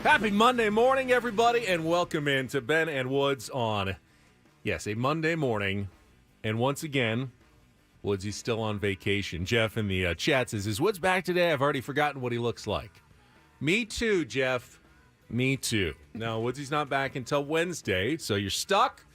Happy Monday morning, everybody, and welcome in to Ben and Woods on, yes, a Monday morning. And once again, Woodsy's still on vacation. Jeff in the chat says, is Woods back today? I've already forgotten what he looks like. Me too, Jeff. Me too. Now, Woodsy's not back until Wednesday, so you're stuck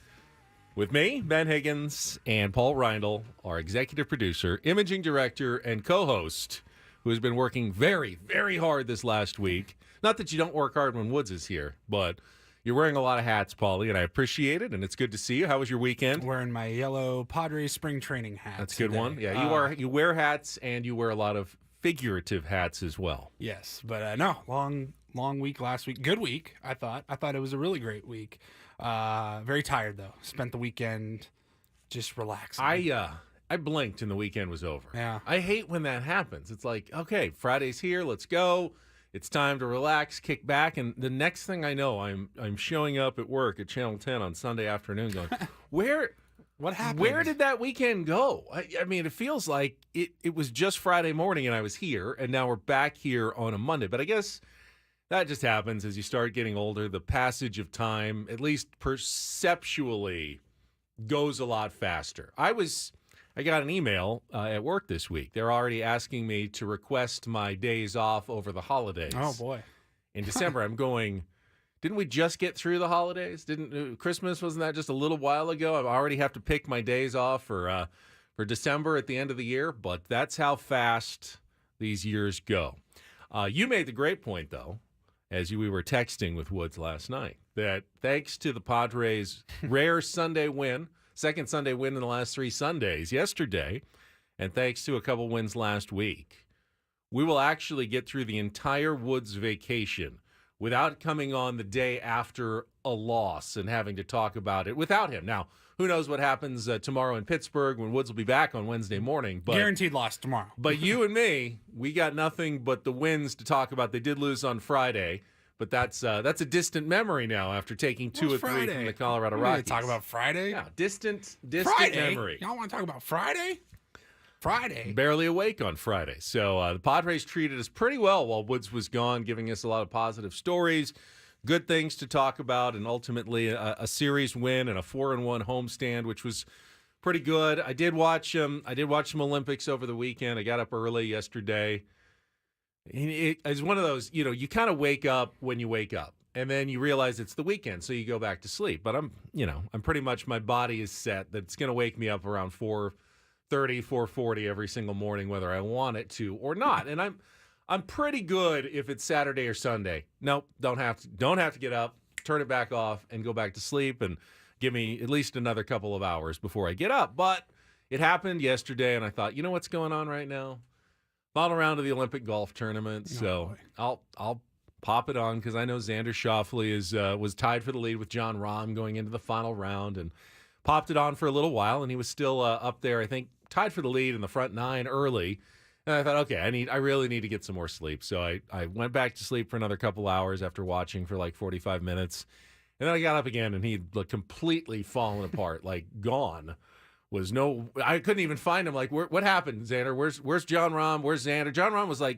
with me, Ben Higgins, and Paul Reindl, our executive producer, imaging director, and co-host, who has been working very, very hard this last week. Not that you don't work hard when Woods is here, but you're wearing a lot of hats, Paulie, and I appreciate it, and it's good to see you. How was your weekend? Wearing my yellow Padres spring training hat. That's a good one. Yeah, you wear hats, and you wear a lot of figurative hats as well. Yes, but no, long week last week. Good week, I thought. I thought it was a really great week. Very tired, though. Spent the weekend just relaxing. I blinked and the weekend was over. Yeah. I hate when that happens. It's like, okay, Friday's here, let's go. It's time to relax, kick back, and the next thing I know, I'm showing up at work at Channel 10 on Sunday afternoon going, what happened? Where did that weekend go? I mean, it feels like it was just Friday morning and I was here, and now we're back here on a Monday. But I guess that just happens as you start getting older. The passage of time, at least perceptually, goes a lot faster. I got an email at work this week. They're already asking me to request my days off over the holidays. Oh, boy. In December, I'm going, didn't we just get through the holidays? Christmas, wasn't that just a little while ago? I already have to pick my days off for December at the end of the year, but that's how fast these years go. You made the great point, though, as we were texting with Woods last night, that thanks to the Padres' rare Sunday win, second Sunday win in the last 3 Sundays yesterday, and thanks to a couple wins last week, we will actually get through the entire Woods vacation without coming on the day after a loss and having to talk about it without him. Now, who knows what happens tomorrow in Pittsburgh when Woods will be back on Wednesday morning. But guaranteed loss tomorrow. But you and me, we got nothing but the wins to talk about. They did lose on Friday. But that's a distant memory now after taking 2 or 3 from the Colorado Rockies. Talk about Friday? Yeah, distant Friday? memory. Y'all want to talk about Friday? Friday. Barely awake on Friday. So the Padres treated us pretty well while Woods was gone, giving us a lot of positive stories, good things to talk about, and ultimately a series win and a 4-1 homestand, which was pretty good. I did watch some Olympics over the weekend. I got up early yesterday. It's one of those, you kind of wake up when you wake up, and then you realize it's the weekend, so you go back to sleep. But I'm pretty much, my body is set that it's going to wake me up around 4:30, 4:40 every single morning, whether I want it to or not. And I'm pretty good if it's Saturday or Sunday. Nope, don't have to get up, turn it back off, and go back to sleep, and give me at least another couple of hours before I get up. But it happened yesterday, and I thought, you know what's going on right now? Final round of the Olympic golf tournament, so I'll pop it on because I know Xander Schauffele was tied for the lead with John Rahm going into the final round, and popped it on for a little while, and he was still up there, I think, tied for the lead in the front 9 early. And I thought, okay, I really need to get some more sleep, so I went back to sleep for another couple hours after watching for like 45 minutes, and then I got up again, and he'd completely fallen apart, like gone. I couldn't even find him. Like, what happened, Xander? Where's John Rahm? Where's Xander? John Rahm was like,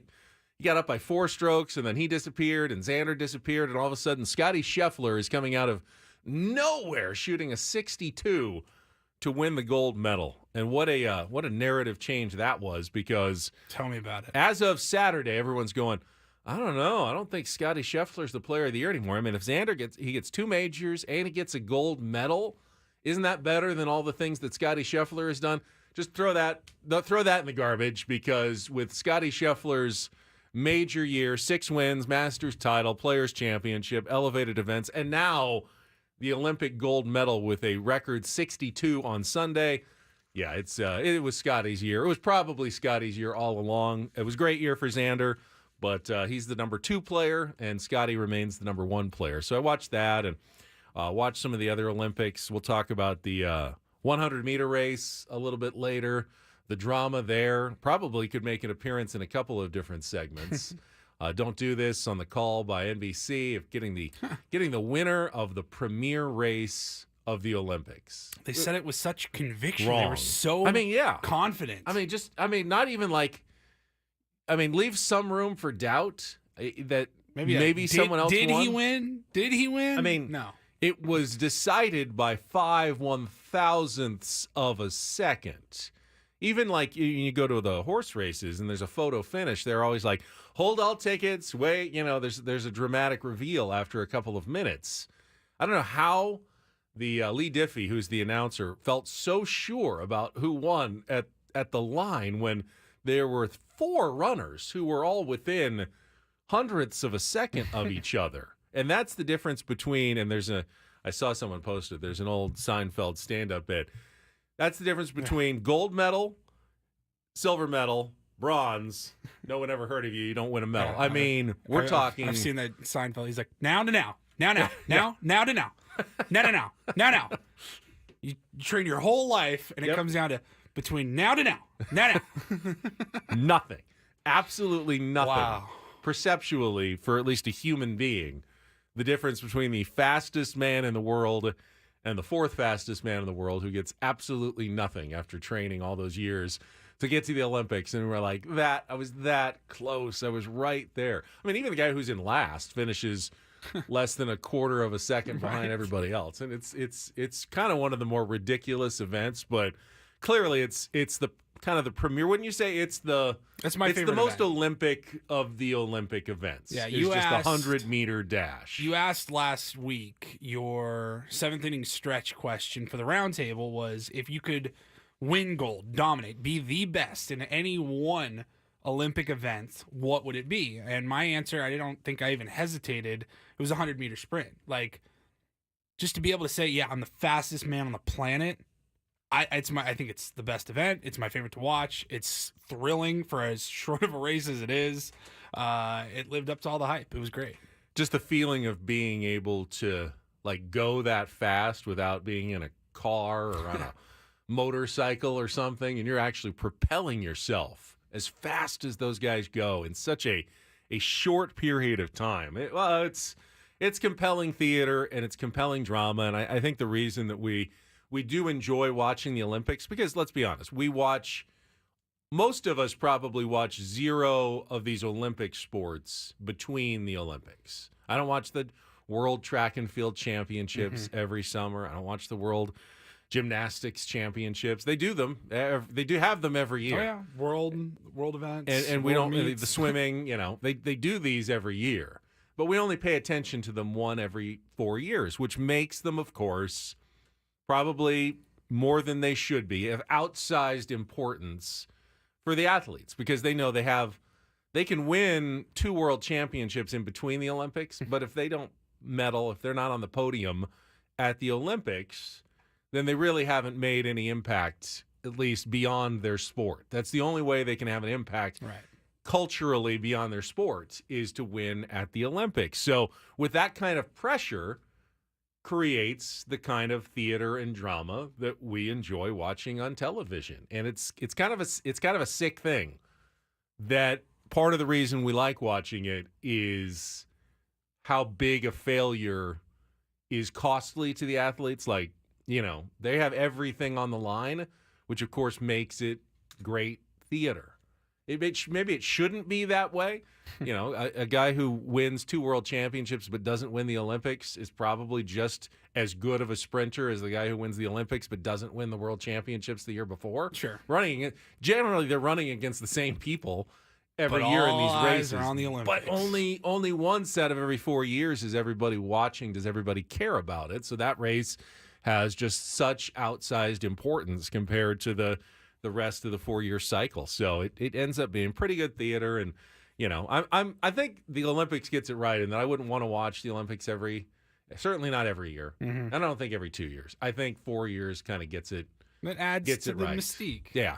he got up by 4 strokes, and then he disappeared, and Xander disappeared, and all of a sudden, Scotty Scheffler is coming out of nowhere, shooting a 62 to win the gold medal. And what a narrative change that was, because tell me about it. As of Saturday, everyone's going, I don't know. I don't think Scotty Scheffler's the player of the year anymore. I mean, if Xander gets 2 majors and he gets a gold medal, isn't that better than all the things that Scotty Scheffler has done? Just throw that in the garbage, because with Scotty Scheffler's major year, 6 wins, Masters title, Players Championship, elevated events, and now the Olympic gold medal with a record 62 on Sunday. Yeah, it was Scotty's year. It was probably Scotty's year all along. It was a great year for Xander, but he's the number 2 player, and Scotty remains the number 1 player. So I watched that and watched some of the other Olympics. We'll talk about the 100-meter race a little bit later. The drama there probably could make an appearance in a couple of different segments. Don't Do This on the Call by NBC of getting the winner of the premier race of the Olympics. They said it with such conviction. Wrong. They were so confident. Not even like, leave some room for doubt that Maybe someone else Did won. he win? Did he win? I mean, no. It was decided by 5/1000ths of a second. Even like you go to the horse races and there's a photo finish, they're always like, hold all tickets, wait, there's a dramatic reveal after a couple of minutes. I don't know how the Lee Diffie, who's the announcer, felt so sure about who won at the line when there were 4 runners who were all within hundredths of a second of each other. And that's the difference between, and I saw someone posted, there's an old Seinfeld stand-up bit. That's the difference between gold medal, silver medal, bronze. No one ever heard of you. You don't win a medal. I mean, we're talking. I've seen that Seinfeld. He's like, now to now. Now to now. Now to now. Now. You train your whole life, and it comes down to between now to now. Now. Nothing. Absolutely nothing. Wow. Perceptually, for at least a human being, the difference between the fastest man in the world and the 4th fastest man in the world who gets absolutely nothing after training all those years to get to the Olympics. And we're like, I was that close. I was right there. I mean, even the guy who's in last finishes less than a quarter of a second behind everybody else. And it's kind of one of the more ridiculous events, but clearly it's the kind of the premier. Wouldn't you say it's my favorite the most event. Olympic of the Olympic events? Yeah, you just the 100-meter dash. You asked last week, your 7th inning stretch question for the roundtable was, if you could win gold, dominate, be the best in any one Olympic event, what would it be? And my answer, I don't think I even hesitated. It was a 100-meter sprint. Like, just to be able to say, yeah, I'm the fastest man on the planet. I think it's the best event. It's my favorite to watch. It's thrilling for as short of a race as it is. It lived up to all the hype. It was great. Just the feeling of being able to like go that fast without being in a car or on a motorcycle or something, and you're actually propelling yourself as fast as those guys go in such a short period of time. It's compelling theater and it's compelling drama, and I think the reason that we do enjoy watching the Olympics, because let's be honest, most of us probably watch 0 of these Olympic sports between the Olympics. I don't watch the World Track and Field Championships every summer. I don't watch the World Gymnastics Championships. They do them. They do have them every year. Oh, yeah. World events. And we don't, the swimming, they do these every year. But we only pay attention to them one every 4 years, which makes them, of course, probably more than they should be, of outsized importance for the athletes, because they know they can win 2 world championships in between the Olympics, but if they don't medal, if they're not on the podium at the Olympics, then they really haven't made any impact, at least beyond their sport. That's the only way they can have an impact culturally beyond their sport, is to win at the Olympics. So with that kind of pressure, creates the kind of theater and drama that we enjoy watching on television. And it's kind of a sick thing that part of the reason we like watching it is how big a failure is costly to the athletes. Like, they have everything on the line, which of course makes it great theater. Maybe it shouldn't be that way. A guy who wins 2 world championships but doesn't win the Olympics is probably just as good of a sprinter as the guy who wins the Olympics but doesn't win the world championships the year before. Sure. Generally, they're running against the same people every year in these races. Are on the Olympics. But only one set of every 4 years is everybody watching. Does everybody care about it? So that race has just such outsized importance compared to the rest of the 4-year cycle. So it ends up being pretty good theater. And I think the Olympics gets it right, and that I wouldn't want to watch the Olympics certainly not every year. I don't think every 2 years. I think 4 years kind of gets it. That adds to the mystique. Yeah,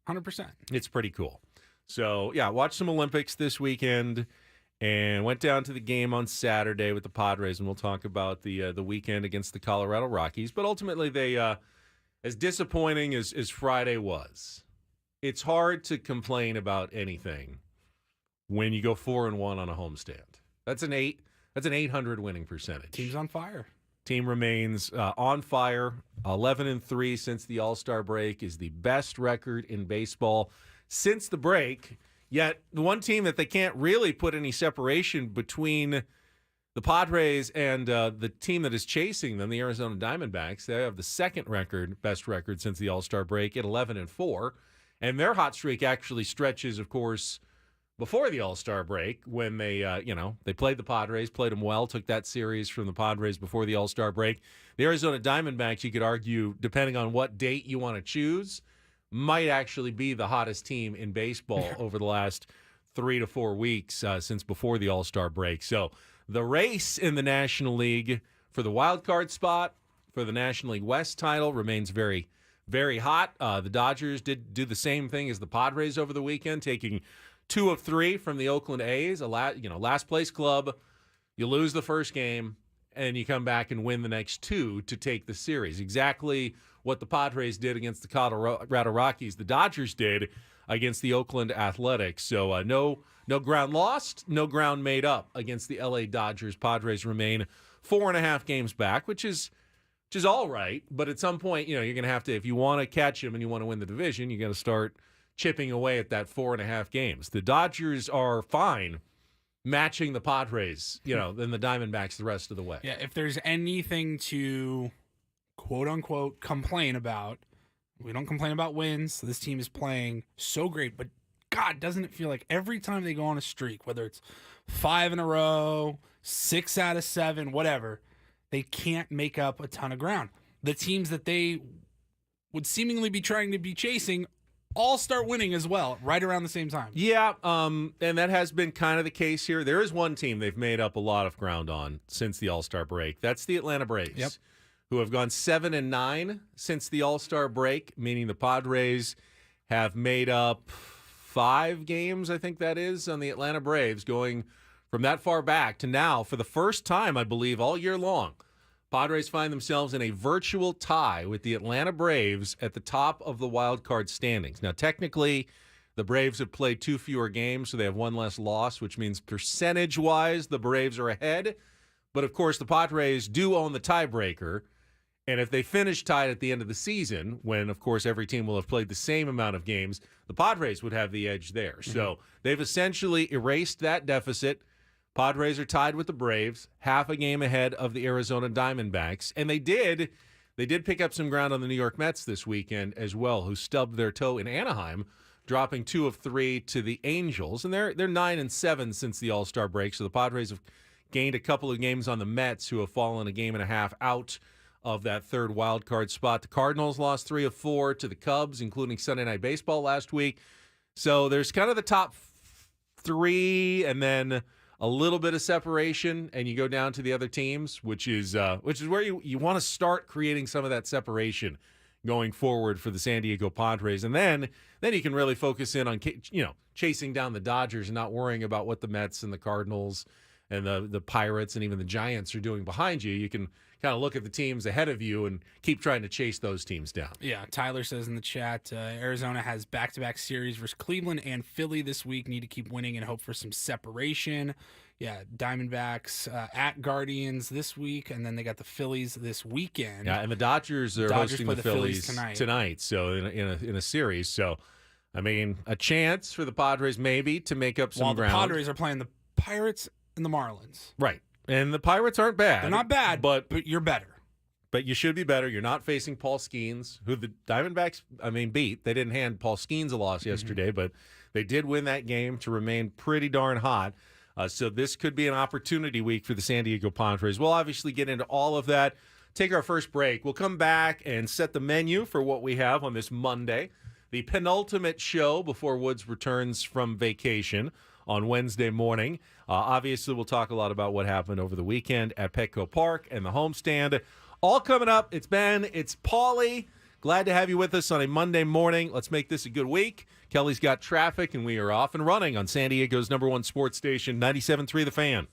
100%. It's pretty cool. So yeah, watch some Olympics this weekend, and went down to the game on Saturday with the Padres, and we'll talk about the weekend against the Colorado Rockies. But ultimately, they as disappointing as Friday was, it's hard to complain about anything when you go 4-1 on a homestand. That's an 800 winning percentage. Team's on fire. Team remains on fire. 11-3 since the All-Star break is the best record in baseball since the break. Yet the one team that they can't really put any separation between the Padres and the team that is chasing them, the Arizona Diamondbacks, they have the second best record since the All-Star break at 11-4. And their hot streak actually stretches, of course, before the All-Star break when they played the Padres, played them well, took that series from the Padres before the All-Star break. The Arizona Diamondbacks, you could argue, depending on what date you want to choose, might actually be the hottest team in baseball over the last 3 to 4 weeks since before the All-Star break. So the race in the National League for the wild card spot, for the National League West title, remains very, very hot. The Dodgers did do the same thing as the Padres over the weekend, taking 2 of 3 from the Oakland A's, last place club. You lose the first game, and you come back and win the next 2 to take the series. Exactly what the Padres did against the Colorado Rockies, the Dodgers did against the Oakland Athletics. So no ground lost, no ground made up against the LA Dodgers. Padres remain 4.5 games back, which is all right. But at some point, you're going to have to, if you want to catch them and you want to win the division, you got to start chipping away at that 4.5 games. The Dodgers are fine matching the Padres, than the Diamondbacks the rest of the way. Yeah, if there's anything to quote unquote complain about, we don't complain about wins. This team is playing so great, but God, doesn't it feel like every time they go on a streak, whether it's 5 in a row, 6 out of 7, whatever, they can't make up a ton of ground. The teams that they would seemingly be trying to be chasing all start winning as well, right around the same time. Yeah, and that has been kind of the case here. There is one team they've made up a lot of ground on since the All-Star break. That's the Atlanta Braves, who have gone 7-9 since the All-Star break, meaning the Padres have made up 5 games, I think that is, on the Atlanta Braves, going from that far back to now, for the first time, I believe, all year long, Padres find themselves in a virtual tie with the Atlanta Braves at the top of the wild card standings. Now, technically, the Braves have played 2 fewer games, so they have 1 less loss, which means percentage-wise, the Braves are ahead. But, of course, the Padres do own the tiebreaker. And if they finish tied at the end of the season, when, of course, every team will have played the same amount of games, the Padres would have the edge there. Mm-hmm. So they've essentially erased that deficit. Padres are tied with the Braves, half a game ahead of the Arizona Diamondbacks. And they did pick up some ground on the New York Mets this weekend as well, who stubbed their toe in Anaheim, dropping 2 of 3 to the Angels. And they're 9-7 since the All-Star break. So the Padres have gained a couple of games on the Mets, who have fallen a game and a half out of that third wild card spot. The Cardinals lost 3 of 4 to the Cubs, including Sunday Night Baseball last week. So there's kind of the top 3 and then a little bit of separation, and you go down to the other teams, which is where you want to start creating some of that separation going forward for the San Diego Padres. And then you can really focus in on chasing down the Dodgers and not worrying about what the Mets and the Cardinals and the Pirates and even the Giants are doing behind you. You can kind of look at the teams ahead of you and keep trying to chase those teams down. Yeah, Tyler says in the chat, Arizona has back-to-back series versus Cleveland and Philly this week. Need to keep winning and hope for some separation. Yeah, Diamondbacks at Guardians this week, and then they got the Phillies this weekend. Yeah, and the Dodgers are hosting the Phillies tonight. So in a series. So, I mean, a chance for the Padres maybe to make up some ground. The Padres are playing the Pirates and the Marlins. Right. And the Pirates aren't bad. They're not bad, but you're better. But you should be better. You're not facing Paul Skeens, who the Diamondbacks, beat. They didn't hand Paul Skeens a loss yesterday, but they did win that game to remain pretty darn hot. So this could be an opportunity week for the San Diego Padres. We'll obviously get into all of that. Take our first break. We'll come back and set the menu for what we have on this Monday, the penultimate show before Woods returns from vacation on Wednesday morning. Obviously, we'll talk a lot about what happened over the weekend at Petco Park and the homestand. All coming up. It's Ben. It's Paulie. Glad to have you with us on a Monday morning. Let's make this a good week. Kelly's got traffic, and we are off and running on San Diego's #1 sports station, 97.3 The Fan.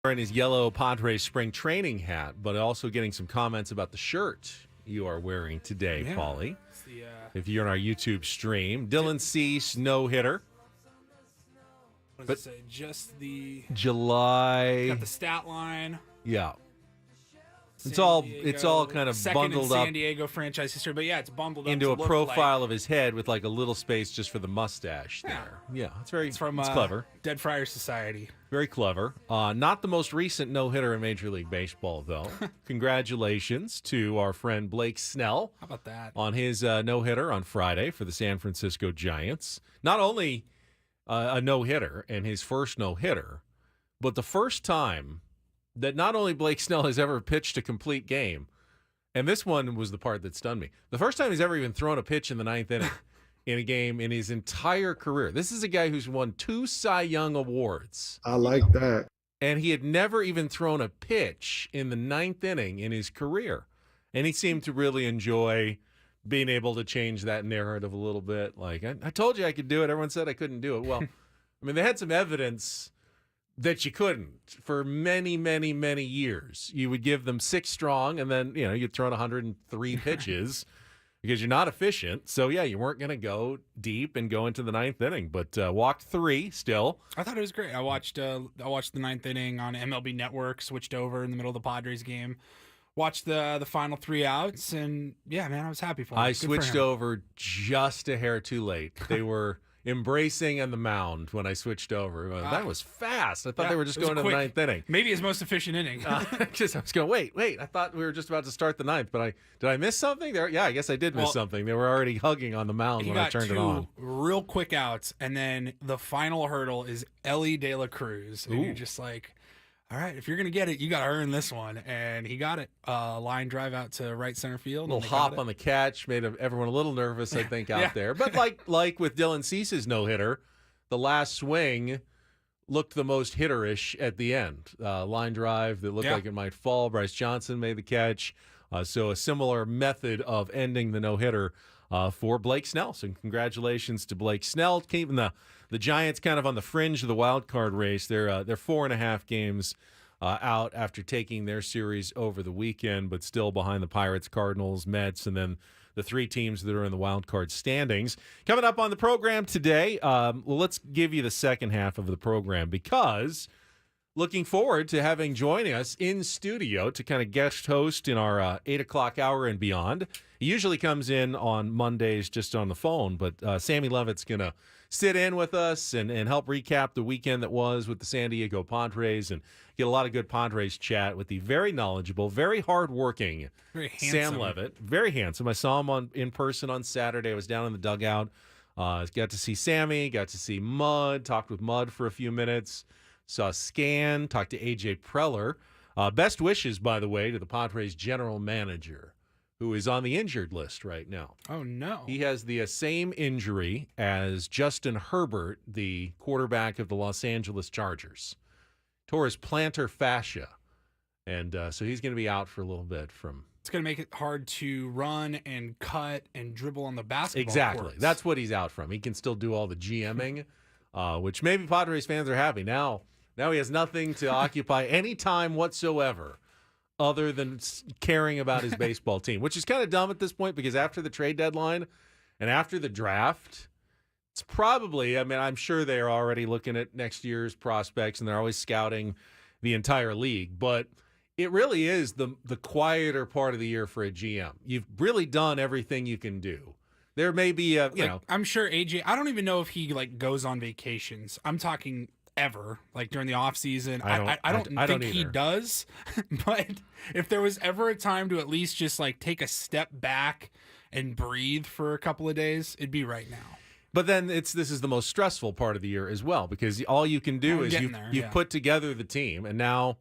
Wearing his yellow Padres spring training hat, but also getting some comments about the shirt you are wearing today, Paulie. If you're on our YouTube stream, Dylan Cease no-hitter. What does it say? Just the July. Got the stat line. Yeah. San It's all kind of second bundled in up San Diego franchise history, but yeah, it's bundled into up a profile of his head with like a little space just for the mustache there. Yeah, it's from clever. Dead Friars Society. Very clever. Not the most recent no-hitter in Major League Baseball, though. Congratulations to our friend Blake Snell. How about that? On his no-hitter on Friday for the San Francisco Giants. Not only a no-hitter and his first no-hitter, but the first time that not only Blake Snell has ever pitched a complete game, and this one was the part that stunned me, the first time he's ever even thrown a pitch in the ninth inning in a game in his entire career. This is a guy who's won 2 Cy Young Awards. I like that. And he had never even thrown a pitch in the ninth inning in his career. And he seemed to really enjoy being able to change that narrative a little bit. Like, I told you I could do it. Everyone said I couldn't do it. Well, I mean, they had some evidence that you couldn't for many, many, many years. You would give them 6 strong, and then, you'd throw 103 pitches because you're not efficient. So, yeah, you weren't going to go deep and go into the ninth inning, but walked 3 still. I thought it was great. I watched the ninth inning on MLB Network, switched over in the middle of the Padres game, watched the final 3 outs, and, yeah, man, I was happy for him. I switched over just a hair too late. They were embracing on the mound when I switched over. That was fast. I thought they were just going to the ninth inning. Maybe his most efficient inning. I was going, wait. I thought we were just about to start the ninth, but did I miss something there? Yeah, I guess I did miss something. They were already hugging on the mound when I turned it on. Real quick outs, and then the final hurdle is Ellie De La Cruz. And you're just like, all right, if you're going to get it, you got to earn this one. And he got it. Line drive out to right center field. A little hop on the catch made everyone a little nervous, I think, out there. But like with Dylan Cease's no-hitter, the last swing looked the most hitterish at the end. Line drive that looked like it might fall. Bryce Johnson made the catch. So a similar method of ending the no-hitter for Blake Snell. So congratulations to Blake Snell, keeping the Giants kind of on the fringe of the wild card race. They're 4.5 games out after taking their series over the weekend, but still behind the Pirates, Cardinals, Mets, and then the 3 teams that are in the wild card standings. Coming up on the program today, let's give you the second half of the program because looking forward to having joining us in studio to kind of guest host in our 8 o'clock hour and beyond. He usually comes in on Mondays just on the phone, but Sammy Levitt's going to sit in with us and help recap the weekend that was with the San Diego Padres and get a lot of good Padres chat with the very knowledgeable, very hardworking Sam Levitt. Very handsome. I saw him in person on Saturday. I was down in the dugout. Got to see Sammy, got to see Mud, talked with Mud for a few minutes, saw Scan, talked to A.J. Preller. Best wishes, by the way, to the Padres general manager, who is on the injured list right now. Oh, no. He has the same injury as Justin Herbert, the quarterback of the Los Angeles Chargers. Tore his plantar fascia, and so he's going to be out for a little bit from... It's going to make it hard to run and cut and dribble on the basketball Exactly. courts. That's what he's out from. He can still do all the GMing, which maybe Padres fans are happy. Now he has nothing to occupy any time whatsoever other than caring about his baseball team, which is kind of dumb at this point because after the trade deadline and after the draft, it's probably, I'm sure they're already looking at next year's prospects and they're always scouting the entire league, but it really is the quieter part of the year for a GM. You've really done everything you can do. There may be I'm sure AJ, I don't even know if he goes on vacations. I'm talking ever, during the off season. I don't think he does. But if there was ever a time to at least just take a step back and breathe for a couple of days, it'd be right now. But then this is the most stressful part of the year as well, because all you can do is you've put together the team, and now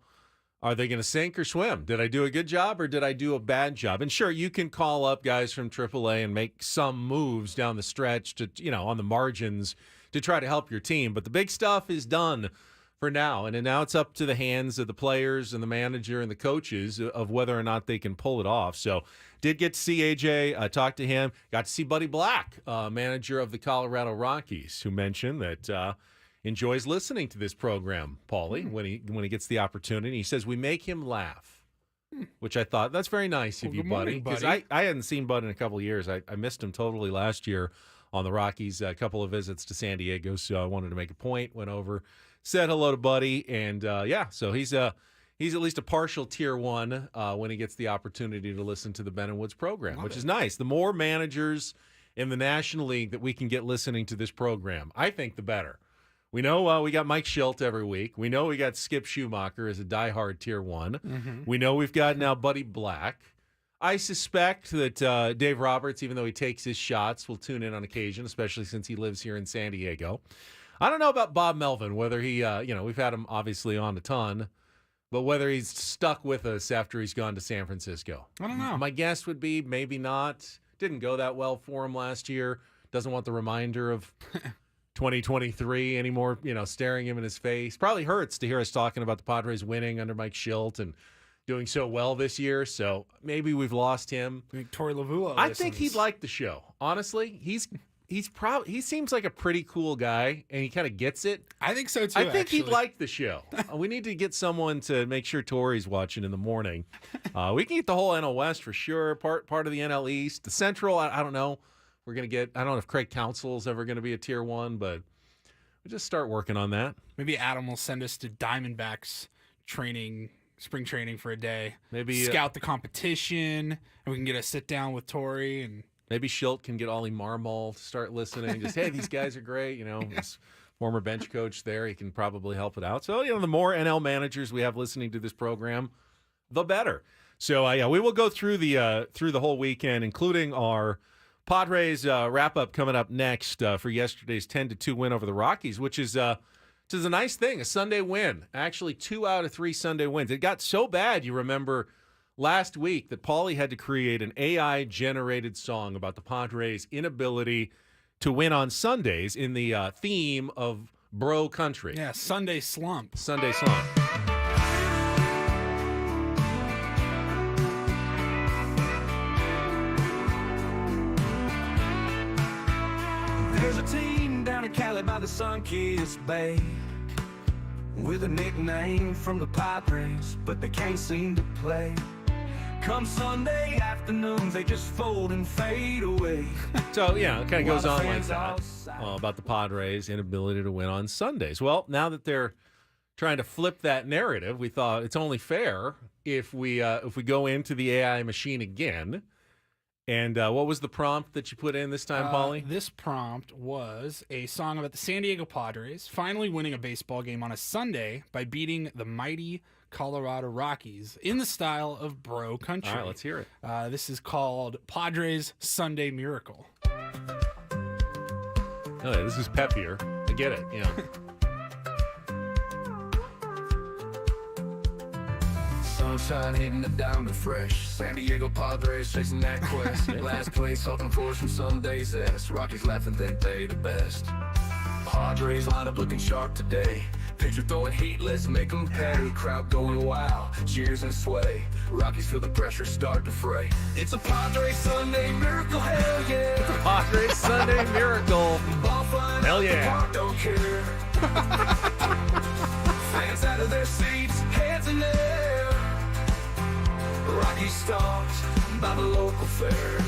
are they going to sink or swim? Did I do a good job or did I do a bad job? And sure, you can call up guys from AAA and make some moves down the stretch to on the margins to try to help your team, but the big stuff is done for now, and now it's up to the hands of the players and the manager and the coaches of whether or not they can pull it off. So did get to see AJ, talked to him, got to see Buddy Black, manager of the Colorado Rockies, who mentioned that enjoys listening to this program, Paulie, when he gets the opportunity. He says we make him laugh, which I thought, that's very nice of you, good buddy. morning, Because buddy. I hadn't seen Bud in a couple of years. I missed him totally last year on the Rockies. A couple of visits to San Diego, so I wanted to make a point. Went over, said hello to Buddy, and so he's at least a partial tier 1 when he gets the opportunity to listen to the Ben and Woods program, which is nice. The more managers in the National League that we can get listening to this program, I think the better. We know we got Mike Schilt every week. We know we got Skip Schumacher as a diehard tier 1. Mm-hmm. We know we've got now Buddy Black. I suspect that Dave Roberts, even though he takes his shots, will tune in on occasion, especially since he lives here in San Diego. I don't know about Bob Melvin, whether he, we've had him obviously on a ton, but whether he's stuck with us after he's gone to San Francisco. I don't know. My guess would be maybe not. Didn't go that well for him last year. Doesn't want the reminder of 2023 anymore, staring him in his face. Probably hurts to hear us talking about the Padres winning under Mike Schilt and doing so well this year. So maybe we've lost him. I think Tori Lavulo I think he'd like the show. Honestly, he seems like a pretty cool guy, and he kind of gets it. I think so too. I think actually. he'd like the show. We need to get someone to make sure Tori's watching in the morning. We can get the whole NL West for sure. Part of the NL East, the Central. I don't know. We're gonna get. I don't know if Craig Counsell's ever going to be a tier 1, but we just start working on that. Maybe Adam will send us to Diamondbacks spring training for a day. Maybe scout the competition, and we can get a sit down with Tori and. Maybe Schilt can get Ollie Marmol to start listening. Just, hey, these guys are great. His former bench coach there, he can probably help it out. So, the more NL managers we have listening to this program, the better. So, we will go through the whole weekend, including our Padres wrap-up coming up next for yesterday's 10-2 win over the Rockies, which is a nice thing, a Sunday win. Actually, 2 out of 3 Sunday wins. It got so bad, you remember, last week that Paulie had to create an AI-generated song about the Padres' inability to win on Sundays in the theme of bro country. Yeah, Sunday slump. Sunday slump. There's a team down in Cali by the Sun-Kissed Bay with a nickname from the Padres, but they can't seem to play. Come Sunday afternoons, they just fold and fade away. So, it kind of goes While the on like fans that outside. about the Padres' inability to win on Sundays. Well, now that they're trying to flip that narrative, we thought it's only fair if we go into the AI machine again. And what was the prompt that you put in this time, Paulie? This prompt was a song about the San Diego Padres finally winning a baseball game on a Sunday by beating the mighty Colorado Rockies in the style of bro country. All right, let's hear it. This is called Padres Sunday Miracle. Oh, yeah, this is peppier. I get it. Yeah. Sunshine hitting the diamond fresh. San Diego Padres chasing that quest. Last place hoping for some Sunday's S. Rockies laughing that they the best. Padres line up looking sharp today. Pitcher throwing heat, let's make them pay. Crowd going wild, cheers and sway. Rockies feel the pressure start to fray. It's a Padres Sunday miracle, hell yeah. Padres Sunday Miracle. Ball flying Hell out the yeah. park, don't care. Fans out of their seats, hands in the air. Rocky stomped by the local fair.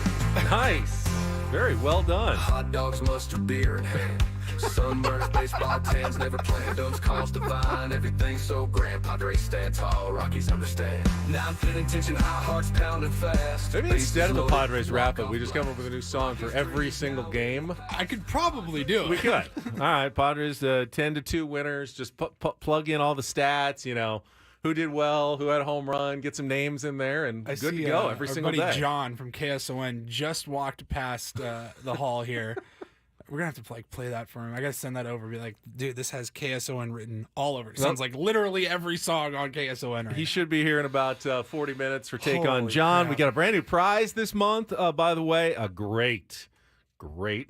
Nice. Very well done. Hot dogs, mustard, beer in hand. Sunburns, baseball tans, never planned. Those calls divine, everything so grand. Padres stand tall, Rockies understand. Now I'm feeling tension, high hearts pounding fast. Maybe Bases instead of the loaded, Padres wrap-up, rock we just on come up with a new song for every single game. I could probably do it. We could. All right, Padres 10-2 winners. Just plug in all the stats, who did well, who had a home run, get some names in there, and good to go every our single buddy day. John from KSON just walked past the hall here. We're gonna have to play that for him. I gotta send that over. Be like, dude, this has KSON written all over it. Sounds like literally every song on KSON right He now. should be here in about 40 minutes for Take On Holy John. crap. We got a brand new prize this month, by the way. A great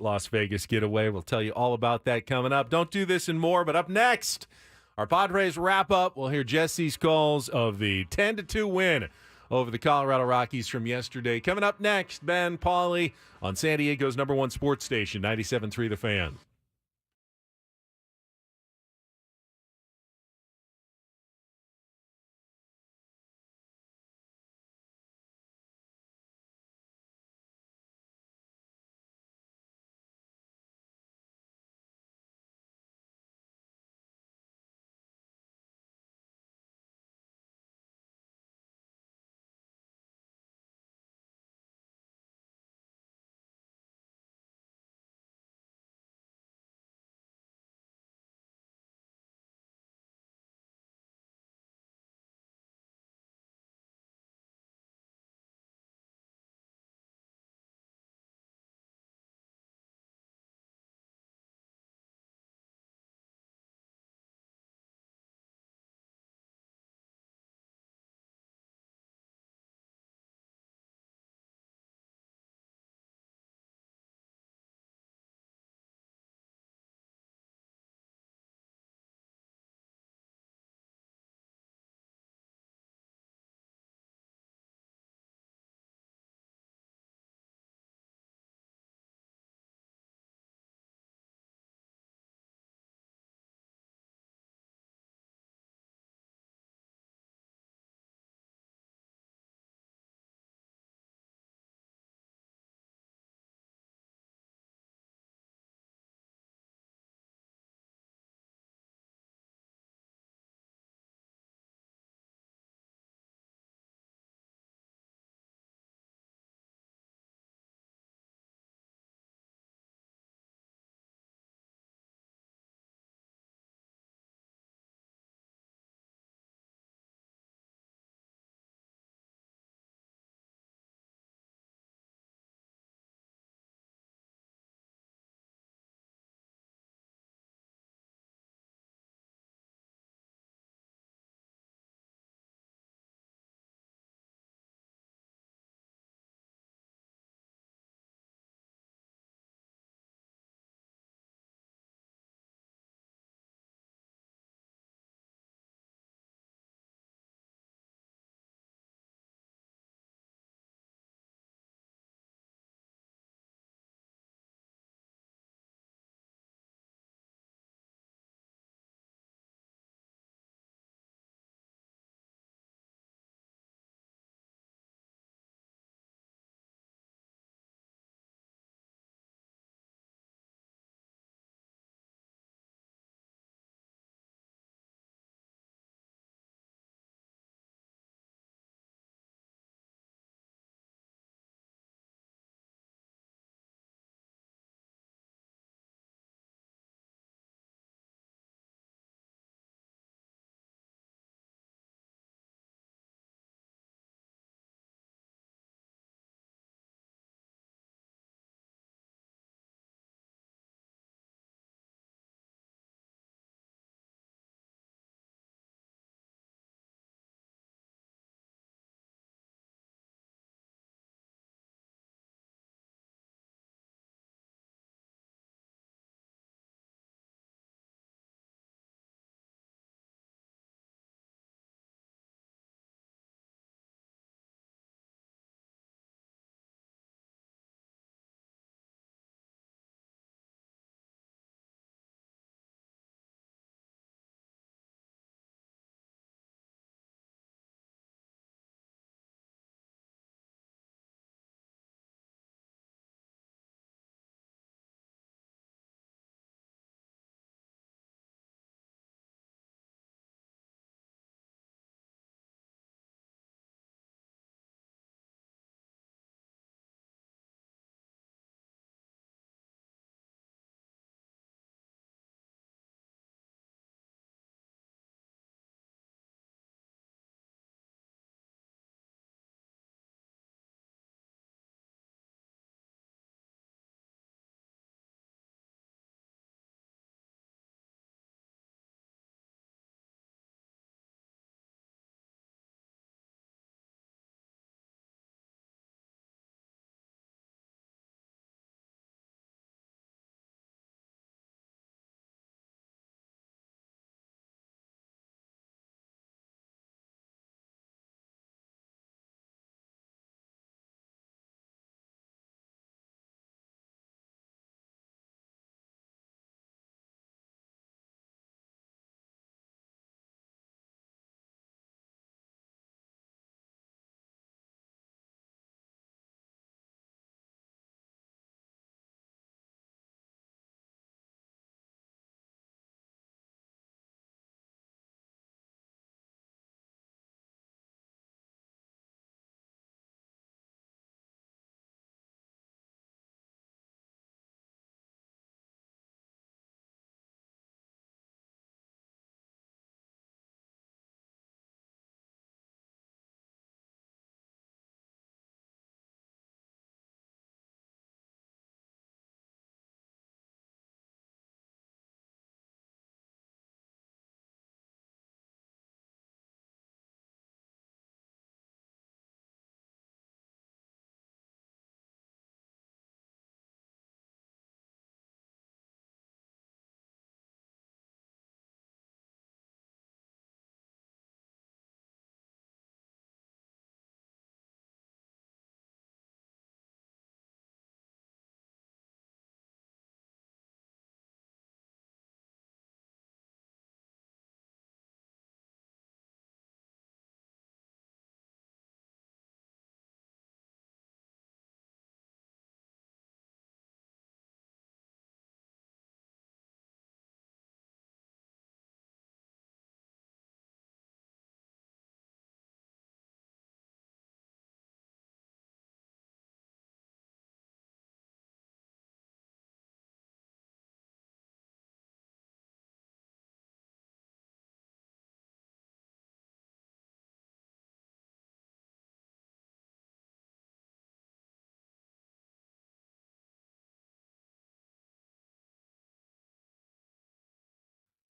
Las Vegas getaway. We'll tell you all about that coming up. Don't do this and more, but up next, our Padres wrap-up. We'll hear Jesse's calls of the 10-2 win over the Colorado Rockies from yesterday. Coming up next, Ben, Paulie on San Diego's #1 sports station, 97.3 The Fan.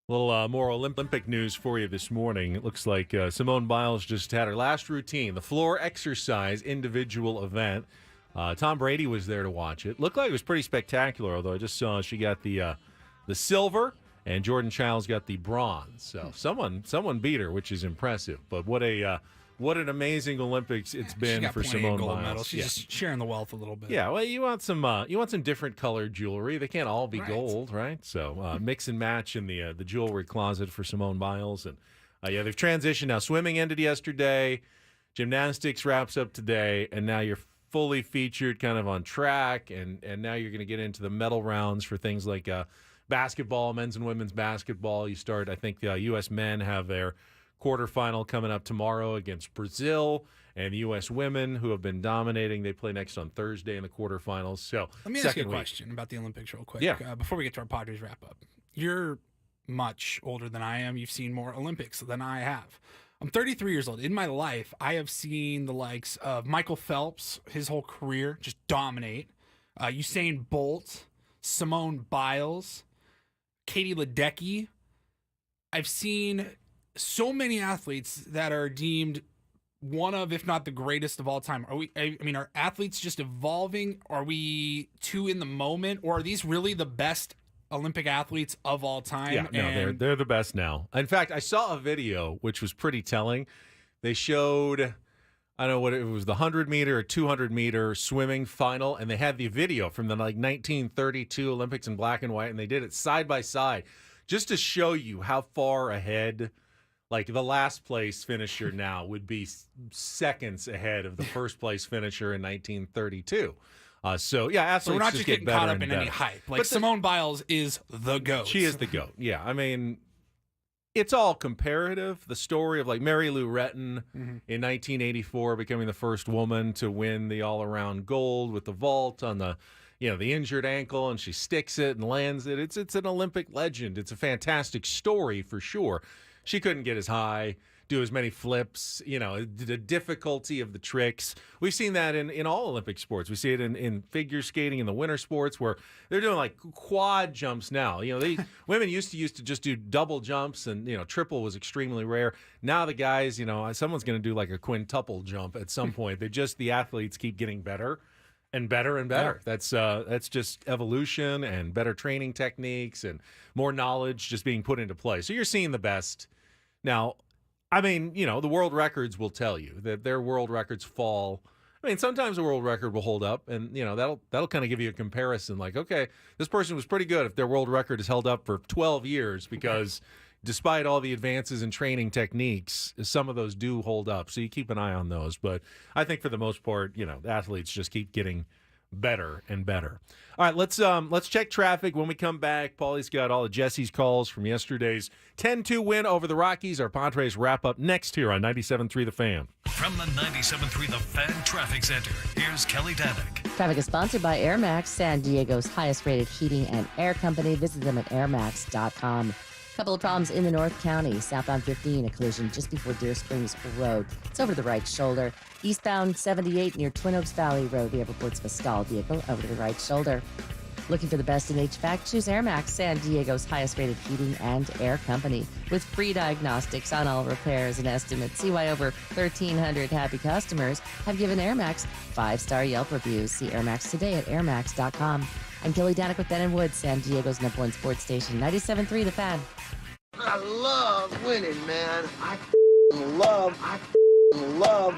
A little more Olympic news for you this morning. It looks like Simone Biles just had her last routine, the floor exercise individual event. Tom Brady was there to watch it. Looked like it was pretty spectacular, although I just saw she got the silver and Jordan Childs got the bronze. So someone beat her, which is impressive. But what an amazing Olympics it's been for Simone gold Biles. Medals. She's just sharing the wealth a little bit. Yeah, well, you want some different colored jewelry. They can't all be gold, right? So mix and match in the jewelry closet for Simone Biles, and they've transitioned now. Swimming ended yesterday, gymnastics wraps up today, and now you're fully featured kind of on track, and now you're going to get into the medal rounds for things like basketball, men's and women's basketball. You start, I think the U.S. men have their quarterfinal coming up tomorrow against Brazil, and the U.S. women, who have been dominating, they play next on Thursday in the quarterfinals. So let me ask you a question about the Olympics real quick. Yeah. Before we get to our Padres wrap-up. You're much older than I am. You've seen more Olympics than I have. I'm 33 years old. In my life, I have seen the likes of Michael Phelps, his whole career, just dominate. Usain Bolt, Simone Biles, Katie Ledecky. I've seen so many athletes that are deemed one of, if not the greatest of all time. Are athletes just evolving? Are we too in the moment? Or are these really the best Olympic athletes of all time? Yeah, no, they're the best now. In fact, I saw a video which was pretty telling. They showed, I don't know what it was, the 100-meter or 200-meter swimming final, and they had the video from the 1932 Olympics in black and white, and they did it side by side just to show you how far ahead. Like the last place finisher now would be seconds ahead of the first place finisher in 1932. Athletes so we're not just getting caught up in any hype. hype. Like Simone Biles is the GOAT. She is the GOAT. Yeah, I mean, it's all comparative. The story of like Mary Lou Retton in 1984 becoming the first woman to win the all-around gold with the vault on the injured ankle, and she sticks it and lands it. It's an Olympic legend. It's a fantastic story for sure. She couldn't get as high, do as many flips, the difficulty of the tricks. We've seen that in all Olympic sports. We see it in figure skating in the winter sports where they're doing like quad jumps now. Women used to just do double jumps, and triple was extremely rare. Now the guys, someone's going to do like a quintuple jump at some point. The athletes keep getting better and better and better. Yeah. That's just evolution and better training techniques and more knowledge just being put into play. So you're seeing the best. Now, I mean, the world records will tell you that their world records fall. I mean, sometimes a world record will hold up, and that'll kind of give you a comparison. Like, okay, this person was pretty good if their world record is held up for 12 years, because despite all the advances in training techniques, some of those do hold up. So you keep an eye on those. But I think for the most part, athletes just keep getting better and better. All right, let's check traffic when we come back. Paulie's got all of Jesse's calls from yesterday's 10-2 win over the Rockies. Our Padres wrap-up next here on 97.3 The Fan. From the 97.3 The Fan Traffic Center, here's Kelly Danick. Traffic is sponsored by Air Max, San Diego's highest-rated heating and air company. Visit them at airmax.com. Couple of problems in the North County. Southbound 15, a collision just before Deer Springs Road. It's over the right shoulder. Eastbound 78 near Twin Oaks Valley Road. We have reports of a stalled vehicle over the right shoulder. Looking for the best in HVAC? Choose Air Max, San Diego's highest-rated heating and air company. With free diagnostics on all repairs and estimates. See why over 1,300 happy customers have given Air Max 5-star Yelp reviews. See Air Max today at airmax.com. I'm Kelly Danick with Ben & Woods, San Diego's #1 sports station, 97.3 The Fan. I love winning, man. I love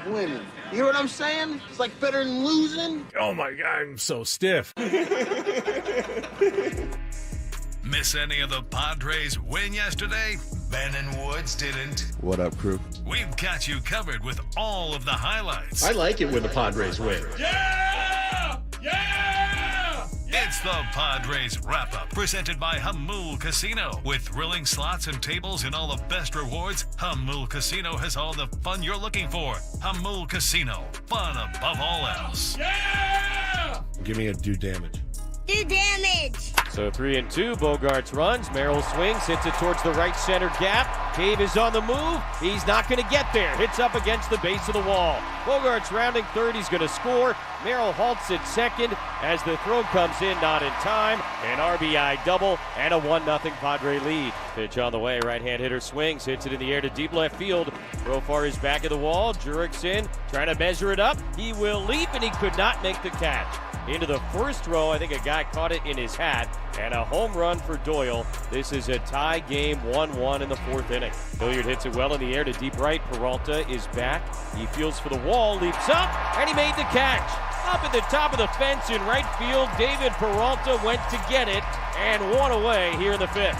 winning. You hear what I'm saying? It's like better than losing. Oh my God, I'm so stiff. Miss any of the Padres win yesterday? Ben and Woods didn't. What up, crew? We've got you covered with all of the highlights. I like it when the Padres win. Yeah! Yeah! It's the Padres Wrap-Up, presented by Hamul Casino. With thrilling slots and tables and all the best rewards, Hamul Casino has all the fun you're looking for. Hamul Casino, fun above all else. Yeah! Give me a do damage. Do damage! So 3-2, Bogarts runs, Merrill swings, hits it towards the right center gap. Cave is on the move, he's not going to get there, hits up against the base of the wall. Bogarts rounding third, he's going to score. Merrill halts at second as the throw comes in, not in time. An RBI double and a 1-0 Padre lead. Pitch on the way, right-hand hitter swings, hits it in the air to deep left field. Profar is back of the wall, Jurek's in, trying to measure it up. He will leap, and he could not make the catch. Into the first row, I think a guy caught it in his hat, and a home run for Doyle. This is a tie game, 1-1 in the fourth inning. Hilliard hits it well in the air to deep right. Peralta is back. He fields for the wall, leaps up, and he made the catch. Up at the top of the fence in right field, David Peralta went to get it and one away here in the fifth.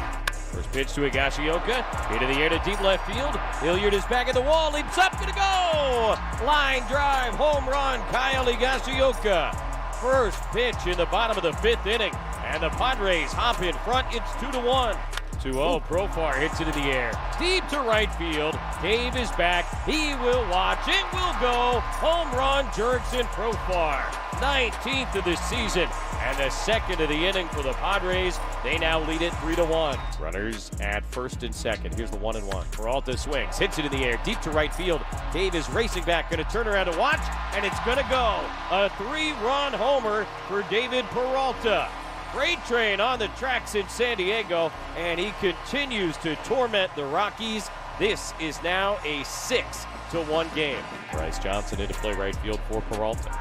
First pitch to Higashioka, into the air to deep left field. Hilliard is back at the wall, leaps up, gonna go! Line drive, home run, Kyle Higashioka. First pitch in the bottom of the fifth inning, and the Padres hop in front. It's 2-1. 2-0, Profar hits it in the air, deep to right field. Cave is back, he will watch, it will go. Home run, Jurickson Profar. 19th of the season, and the second of the inning for the Padres. They now lead it 3-1. Runners at first and second. Here's the 1-1. Peralta swings, hits it in the air, deep to right field. Cave is racing back, going to turn around to watch, and it's going to go. A 3-run homer for David Peralta. Freight train on the tracks in San Diego, and he continues to torment the Rockies. This is now a 6-1 game. Bryce Johnson into play right field for Peralta.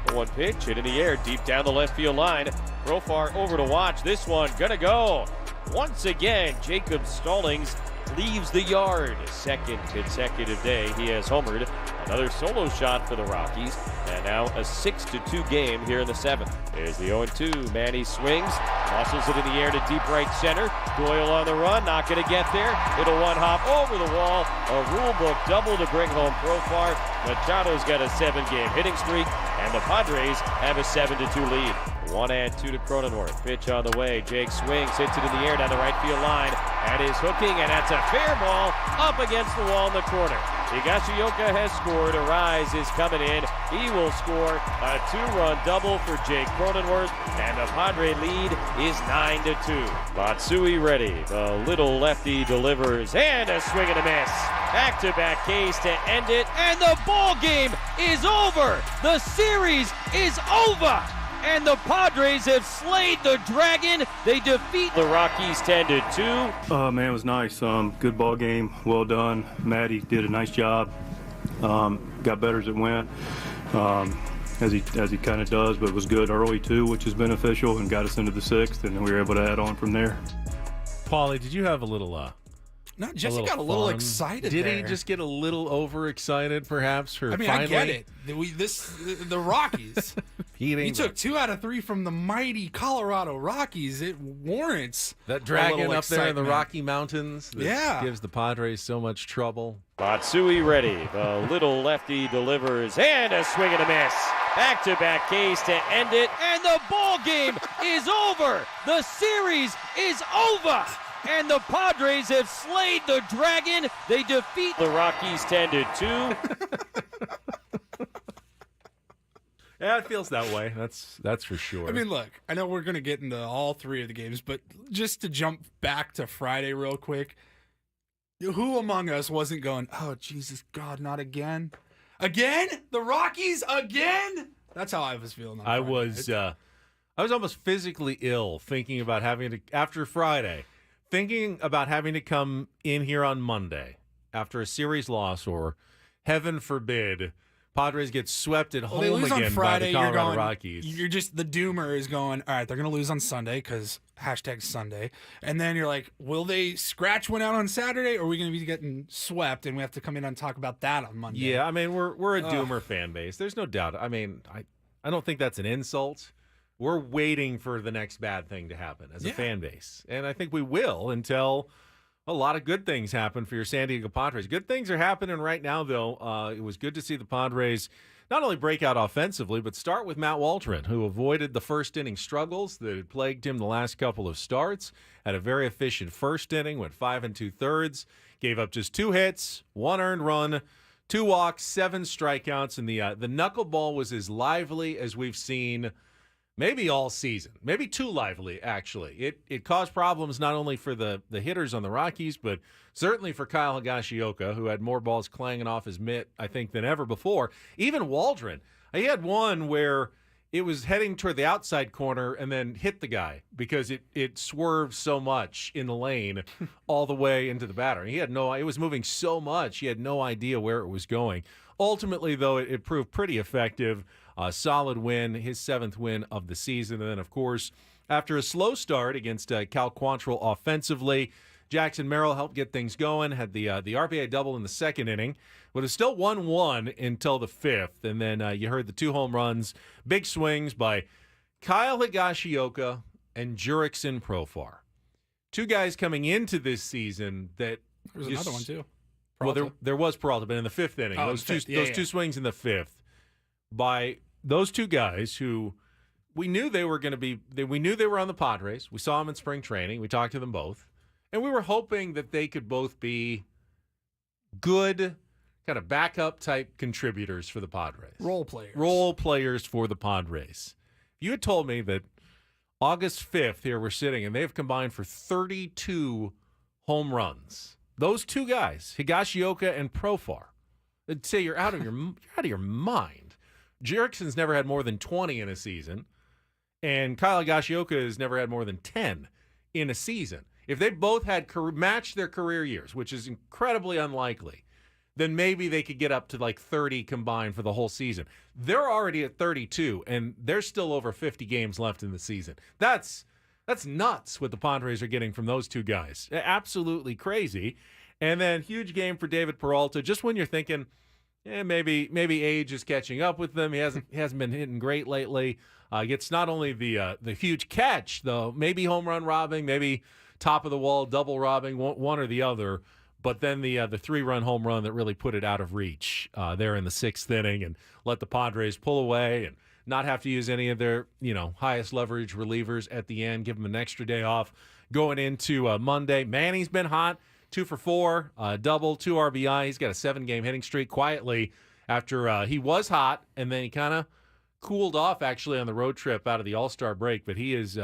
The one pitch, hit in the air, deep down the left field line. Profar over to watch. This one gonna go. Once again, Jacob Stallings leaves the yard. Second consecutive day he has homered. Another solo shot for the Rockies, and now a 6-2 game here in the seventh. There's the 0-2. Manny swings, muscles it in the air to deep right center. Doyle on the run, not going to get there. It'll one hop over the wall. A rule book double to bring home Profar. Machado's got a 7-game hitting streak, and the Padres have a 7-2 lead. 1-2 to Cronenworth. Pitch on the way. Jake swings, hits it in the air down the right field line, and is hooking, and that's a fair ball up against the wall in the corner. Higashioka has scored. Arise is coming in. He will score a 2-run double for Jake Cronenworth, and the Padre lead is 9-2. Matsui ready. The little lefty delivers, and a swing and a miss. Back-to-back Ks to end it, and the ball game is over. The series is over. And the Padres have slayed the Dragon. They defeat the Rockies 10-2. Man, it was nice. Good ball game. Well done. Matty did a nice job. Got better as it went, as he kind of does, but it was good early too, which is beneficial, and got us into the sixth, and we were able to add on from there. Paulie, did you have a little No, Jesse got a little fun? excited. Did there. he just get a little overexcited, perhaps? For I mean, finally I get it. The Rockies. beating He took 2 out of 3 from the mighty Colorado Rockies. It warrants that dragon up there in the excitement. Rocky Mountains. That Yeah. gives the Padres so much trouble. Matsui ready. The little lefty delivers, and a swing and a miss. Back-to-back Ks to end it, and the ball game is over. The series is over. And the Padres have slayed the Dragon. They defeat the Rockies 10-2. Yeah, it feels that way. That's for sure. I mean, look, I know we're going to get into all 3 of the games, but just to jump back to Friday real quick, who among us wasn't going, oh, Jesus, God, not again? Again? The Rockies again? That's how I was feeling on I Friday was night. I was almost physically ill thinking about having to, after Friday, thinking about having to come in here on Monday after a series loss, or heaven forbid, Padres get swept at They home lose again on Friday, by the you're Colorado going, Rockies. You're just, the doomer is going, all right, they're going to lose on Sunday because #Sunday. And then you're like, will they scratch one out on Saturday, or are we going to be getting swept and we have to come in and talk about that on Monday? Yeah, I mean, we're a doomer fan base. There's no doubt. I mean, I don't think that's an insult. We're waiting for the next bad thing to happen as a fan base. And I think we will until a lot of good things happen for your San Diego Padres. Good things are happening right now, though. It was good to see the Padres not only break out offensively, but start with Matt Waltren, who avoided the first inning struggles that had plagued him the last couple of starts. Had a very efficient first inning, went 5 2/3, gave up just 2 hits, 1 earned run, 2 walks, 7 strikeouts, and the knuckleball was as lively as we've seen maybe all season, maybe too lively, actually. It caused problems not only for the hitters on the Rockies, but certainly for Kyle Higashioka, who had more balls clanging off his mitt, I think, than ever before. Even Waldron. He had one where it was heading toward the outside corner and then hit the guy because it swerved so much in the lane all the way into the batter. It was moving so much, he had no idea where it was going. Ultimately, though, it proved pretty effective. Solid win, his 7th win of the season. And then, of course, after a slow start against Cal Quantrill offensively, Jackson Merrill helped get things going, had the RBI double in the 2nd inning, but it was still 1-1 until the 5th. And then you heard the 2 home runs, big swings by Kyle Higashioka and Jurickson Profar. 2 guys coming into this season that... There was another one, too. Well, Peralta. there was Peralta, but in the 5th inning. Oh, those yeah. two swings in the 5th by those 2 guys who we knew they were going to be... We knew they were on the Padres. We saw them in spring training. We talked to them both. And we were hoping that they could both be good kind of backup type contributors for the Padres. Role players. Role players for the Padres. If you had told me that August 5th here we're sitting and they've combined for 32 home runs, those 2 guys, Higashioka and Profar, I'd say you're out of your mind. Jurickson's never had more than 20 in a season, and Kyle Higashioka has never had more than 10 in a season. If they both had matched their career years, which is incredibly unlikely, then maybe they could get up to like 30 combined for the whole season. They're already at 32, and there's still over 50 games left in the season. That's nuts what the Padres are getting from those 2 guys. Absolutely crazy. And then huge game for David Peralta. Just when you're thinking, maybe age is catching up with them. He hasn't been hitting great lately. Gets not only the huge catch, though, maybe home run robbing, maybe top of the wall double robbing, one or the other, but then the 3-run home run that really put it out of reach there in the 6th inning and let the Padres pull away and not have to use any of their highest leverage relievers at the end, give them an extra day off going into Monday. Manny's been hot, 2 for 4, double, 2 RBI. He's got a 7-game hitting streak quietly after he was hot, and then he kind of cooled off actually on the road trip out of the All-Star break, but he's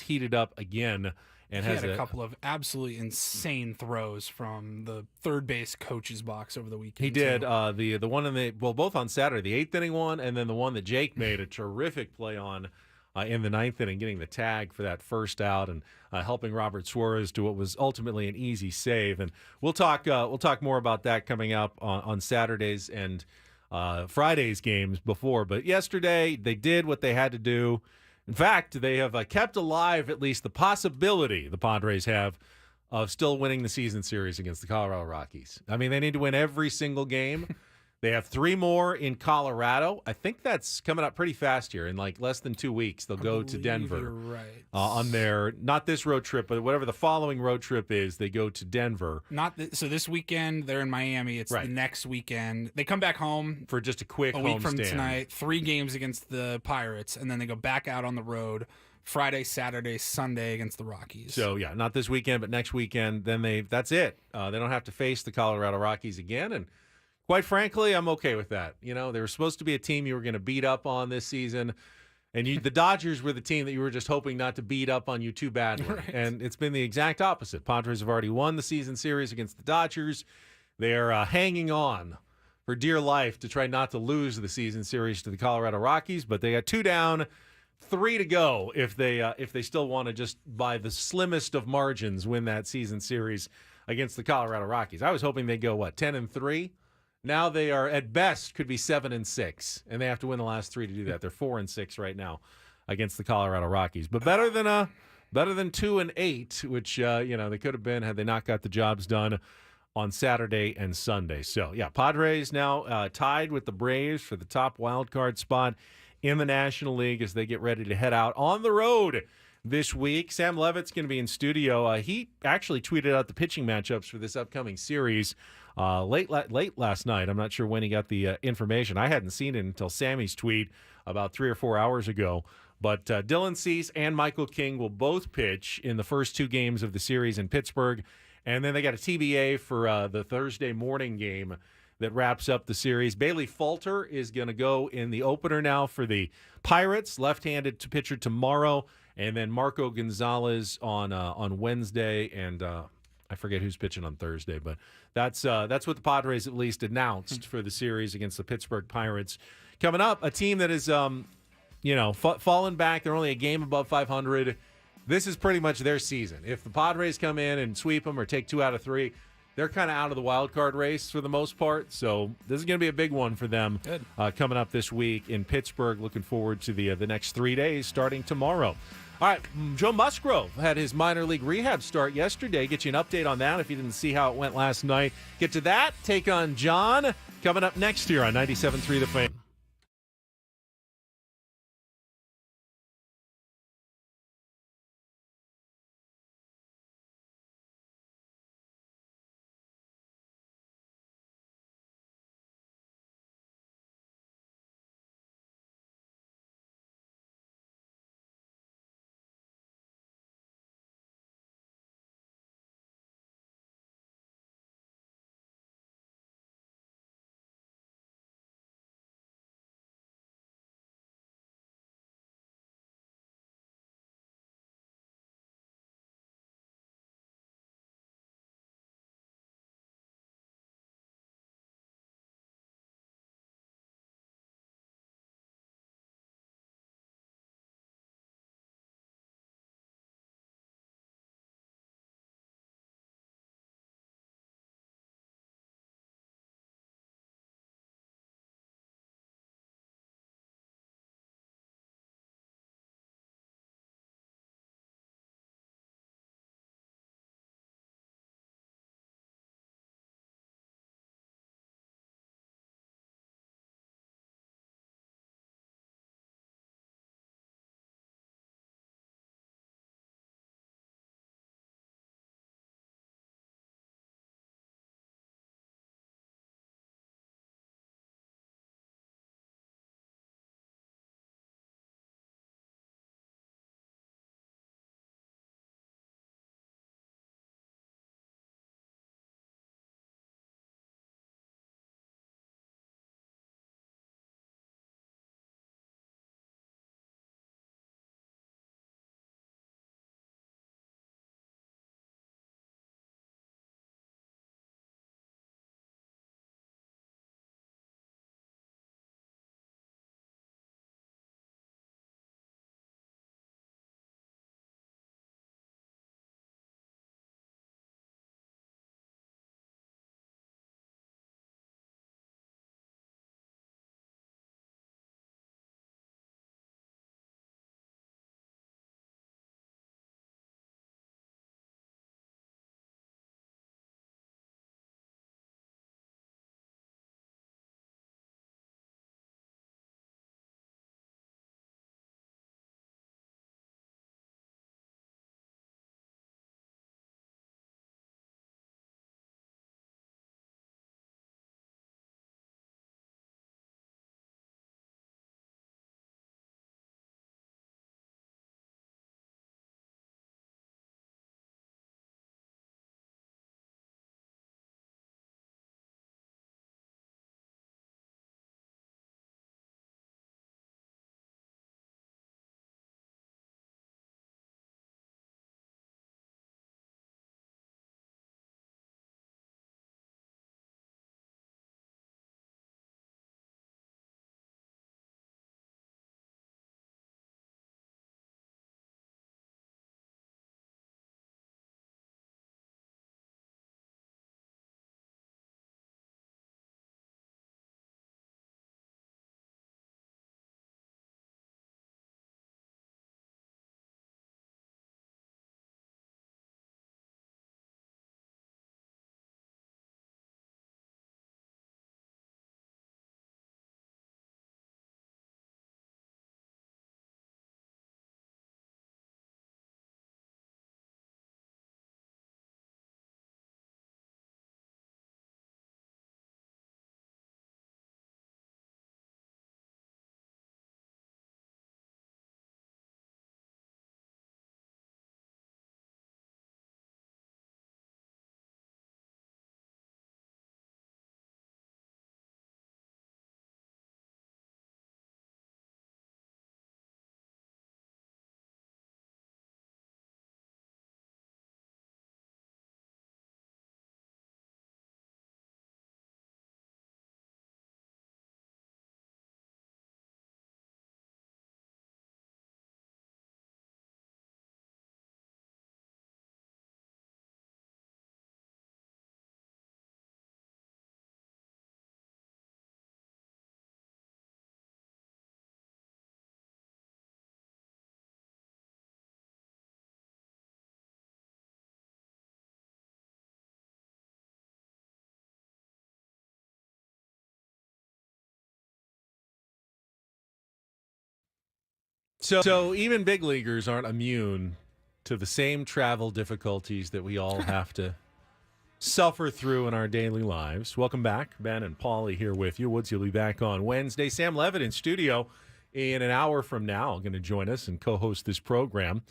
heated up again. And he has had a couple of absolutely insane throws from the third base coach's box over the weekend. He did. The one both on Saturday, the 8th inning one, and then the one that Jake made a terrific play on in the 9th inning, getting the tag for that first out and helping Robert Suarez to what was ultimately an easy save. And we'll talk more about that coming up on Saturdays and Friday's games before. But yesterday they did what they had to do. In fact, they have kept alive at least the possibility the Padres have of still winning the season series against the Colorado Rockies. I mean, they need to win every single game. They have 3 more in Colorado. I think that's coming up pretty fast here. In like less than 2 weeks, they'll go to Denver. You're right. On their, not this road trip, but whatever the following road trip is, they go to Denver. So this weekend, they're in Miami. It's right. The next weekend. They come back home for just a quick a week from homestand. tonight, 3 games against the Pirates, and then they go back out on the road Friday, Saturday, Sunday against the Rockies. So, yeah, not this weekend, but next weekend. Then that's it. They don't have to face the Colorado Rockies again, and quite frankly, I'm okay with that. They were supposed to be a team you were going to beat up on this season, and the Dodgers were the team that you were just hoping not to beat up on you too badly. Right. And it's been the exact opposite. Padres have already won the season series against the Dodgers. They're hanging on for dear life to try not to lose the season series to the Colorado Rockies, but they got 2 down, 3 to go if they still want to just by the slimmest of margins win that season series against the Colorado Rockies. I was hoping they'd go 10-3. Now they are, at best, could be 7-6, and they have to win the last 3 to do that. They're 4-6 right now against the Colorado Rockies, but better than 2-8, which they could have been had they not got the jobs done on Saturday and Sunday. So yeah, Padres now tied with the Braves for the top wild card spot in the National League as they get ready to head out on the road this week. Sam Levitt's going to be in studio. He actually tweeted out the pitching matchups for this upcoming series late last night. I'm not sure when he got the information. I hadn't seen it until Sammy's tweet about 3 or 4 hours ago. But Dylan Cease and Michael King will both pitch in the first 2 games of the series in Pittsburgh. And then they got a TBA for the Thursday morning game that wraps up the series. Bailey Falter is going to go in the opener now for the Pirates, left-handed pitcher tomorrow, and then Marco Gonzalez on Wednesday, and I forget who's pitching on Thursday, but that's what the Padres at least announced for the series against the Pittsburgh Pirates. Coming up, a team that is fallen back. They're only a game above 500. This is pretty much their season. If the Padres come in and sweep them or take 2 out of 3, they're kind of out of the wild card race for the most part. So this is going to be a big one for them coming up this week in Pittsburgh. Looking forward to the next 3 days starting tomorrow. All right, Joe Musgrove had his minor league rehab start yesterday. Get you an update on that if you didn't see how it went last night. Get to that. Take on John coming up next year on 97.3 The Fan. So even big leaguers aren't immune to the same travel difficulties that we all have to suffer through in our daily lives. Welcome back. Ben and Paulie here with you. Woods will be back on Wednesday. Sam Levitt in studio in an hour from now going to join us and co-host this program.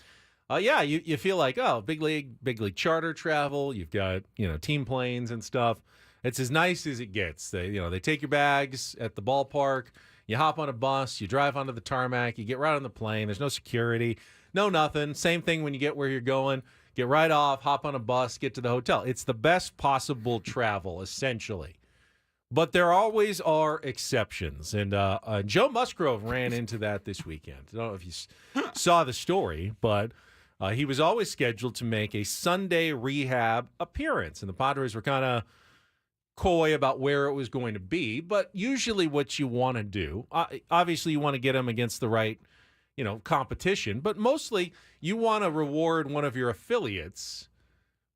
You feel like, big league charter travel. You've got, team planes and stuff. It's as nice as it gets. They take your bags at the ballpark. You hop on a bus, you drive onto the tarmac, you get right on the plane. There's no security, no nothing. Same thing when you get where you're going. Get right off, hop on a bus, get to the hotel. It's the best possible travel, essentially. But there always are exceptions. And Joe Musgrove ran into that this weekend. I don't know if you saw the story, but he was always scheduled to make a Sunday Rehab appearance. And the Padres were kind of coy about where it was going to be, but usually what you want to do, obviously you want to get them against the right, competition, but mostly you want to reward one of your affiliates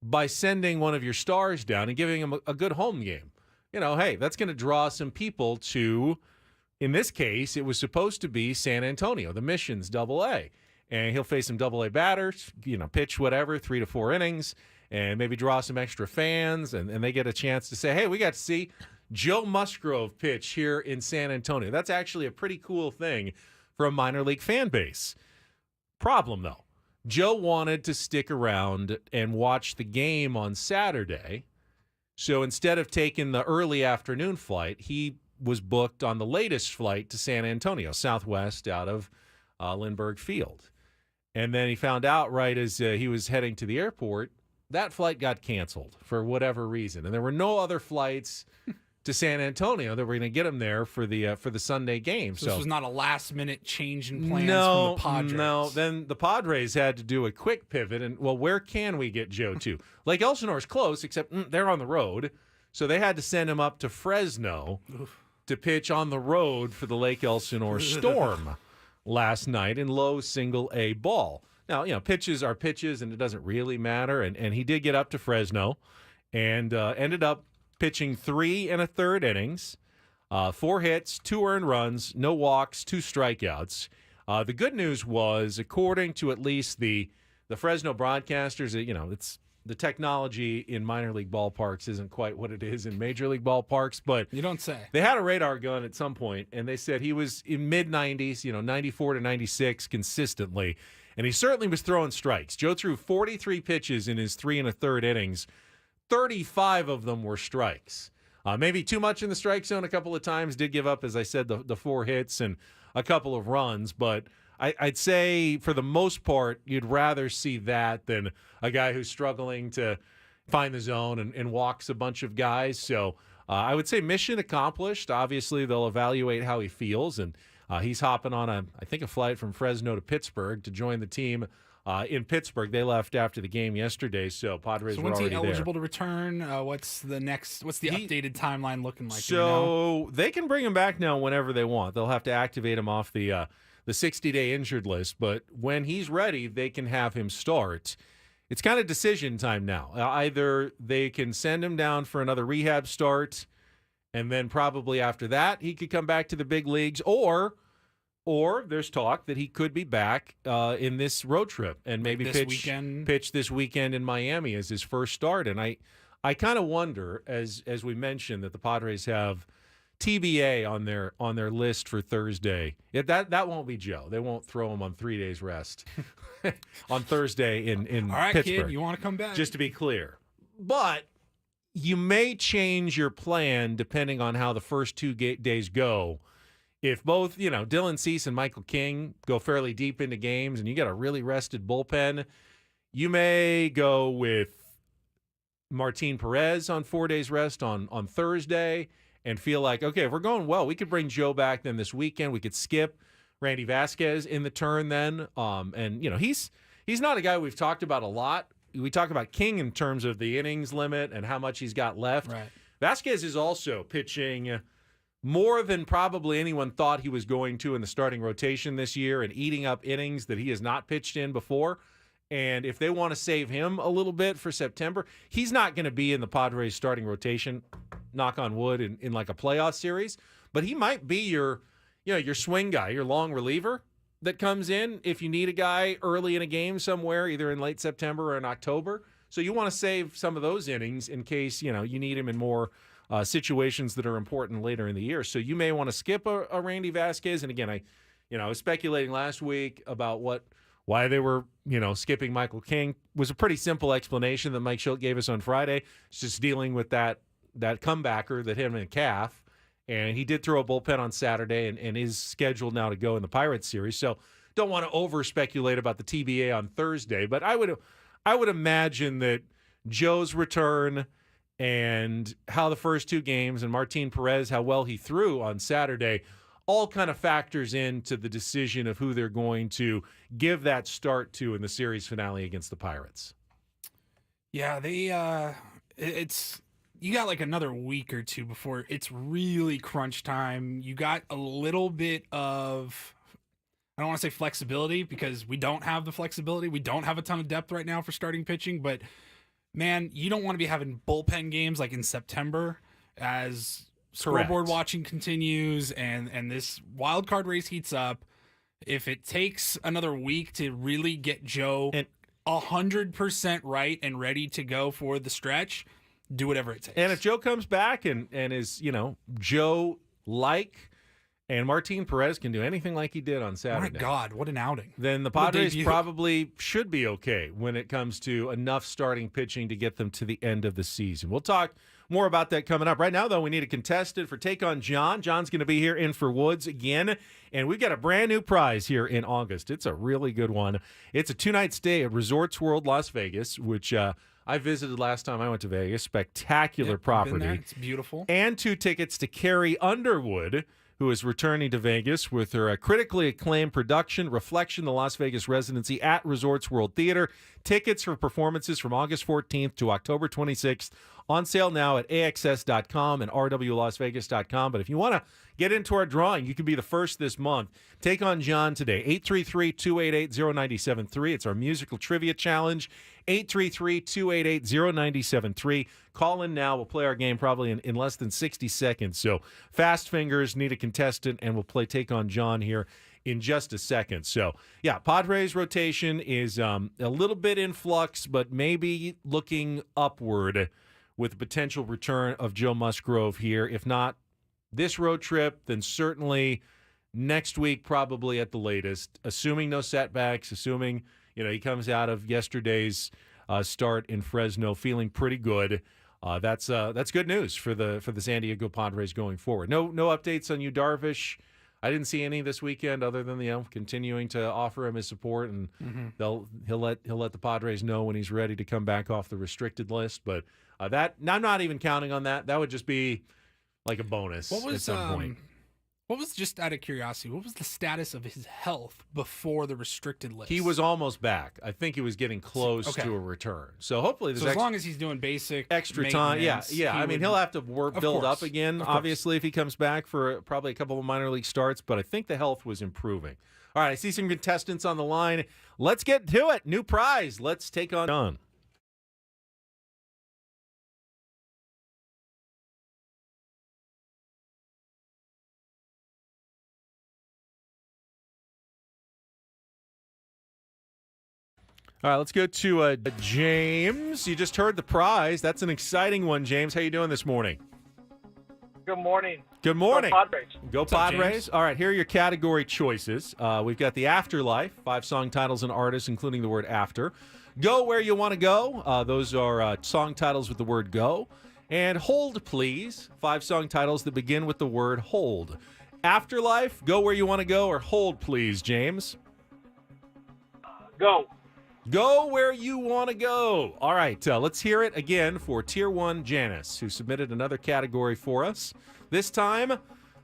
by sending one of your stars down and giving them a good home game. Hey, that's going to draw some people to, in this case, it was supposed to be San Antonio, the Mission's Double-A, and he'll face some Double-A batters, pitch whatever, 3 to 4 innings, and maybe draw some extra fans, and they get a chance to say, hey, we got to see Joe Musgrove pitch here in San Antonio. That's actually a pretty cool thing for a minor league fan base. Problem, though, Joe wanted to stick around and watch the game on Saturday, so instead of taking the early afternoon flight, he was booked on the latest flight to San Antonio, Southwest out of Lindbergh Field. And then he found out right as he was heading to the airport, that flight got canceled for whatever reason, and there were no other flights to San Antonio that were going to get him there for the Sunday game. So this was not a last-minute change in plans from the Padres. No, then the Padres had to do a quick pivot, and, where can we get Joe to? Lake Elsinore's close, except they're on the road, so they had to send him up to Fresno to pitch on the road for the Lake Elsinore Storm last night in low single-A ball. Now, pitches are pitches, and it doesn't really matter. And he did get up to Fresno and ended up pitching 3 1/3 innings, 4 hits, 2 earned runs, no walks, 2 strikeouts. The good news was, according to at least the Fresno broadcasters, it's the technology in minor league ballparks isn't quite what it is in major league ballparks. But you don't say. They had a radar gun at some point, and they said he was in mid-90s, 94 to 96 consistently. And he certainly was throwing strikes. Joe threw 43 pitches in his 3 1/3 innings. 35 of them were strikes. Maybe too much in the strike zone a couple of times. Did give up, as I said, the 4 hits and a couple of runs. But I'd say for the most part, you'd rather see that than a guy who's struggling to find the zone and walks a bunch of guys. So I would say mission accomplished. Obviously, they'll evaluate how he feels, and he's hopping on a flight from Fresno to Pittsburgh to join the team in Pittsburgh. They left after the game yesterday, so Padres were already there. So when's he eligible to return? What's the updated timeline looking like? So they can bring him back now whenever they want. They'll have to activate him off the 60-day injured list, but when he's ready, they can have him start. It's kind of decision time now. Either they can send him down for another rehab start, and then probably after that, he could come back to the big leagues, or there's talk that he could be back in this road trip and maybe pitch this weekend in Miami as his first start. And I kind of wonder, as we mentioned, that the Padres have TBA on their list for Thursday. That won't be Joe. They won't throw him on 3 days rest on Thursday in All right, Pittsburgh. Kid, you want to come back? Just to be clear. But you may change your plan depending on how the first 2 days go. If both, Dylan Cease and Michael King go fairly deep into games and you got a really rested bullpen, you may go with Martin Perez on 4 days rest on Thursday and feel like, okay, if we're going well, we could bring Joe back then this weekend. We could skip Randy Vasquez in the turn then. And, he's not a guy we've talked about a lot. We talk about King in terms of the innings limit and how much he's got left. Right. Vasquez is also pitching more than probably anyone thought he was going to in the starting rotation this year and eating up innings that he has not pitched in before. And if they want to save him a little bit for September, he's not going to be in the Padres starting rotation, knock on wood, in like a playoff series. But he might be your swing guy, your long reliever. that comes in if you need a guy early in a game somewhere, either in late September or in October. So you want to save some of those innings in case, you need him in more situations that are important later in the year. So you may want to skip a Randy Vasquez. And again, I was speculating last week about why they were, skipping Michael King. It was a pretty simple explanation that Mike Schilt gave us on Friday. It's just dealing with that comebacker that hit him in the calf. And he did throw a bullpen on Saturday and is scheduled now to go in the Pirates series. So don't want to over-speculate about the TBA on Thursday. But I would imagine that Joe's return and how the first two games and Martin Perez, how well he threw on Saturday, all kind of factors into the decision of who they're going to give that start to in the series finale against the Pirates. Yeah, you got like another week or two before it's really crunch time. You got a little bit of, I don't want to say flexibility because we don't have the flexibility. We don't have a ton of depth right now for starting pitching, but man, you don't want to be having bullpen games like in September as scoreboard watching continues and this wild card race heats up. If it takes another week to really get Joe 100% right and ready to go for the stretch, do whatever it takes. And if Joe comes back and is, Joe-like, and Martin Perez can do anything like he did on Saturday. My God, what an outing. Then the Padres probably should be okay when it comes to enough starting pitching to get them to the end of the season. We'll talk more about that coming up. Right now, though, we need a contestant for Take on John. John's going to be here in for Woods again, and we've got a brand new prize here in August. It's a really good one. It's a 2-night stay at Resorts World Las Vegas, which I visited last time I went to Vegas. Spectacular property. Been there. It's beautiful. And 2 tickets to Carrie Underwood, who is returning to Vegas with her critically acclaimed production, Reflection, the Las Vegas residency at Resorts World Theater. Tickets for performances from August 14th to October 26th on sale now at AXS.com and RWLasVegas.com. But if you want to get into our drawing, you can be the first this month. Take on John today, 833-288-0973. It's our musical trivia challenge, 833-288-0973. Call in now. We'll play our game probably in less than 60 seconds. So fast fingers, need a contestant, and we'll play Take on John here in just a second. So, yeah, Padres rotation is a little bit in flux, but maybe looking upward with the potential return of Joe Musgrove here. If not this road trip, then certainly next week probably at the latest, assuming no setbacks, assuming he comes out of yesterday's start in Fresno feeling pretty good. That's good news for the San Diego Padres going forward. No updates on Yu Darvish. I didn't see any this weekend other than continuing to offer him his support, and he'll let the Padres know when he's ready to come back off the restricted list. But I'm not even counting on that. That would just be like a bonus at some point. What was, just out of curiosity, what was the status of his health before the restricted list? He was almost back. I think he was getting close to a return. So hopefully as long as he's doing basic extra time. Yeah. I mean, he'll have to build up again, obviously, if he comes back for probably a couple of minor league starts. But I think the health was improving. All right, I see some contestants on the line. Let's get to it. New prize. Let's take on John. All right, let's go to James. You just heard the prize. That's an exciting one, James. How you doing this morning? Good morning. Good morning. Go Padres. Go Padres. All right, here are your category choices. We've got the Afterlife, 5 song titles and artists, including the word after. Go Where You Want to Go. Those are song titles with the word go. And Hold Please, 5 song titles that begin with the word hold. Afterlife, Go Where You Want to Go, or Hold Please, James? Go. Go where you want to go. All right, let's hear it again for Tier 1 Janice, who submitted another category for us. This time,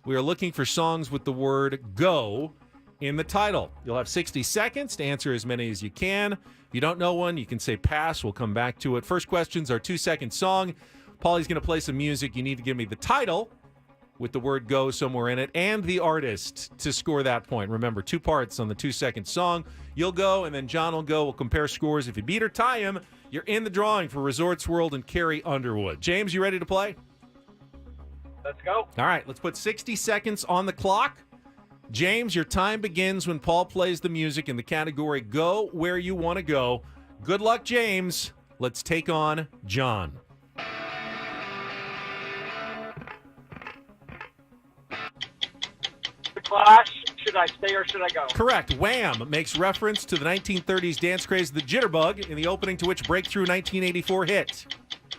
we are looking for songs with the word go in the title. You'll have 60 seconds to answer as many as you can. If you don't know one, you can say pass. We'll come back to it. First question's our 2-second song. Paulie's going to play some music. You need to give me the title with the word go somewhere in it and the artist to score that point. Remember, 2 parts on the 2-second song. You'll go, and then John will go. We'll compare scores. If you beat or tie him, you're in the drawing for Resorts World and Carrie Underwood. James, you ready to play? Let's go. All right, let's put 60 seconds on the clock. James, your time begins when Paul plays the music in the category Go Where You Want to Go. Good luck, James. Let's take on John. The Clash, should I stay or should I go? Correct. Wham! Makes reference to the 1930s dance craze The Jitterbug in the opening to which Breakthrough 1984 hit.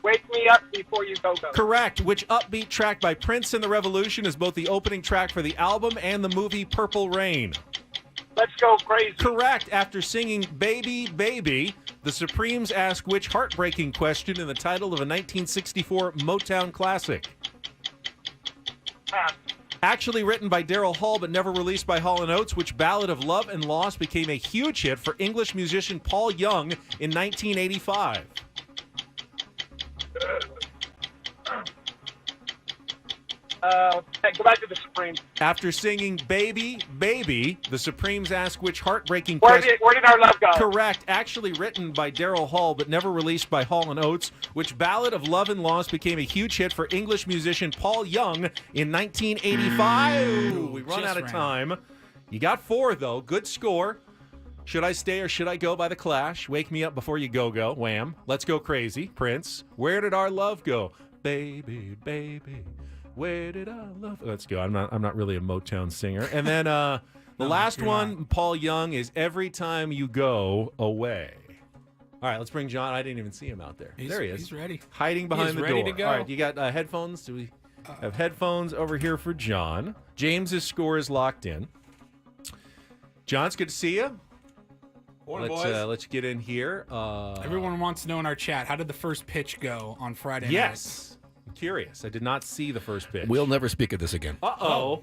Wake Me Up Before You Go. Correct. Which upbeat track by Prince and the Revolution is both the opening track for the album and the movie Purple Rain? Let's Go Crazy. Correct. After singing Baby, Baby, the Supremes ask which heartbreaking question in the title of a 1964 Motown classic? Pass. Actually written by Daryl Hall but never released by Hall & Oates, which ballad of love and loss became a huge hit for English musician Paul Young in 1985? Go back to the Supremes. After singing Baby, Baby, the Supremes ask which heartbreaking Where question... did Our Love Go? Correct. Actually written by Daryl Hall but never released by Hall & Oates, which ballad of love and loss became a huge hit for English musician Paul Young in 1985. We run just out of ran. time. You got 4, though. Good score. Should I Stay or Should I Go by The Clash? Wake Me Up Before You Go Go. Wham. Let's Go Crazy. Prince. Where Did Our Love Go? Baby, baby. Where did our love? Let's go. I'm not really a Motown singer. And then the last one, Paul Young, is Every Time You Go Away. All right, let's bring John. I didn't even see him out there. There he is. He's ready. Hiding behind the ready door. to go. All right, you got headphones? Do we have headphones over here for John? James's score is locked in. John, it's good to see you. Let's get in here. Everyone wants to know in our chat, how did the first pitch go on Friday night? Yes. I'm curious. I did not see the first pitch. We'll never speak of this again. Uh-oh.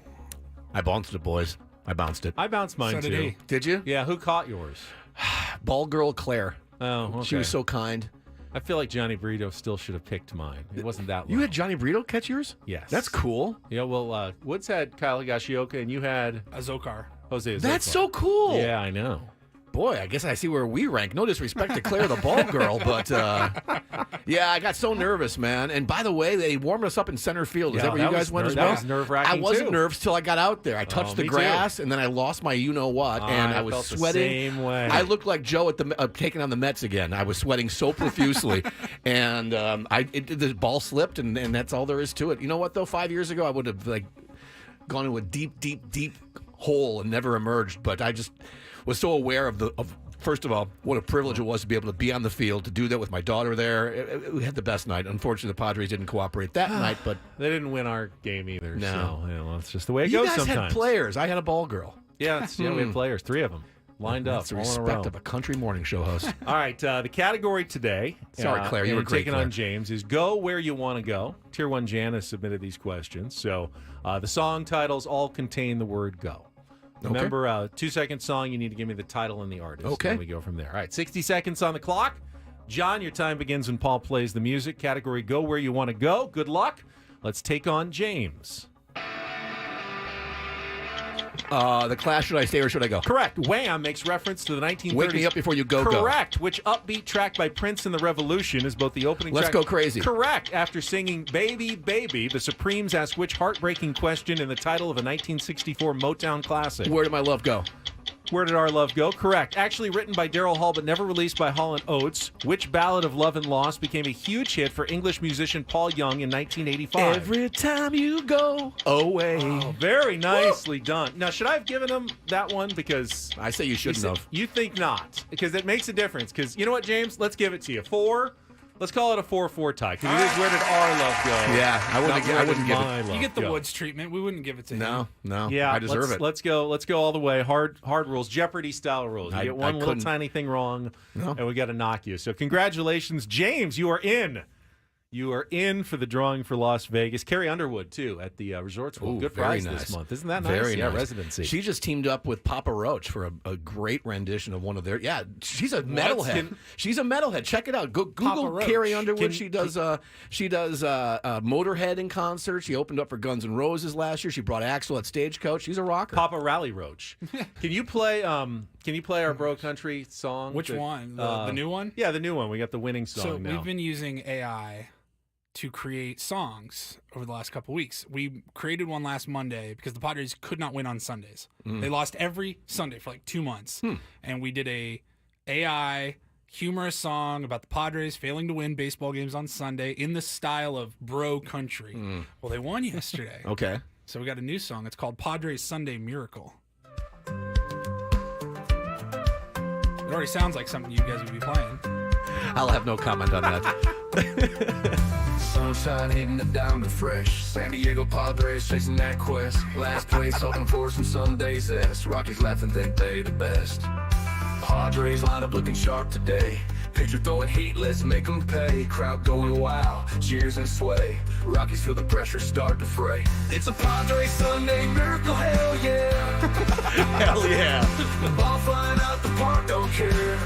I bounced it, boys. I bounced it. I bounced mine, So did too. he. Did you? Yeah, who caught yours? Ball girl Claire. Oh, okay. She was so kind. I feel like Johnny Burrito still should have picked mine. It wasn't that low. You had Johnny Burrito catch yours? Yes. That's cool. Yeah, well, Woods had Kyle Higashioka, and you had Azokar. Jose Azocar. That's so cool. Yeah, I know. Boy, I guess I see where we rank. No disrespect to Claire, the ball girl, but yeah, I got so nervous, man. And by the way, they warmed us up in center field. Is that where you guys went as well? That was nerve-wracking, I wasn't too. nervous till I got out there. I touched the me grass, and then I lost my you-know-what, and I was felt the sweating. same way. I looked like Joe at the taking on the Mets again. I was sweating so profusely, and the ball slipped, and that's all there is to it. You know what, though? 5 years ago, I would have gone into a deep, deep, deep hole and never emerged, but I just was so aware of first of all, what a privilege it was to be able to be on the field, to do that with my daughter there. We had the best night. Unfortunately, the Padres didn't cooperate that night, but they didn't win our game either. No. So, well, it's just the way it you goes guys sometimes. had players. I had a ball girl. Yeah, we had players, 3 of them lined up. That's the all in a respect row. of a country morning show host. All right, the category today. Sorry, Claire, you were and great, taking Claire. on James is Go Where You Want to Go. Tier 1 Jan has submitted these questions. So the song titles all contain the word go. Remember, 2-second song, you need to give me the title and the artist. Okay. And we go from there. All right, 60 seconds on the clock. John, your time begins when Paul plays the music. Category Go Where You Want to Go. Good luck. Let's take on James. The Clash, should I stay or should I go? Correct. Wham makes reference to the 1930s. Wake Me Up Before You Go Go. Correct. Which upbeat track by Prince and the Revolution is both the opening Let's track. Go Crazy. Correct. After singing Baby, Baby, the Supremes ask which heartbreaking question in the title of a 1964 Motown classic? Where Did My Love Go? Where Did Our Love Go? Correct. Actually written by Daryl Hall but never released by Hall & Oates, which ballad of love and loss became a huge hit for English musician Paul Young in 1985? Every time you go away. Oh, very nicely done. Now, should I have given him that one? Because I say you shouldn't have. You think not, because it makes a difference. Because you know what, James? Let's give it to you. 4. Let's call it a 4-4 tie. Because it is Where Did Our Love Go? Yeah, I wouldn't give it. You get the Woods treatment. We wouldn't give it to him. No. Yeah, I deserve it. Let's go all the way. Hard rules, Jeopardy style rules. You get one little tiny thing wrong, and we got to knock you. So congratulations, James. You are in. You are in for the drawing for Las Vegas. Carrie Underwood, too, at the Resorts World. Ooh, Good very prize nice. this month. Isn't that nice? Very yeah, nice. residency. She just teamed up with Papa Roach for a great rendition of one of their. Yeah, she's a metalhead. She's a metalhead. Check it out. Go Google Carrie Underwood. She does Motorhead in concert. She opened up for Guns N' Roses last year. She brought Axl at Stagecoach. She's a rocker. Papa Rally Roach. Can you play our Bro Country song? Which one? The new one? Yeah, the new one. We got the winning song So now. we've been using AI to create songs over the last couple weeks. We created one last Monday because the Padres could not win on Sundays. They lost every Sunday for like 2 months. And we did a AI humorous song about the Padres failing to win baseball games on Sunday in the style of bro country. Well, they won yesterday. Okay. So we got a new song. It's called Padres Sunday Miracle. It already sounds like something you guys would be playing. I'll have no comment on that. Sunshine hitting it down to fresh. San Diego Padres chasing that quest. Last place hoping for some Sunday's S. Rockies laughing, think they the best. Padres line up looking sharp today. Pitcher throwing heat, let's make them pay. Crowd going wild, cheers and sway. Rockies feel the pressure start to fray. It's a Padres Sunday miracle, hell yeah. Hell yeah. The ball flying out the park, don't care.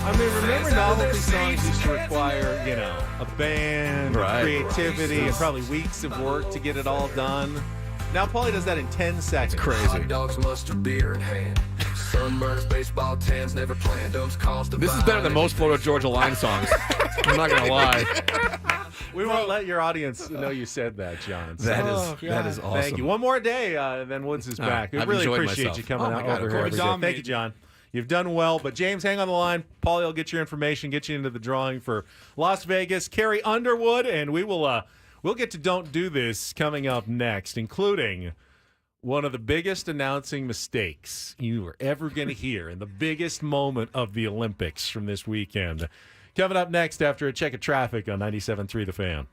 I mean, remember novelty songs used to require, you know, a band, creativity, and probably weeks of work to get it all done. Now Paulie does that in 10 seconds. Crazy. Hot dogs, mustard, beer in hand. Sunburns, baseball tans, never planned. Those calls to This is better than most Florida Georgia Line songs. I'm not going to lie. We won't let your audience know you said that, John. So That is awesome. thank you. One more day, then Woods is back. We I've really enjoyed appreciate myself. you coming Oh, my out God, over of here. course. Every day. Thank you, John. You've done well. But James, hang on the line. Paulie will get your information, get you into the drawing for Las Vegas. Carrie Underwood, and we'll get to Don't Do This coming up next, including one of the biggest announcing mistakes you are ever going to hear in the biggest moment of the Olympics from this weekend. Coming up next after a check of traffic on 97.3 The Fan.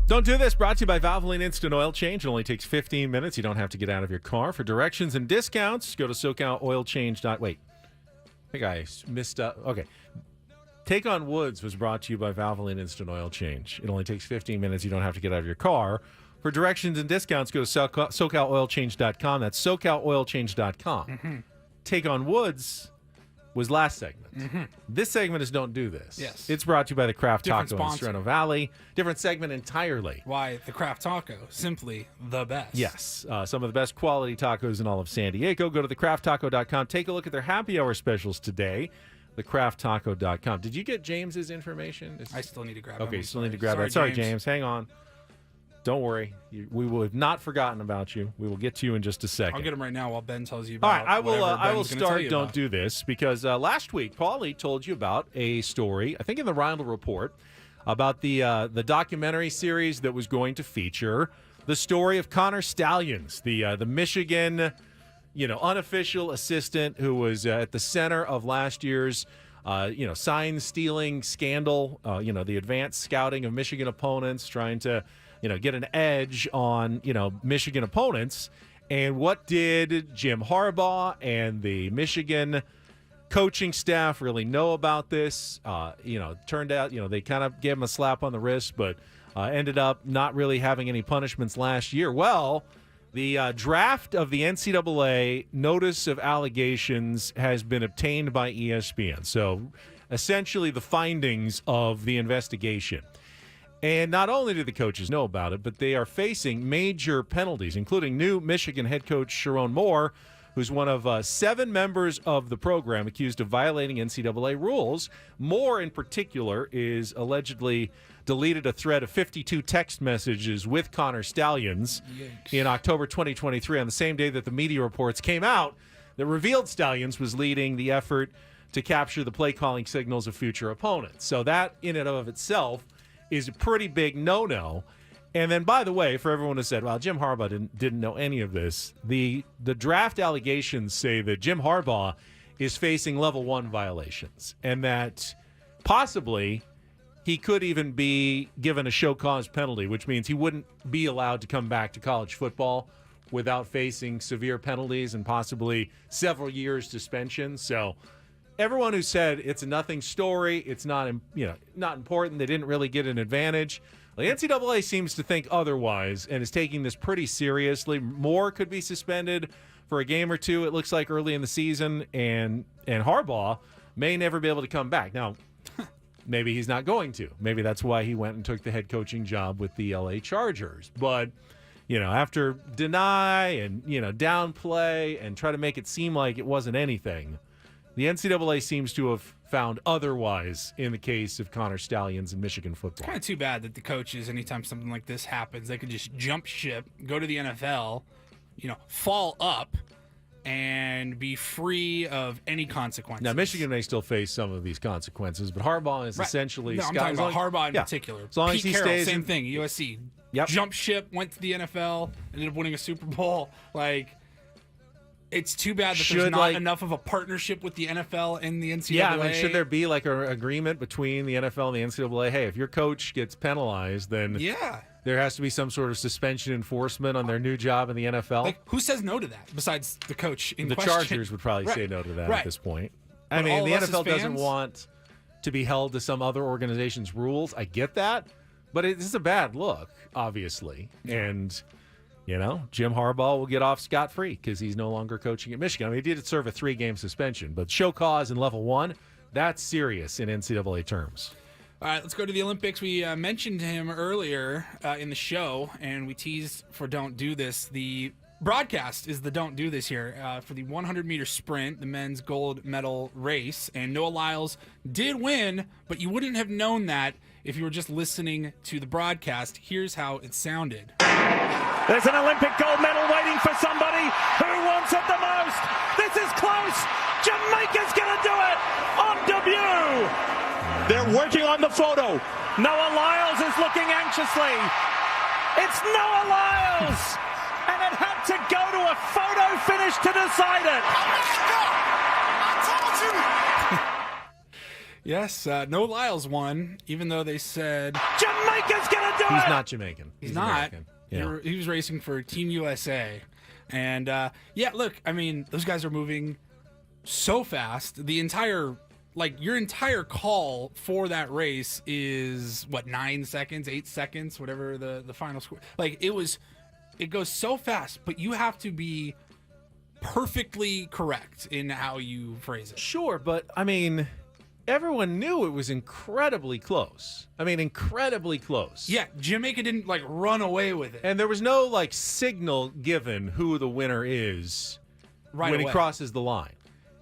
Don't Do This, brought to you by Valvoline Instant Oil Change. It only takes 15 minutes. You don't have to get out of your car. For directions and discounts, go to SoCalOilChange. Wait, I think I missed up. Okay. Take on Woods was brought to you by Valvoline Instant Oil Change. It only takes 15 minutes. You don't have to get out of your car. For directions and discounts, go to SoCalOilChange.com. That's SoCalOilChange.com. Mm-hmm. Take on Woods was last segment. Mm-hmm. This segment is Don't Do This. Yes. It's brought to you by the Craft Different Taco in sponsor. Sereno Valley. Different segment entirely. Why the Craft Taco? Simply the best. Yes. Some of the best quality tacos in all of San Diego. Go to thecrafttaco.com. Take a look at their happy hour specials today. Thecrafttaco.com. Did you get James's information? I still need to grab it. Okay, I'm still need to sorry. grab that. Sorry, James. Hang on. Don't worry. We will have not forgotten about you. We will get to you in just a second. I'll get him right now while Ben tells you All about right, whatever I will Ben's gonna tell start you Don't about. Do This because last week, Paulie told you about a story, I think in the Reindl Report, about the documentary series that was going to feature the story of Connor Stallions, the Michigan, unofficial assistant who was at the center of last year's sign stealing scandal, the advanced scouting of Michigan opponents, trying to get an edge on, Michigan opponents. And what did Jim Harbaugh and the Michigan coaching staff really know about this? Turned out, they kind of gave him a slap on the wrist, but ended up not really having any punishments last year. Well, the draft of the NCAA notice of allegations has been obtained by ESPN. So essentially the findings of the investigation. And not only do the coaches know about it, but they are facing major penalties, including new Michigan head coach Sharon Moore, who's one of 7 members of the program accused of violating NCAA rules. Moore, in particular, is allegedly deleted a thread of 52 text messages with Connor Stallions in October 2023, on the same day that the media reports came out that revealed Stallions was leading the effort to capture the play-calling signals of future opponents. So that, in and of itself, is a pretty big no-no. And then, by the way, for everyone who said, well, Jim Harbaugh didn't know any of this, the draft allegations say that Jim Harbaugh is facing level 1 violations and that possibly he could even be given a show cause penalty, which means he wouldn't be allowed to come back to college football without facing severe penalties and possibly several years suspension. So everyone who said it's a nothing story, it's not important, they didn't really get an advantage. The NCAA seems to think otherwise and is taking this pretty seriously. Moore could be suspended for a game or two, it looks like, early in the season, and Harbaugh may never be able to come back. Now, maybe he's not going to. Maybe that's why he went and took the head coaching job with the LA Chargers. But, after deny and, downplay and try to make it seem like it wasn't anything, the NCAA seems to have found otherwise in the case of Connor Stallions and Michigan football. Kind of too bad that the coaches, anytime something like this happens, they could just jump ship, go to the NFL, fall up, and be free of any consequences. Now, Michigan may still face some of these consequences, but Harbaugh is essentially... No, I'm talking about Harbaugh in particular. As long Pete as he Carroll, stays same thing, USC. Yep. Jump ship, went to the NFL, ended up winning a Super Bowl. It's too bad that there's not enough of a partnership with the NFL and the NCAA. Yeah, should there be an agreement between the NFL and the NCAA? Hey, if your coach gets penalized, then there has to be some sort of suspension enforcement on their new job in the NFL. Who says no to that besides the coach in the question? Chargers would probably say no to that at this point. But I mean, the NFL doesn't fans? want to be held to some other organization's rules. I get that, but it's a bad look, obviously. And... Jim Harbaugh will get off scot-free because he's no longer coaching at Michigan. I mean, he did serve a 3-game suspension, but show cause in level 1, that's serious in NCAA terms. All right, let's go to the Olympics. We mentioned him earlier in the show, and we teased for Don't Do This. The broadcast is the Don't Do This here for the 100-meter sprint, the men's gold medal race. And Noah Lyles did win, but you wouldn't have known that if you were just listening to the broadcast. Here's how it sounded. There's an Olympic gold medal waiting for somebody who wants it the most. This is close. Jamaica's going to do it on debut. They're working on the photo. Noah Lyles is looking anxiously. It's Noah Lyles. And it had to go to a photo finish to decide it. I told you. Yes, no Lyles won, even though they said Jamaica's going to do He's it! not Jamaican. he's not. American. Yeah. He was racing for Team USA. And, look, I mean, those guys are moving so fast. Your entire call for that race is, 9 seconds, 8 seconds, whatever the final score. It goes so fast, but you have to be perfectly correct in how you phrase it. Sure, but, I mean, everyone knew it was incredibly close. Incredibly close. Yeah, Jamaica didn't, run away with it. And there was no, signal given who the winner is Right when away. he crosses the line.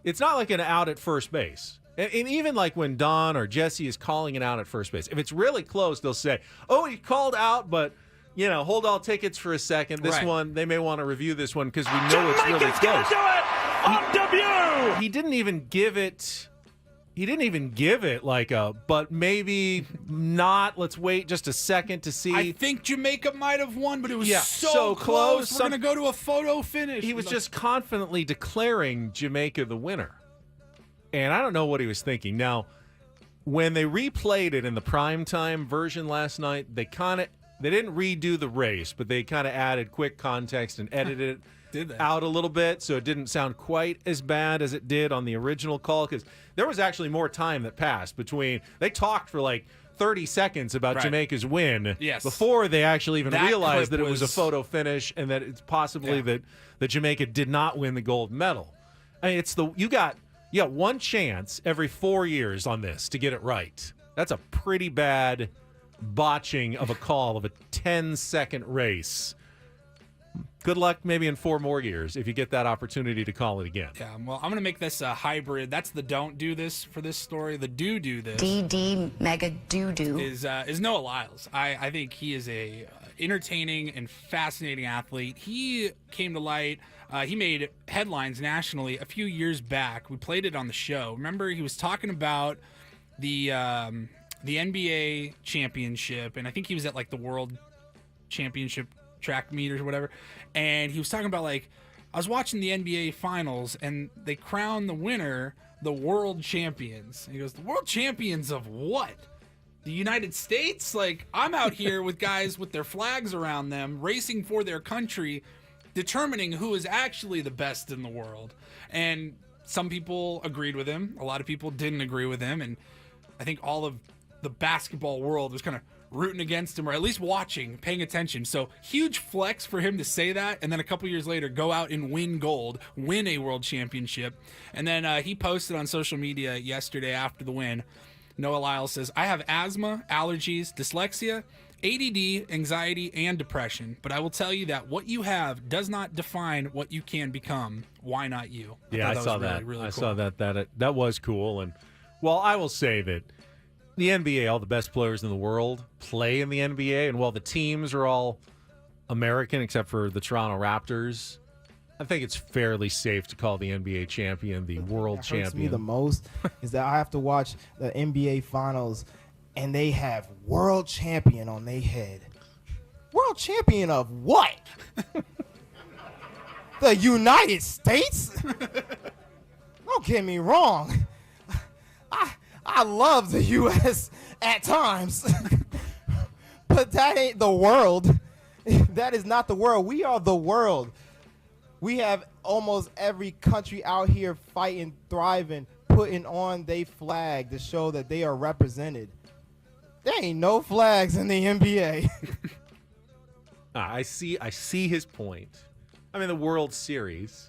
It's not like an out at first base. And even when Don or Jesse is calling it out at first base, if it's really close, they'll say, oh, he called out, but, hold all tickets for a second. This one, they may want to review this one because we know it's really Jamaica's close. going to do it on debut! He didn't even give it... but maybe not. Let's wait just a second to see. I think Jamaica might have won, but it was so so close. close. We're going to go to a photo finish. He was just confidently declaring Jamaica the winner. And I don't know what he was thinking. Now, when they replayed it in the primetime version last night, they didn't redo the race, but they kind of added quick context and edited it out a little bit, so it didn't sound quite as bad as it did on the original call, because there was actually more time that passed between. They talked for 30 seconds about Jamaica's win before they actually even realized that it was a photo finish and that it's possibly that Jamaica did not win the gold medal. I mean, you got one chance every 4 years on this to get it right. That's a pretty bad botching of a call of a 10-second race. Good luck maybe in 4 more years if you get that opportunity to call it again. Yeah, well, I'm going to make this a hybrid. That's the don't do this for this story. The do this DD mega doo-doo is Noah Lyles. I think he is a entertaining and fascinating athlete. He came to light. He made headlines nationally a few years back. We played it on the show. Remember, he was talking about the NBA championship, and I think he was at the World Championship track meet or whatever, and he was talking about I was watching the NBA finals and they crowned the winner the world champions. And he goes, the world champions of what? The United States? I'm out here with guys with their flags around them racing for their country, determining who is actually the best in the world. And some people agreed with him, a lot of people didn't agree with him, and I think all of the basketball world was kind of rooting against him, or at least watching, paying attention. So huge flex for him to say that, and then a couple years later go out and win gold, win a world championship. And then he posted on social media yesterday after the win. Noah Lyles says, I have asthma, allergies, dyslexia, ADD, anxiety, and depression. But I will tell you that what you have does not define what you can become. Why not you? I saw that. Really I cool. saw that. That was cool. And, well, I will say that the NBA, all the best players in the world play in the NBA, and while the teams are all American except for the Toronto Raptors, I think it's fairly safe to call the NBA champion the world What champion. hurts me the most is that I have to watch the NBA finals and they have world champion on their head. World champion of what? The United States? Don't get me wrong. I love the U.S. at times, but that ain't the world. That is not the world. We are the world. We have almost every country out here fighting, thriving, putting on their flag to show that they are represented. There ain't no flags in the NBA. I see his point. I mean, the World Series.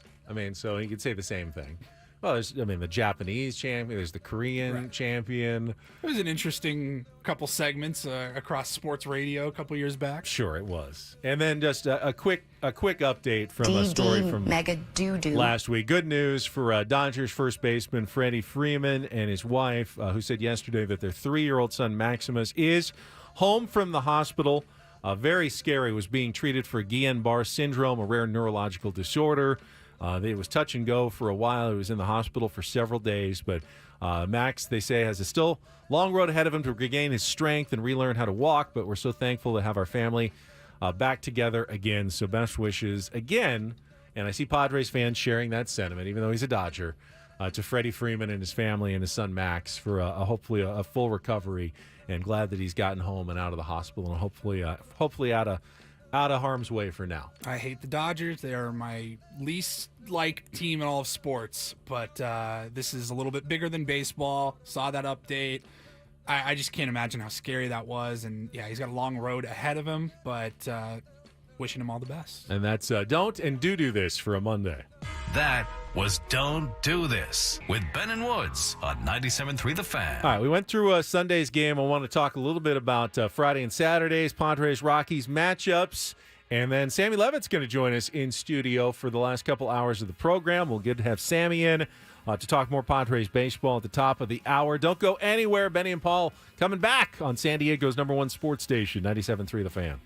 So he could say the same thing. Well, there's, the Japanese champion. There's the Korean champion. It was an interesting couple segments across sports radio a couple years back. Sure, it was. And then just a quick update from a story from mega doo-doo last week. Good news for Dodgers first baseman Freddie Freeman and his wife, who said yesterday that their 3-year-old son Maximus is home from the hospital. Very scary. Was being treated for Guillain-Barré syndrome, a rare neurological disorder. It was touch and go for a while. He was in the hospital for several days, but Max, they say, has a still long road ahead of him to regain his strength and relearn how to walk, but we're so thankful to have our family back together again. So best wishes again, and I see Padres fans sharing that sentiment, even though he's a Dodger. to Freddie Freeman and his family and his son Max for hopefully a full recovery, and glad that he's gotten home and out of the hospital and hopefully out of harm's way for now. I hate the Dodgers. They are my least liked team in all of sports, but this is a little bit bigger than baseball. Saw that update. I just can't imagine how scary that was. And, yeah, he's got a long road ahead of him, but wishing him all the best. And that's Don't and Do This for a Monday. That was Don't Do This with Ben and Woods on 97.3 The Fan. All right, we went through Sunday's game. I want to talk a little bit about Friday and Saturday's Padres Rockies matchups. And then Sammy Levitt's going to join us in studio for the last couple hours of the program. We'll get to have Sammy in to talk more Padres baseball at the top of the hour. Don't go anywhere. Benny and Paul coming back on San Diego's #1 sports station, 97.3 The Fan.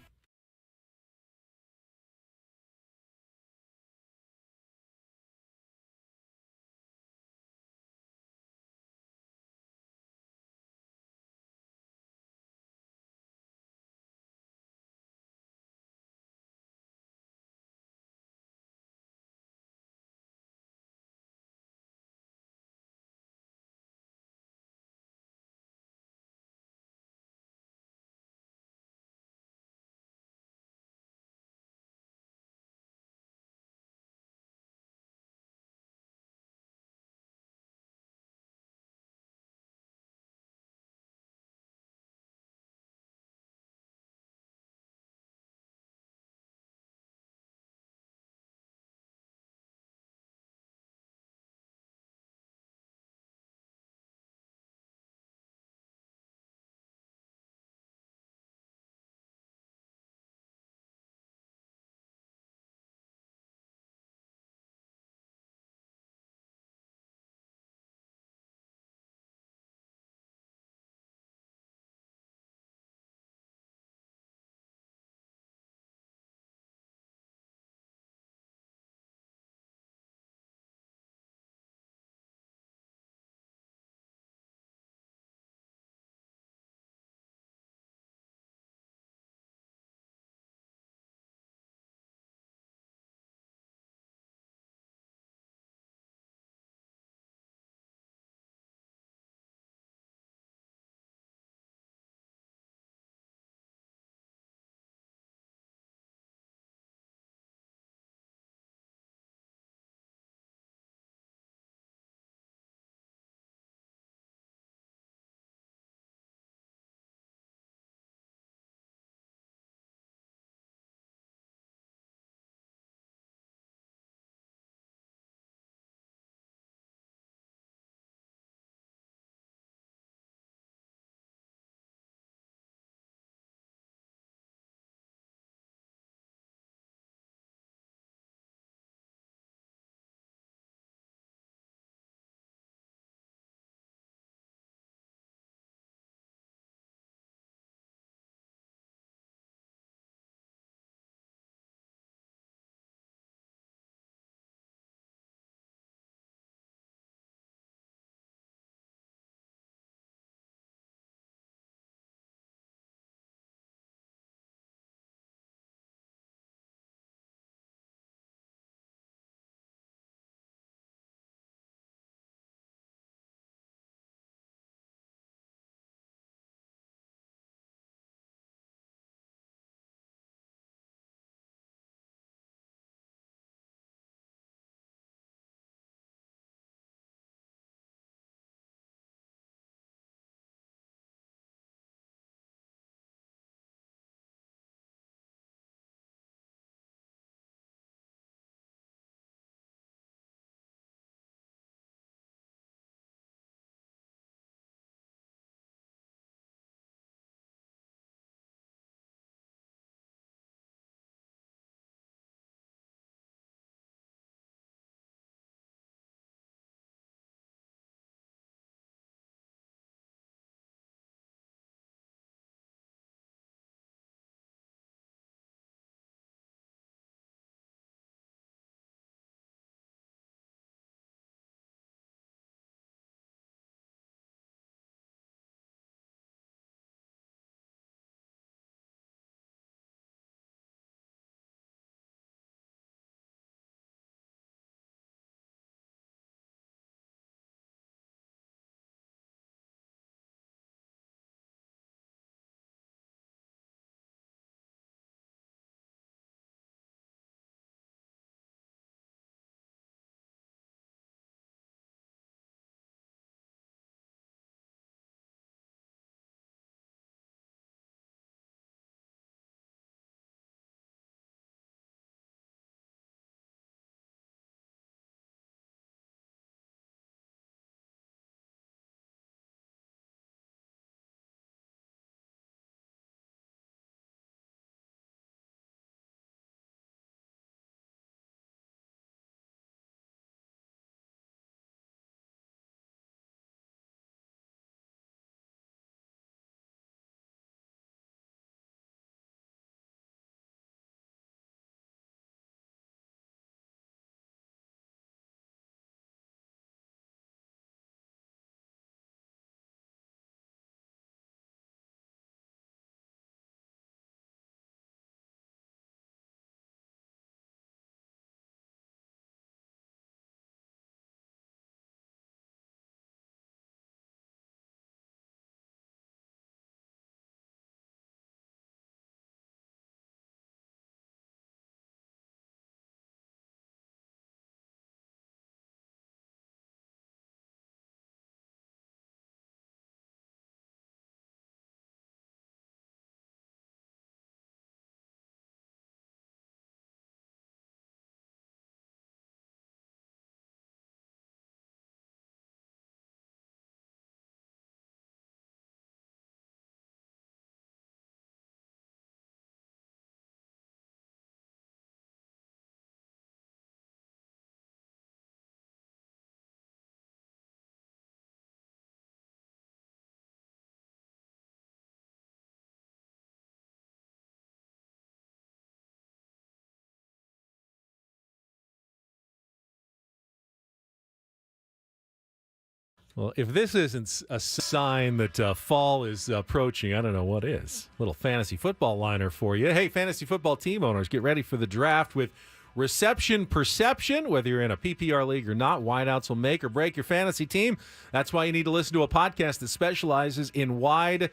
Well, if this isn't a sign that fall is approaching, I don't know what is. Little fantasy football liner for you. Hey, fantasy football team owners, get ready for the draft with Reception Perception. Whether you're in a PPR league or not, wideouts will make or break your fantasy team. That's why you need to listen to a podcast that specializes in wide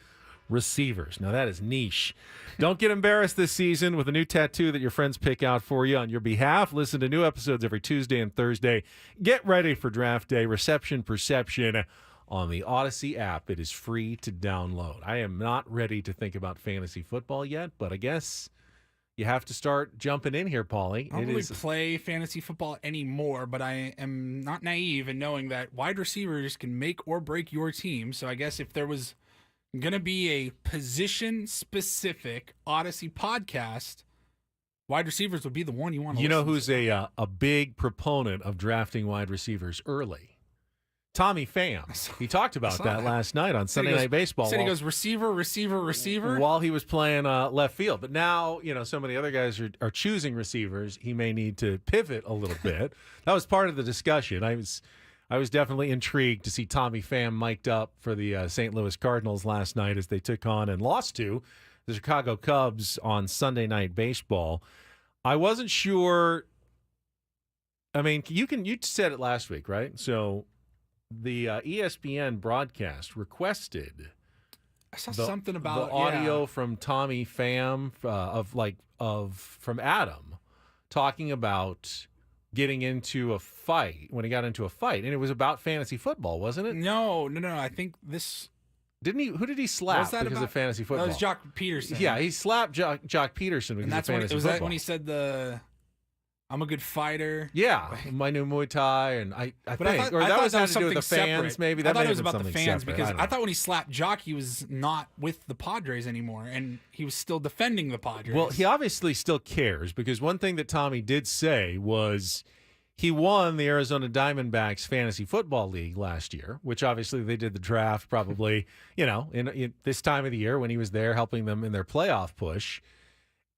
receivers. Now, that is niche. Don't get embarrassed this season with a new tattoo that your friends pick out for you on your behalf. Listen to new episodes every Tuesday and Thursday. Get ready for draft day. Reception Perception on the Odyssey app. It is free to download. I am not ready to think about fantasy football yet, but I guess you have to start jumping in here, Paulie. I don't really play fantasy football anymore, but I am not naive in knowing that wide receivers can make or break your team. So I guess if there was going to be a position-specific Odyssey podcast, wide receivers would be the one you want to listen to. You know who's a big proponent of drafting wide receivers early? Tommy Pham. He talked about that last night on Sunday Night Baseball. He goes receiver, receiver, receiver. While he was playing left field. But now, so many other guys are choosing receivers. He may need to pivot a little bit. That was part of the discussion. I was definitely intrigued to see Tommy Pham mic'd up for the St. Louis Cardinals last night as they took on and lost to the Chicago Cubs on Sunday Night Baseball. I wasn't sure. I mean, you said it last week, right? So the ESPN broadcast requested I saw something about the audio from Tommy Pham from Adam talking about getting into a fight, when he got into a fight, and it was about fantasy football, wasn't it? No. I think this didn't he. Who did he slap because of fantasy football? That was Jock Peterson. Yeah, he slapped Jock Peterson because of fantasy football. Was that when he said I'm a good fighter? Yeah, my new Muay Thai, and I think that was had to do with the fans. Separate. Maybe I that thought it was about the something fans separate. because I thought when he slapped Jock, he was not with the Padres anymore, and he was still defending the Padres. Well, he obviously still cares because one thing that Tommy did say was he won the Arizona Diamondbacks Fantasy Football League last year, which obviously they did the draft probably, in this time of the year when he was there helping them in their playoff push.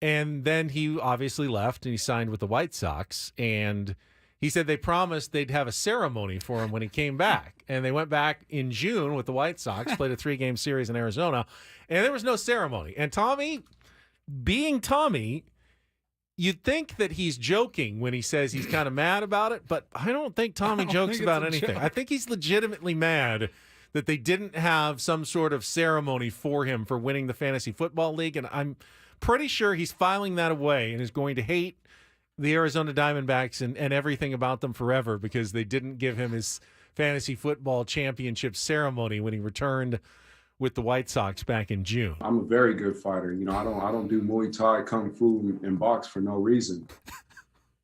And then he obviously left and he signed with the White Sox. And he said they promised they'd have a ceremony for him when he came back. And they went back in June with the White Sox, played a 3-game series in Arizona, and there was no ceremony. And Tommy, being Tommy, you'd think that he's joking when he says he's kind of mad about it, but I don't think Tommy jokes about anything. I think he's legitimately mad that they didn't have some sort of ceremony for him for winning the Fantasy Football League, and I'm pretty sure he's filing that away and is going to hate the Arizona Diamondbacks and everything about them forever because they didn't give him his fantasy football championship ceremony when he returned with the White Sox back in June. I'm a very good fighter. I don't do Muay Thai, Kung Fu, and box for no reason.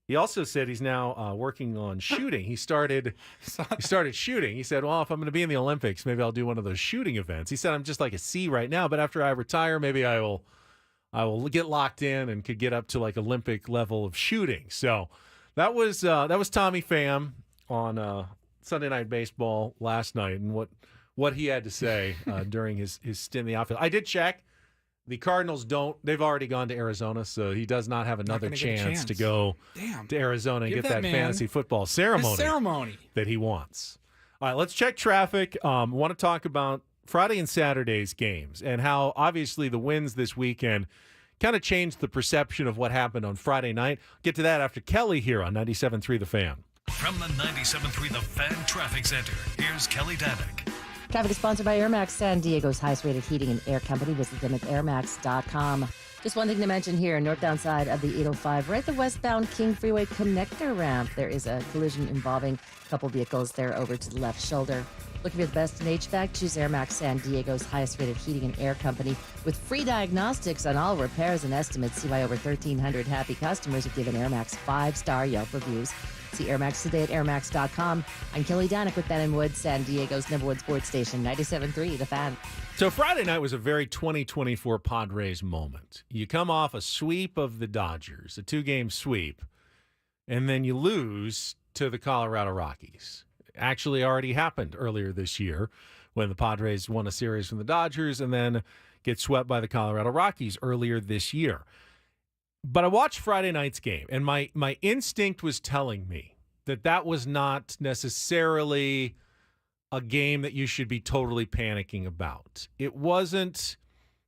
He also said he's now working on shooting. He started shooting. He said, well, if I'm going to be in the Olympics, maybe I'll do one of those shooting events. He said, I'm just like a C right now, but after I retire, maybe I will get locked in and could get up to like Olympic level of shooting. So that was Tommy Pham on Sunday Night Baseball last night and what he had to say during his stint in the outfield. I did check. The Cardinals they've already gone to Arizona, so he does not have another chance to go to Arizona and get that fantasy football ceremony that he wants. All right, let's check traffic. Want to talk about Friday and Saturday's games and how obviously the wins this weekend kind of changed the perception of what happened on Friday night. Get to that after Kelly here on 97.3 The Fan. From the 97.3 The Fan Traffic Center, here's Kelly Danick. Traffic is sponsored by Airmax, San Diego's highest-rated heating and air company. Visit them at airmax.com. Just one thing to mention here, northbound side of the 805, right at the westbound King Freeway connector ramp, there is a collision involving a couple vehicles there over to the left shoulder. Looking for the best in HVAC? Choose Airmax, San Diego's highest-rated heating and air company. With free diagnostics on all repairs and estimates, see why over 1,300 happy customers have given Airmax 5-star Yelp reviews. See Airmax today at airmax.com. I'm Kelly Danick with Ben & Wood, San Diego's #1 sports station, 97.3 The Fan. So Friday night was a very 2024 Padres moment. You come off a sweep of the Dodgers, a 2-game sweep, and then you lose to the Colorado Rockies. Actually already happened earlier this year when the Padres won a series from the Dodgers and then get swept by the Colorado Rockies earlier this year. But I watched Friday night's game, and my instinct was telling me that was not necessarily a game that you should be totally panicking about. It wasn't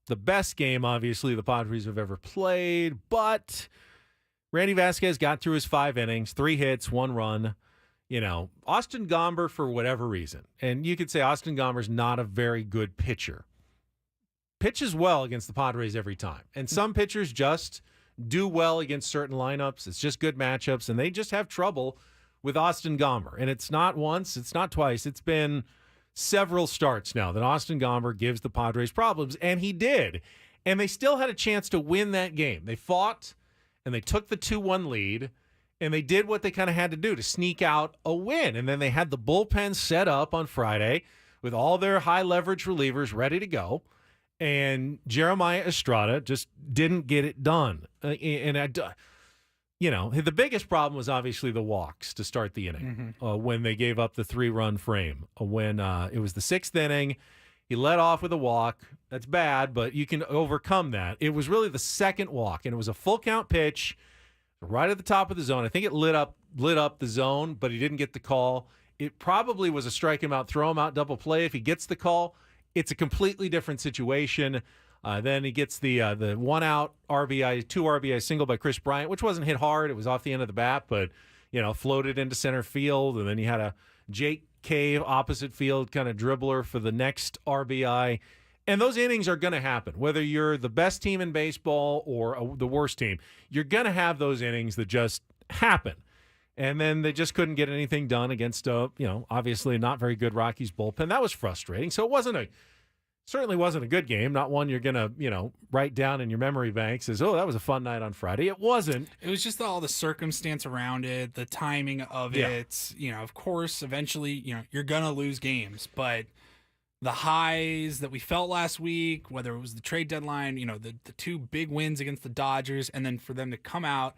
the best game, obviously, the Padres have ever played, but Randy Vasquez got through his 5 innings, 3 hits, 1 run. You know, Austin Gomber, for whatever reason, and you could say Austin Gomber's not a very good pitcher, pitches well against the Padres every time. And some pitchers just do well against certain lineups. It's just good matchups, and they just have trouble with Austin Gomber. And it's not once, it's not twice. It's been several starts now that Austin Gomber gives the Padres problems, and he did. And they still had a chance to win that game. They fought, and they took the 2-1 lead, and they did what they kind of had to do to sneak out a win. And then they had the bullpen set up on Friday with all their high-leverage relievers ready to go. And Jeremiah Estrada just didn't get it done. You know, the biggest problem was obviously the walks to start the inning when they gave up the 3-run frame. When it was the 6th inning, he led off with a walk. That's bad, but you can overcome that. It was really the second walk, and it was a full count pitch right at the top of the zone. I think it lit up the zone, but he didn't get the call. It probably was a strike him out, throw him out, double play. If he gets the call, it's a completely different situation. Then he gets the 1-out RBI, 2 RBI single by Chris Bryant, which wasn't hit hard. It was off the end of the bat, but, you know, floated into center field. And then you had a Jake Cave opposite field kind of dribbler for the next RBI. And those innings are going to happen, whether you're the best team in baseball or the worst team. You're going to have those innings that just happen. And then they just couldn't get anything done against, obviously not very good Rockies bullpen. That was frustrating. So it certainly wasn't a good game. Not one you're going to, write down in your memory banks as, oh, that was a fun night on Friday. It wasn't. It was just all the circumstance around it, the timing of it. Of course, eventually, you're going to lose games, but the highs that we felt last week, whether it was the trade deadline, the 2 big wins against the Dodgers, and then for them to come out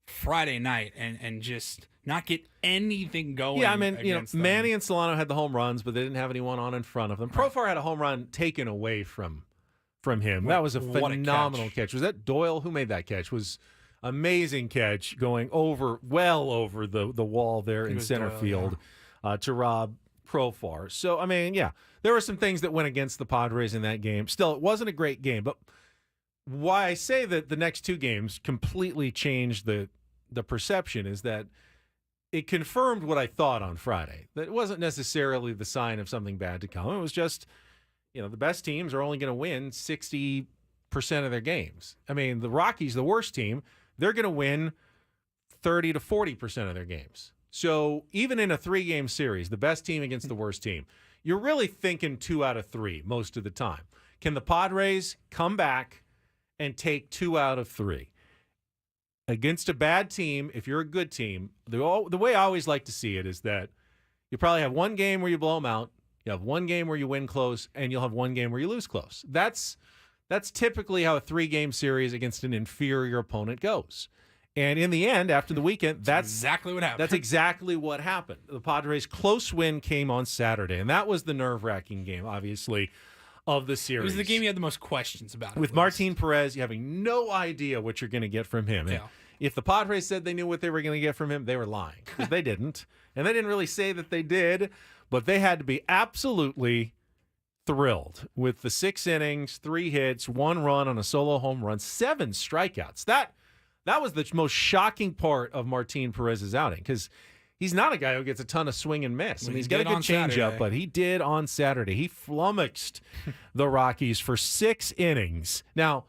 Friday night and just not get anything going. Yeah, I mean, them. Manny and Solano had the home runs, but they didn't have anyone on in front of them. Profar had a home run taken away from him. That was a phenomenal catch. Was that Doyle who made that catch? Was amazing catch going well over the wall there in center field to Rob Profar. So, I mean, there were some things that went against the Padres in that game. Still, it wasn't a great game, but why I say that the next 2 games completely changed the perception is that it confirmed what I thought on Friday. That it wasn't necessarily the sign of something bad to come. It was just, the best teams are only going to win 60% of their games. I mean, the Rockies, the worst team, they're going to win 30 to 40% of their games. So even in a 3-game series, the best team against the worst team, you're really thinking 2 out of 3 most of the time. Can the Padres come back and take 2 out of 3 against a bad team? If you're a good team, the way I always like to see it is that you probably have 1 game where you blow them out, you have 1 game where you win close, and you'll have 1 game where you lose close. That's typically how a 3-game series against an inferior opponent goes. And in the end, after the weekend, that's exactly what happened. That's exactly what happened. The Padres' close win came on Saturday, and that was the nerve-wracking game, obviously, of the series. It was the game you had the most questions about. With Martin Perez, you having no idea what you're going to get from him. Yeah. If the Padres said they knew what they were going to get from him, they were lying, because they didn't. And they didn't really say that they did, but they had to be absolutely thrilled with the 6 innings, 3 hits, 1 run on a solo home run, 7 strikeouts. That was the most shocking part of Martin Perez's outing, because he's not a guy who gets a ton of swing and miss. I mean, he's got a good changeup, but he did on Saturday. He flummoxed the Rockies for 6 innings. Now,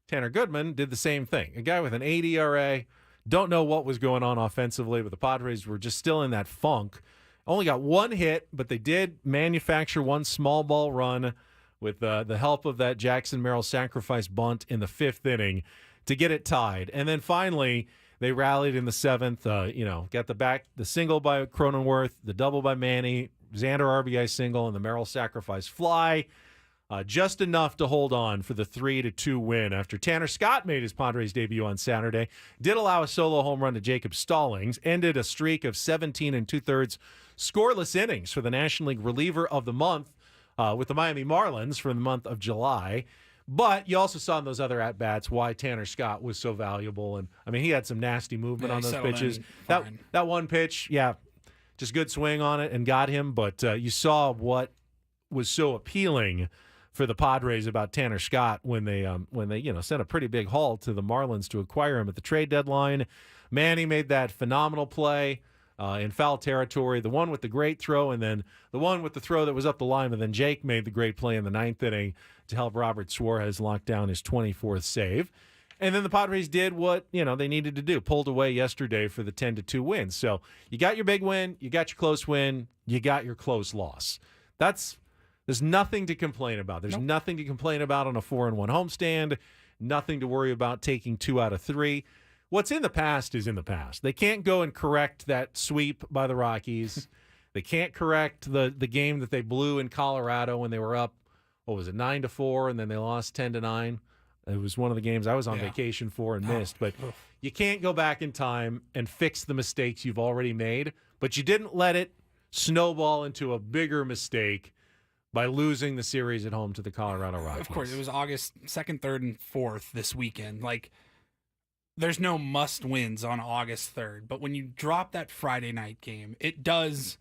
Tanner Goodman did the same thing. A guy with an 8 ERA, don't know what was going on offensively, but the Padres were just still in that funk. Only got 1 hit, but they did manufacture 1 small ball run with the help of that Jackson Merrill sacrifice bunt in the 5th inning to get it tied. And then finally, they rallied in the 7th, got the single by Cronenworth, the double by Manny, Xander RBI single, and the Merrill sacrifice fly. Just enough to hold on for the 3-2 win after Tanner Scott made his Padres debut on Saturday, did allow a solo home run to Jacob Stallings, ended a streak of 17 2/3 scoreless innings for the National League reliever of the month with the Miami Marlins for the month of July. But you also saw in those other at-bats why Tanner Scott was so valuable. And, I mean, he had some nasty movement on those pitches. That one pitch, just good swing on it and got him. But you saw what was so appealing for the Padres about Tanner Scott when they sent a pretty big haul to the Marlins to acquire him at the trade deadline. Manny made that phenomenal play in foul territory, the one with the great throw, and then the one with the throw that was up the line, and then Jake made the great play in the ninth inning to help Robert Suarez lock down his 24th save. And then the Padres did what they needed to do, pulled away yesterday for the 10-2 win. So you got your big win, you got your close win, you got your close loss. There's nothing to complain about. There's nothing to complain about on a 4-1 homestand. Nothing to worry about taking 2 out of 3. What's in the past is in the past. They can't go and correct that sweep by the Rockies. They can't correct the game that they blew in Colorado when they were up, 9-4, and then they lost 10-9. It was one of the games I was on vacation for and missed. But you can't go back in time and fix the mistakes you've already made. But you didn't let it snowball into a bigger mistake by losing the series at home to the Colorado Rockies. Of course, it was August 2nd, 3rd, and 4th this weekend. There's no must wins on August 3rd, but when you drop that Friday night game, it does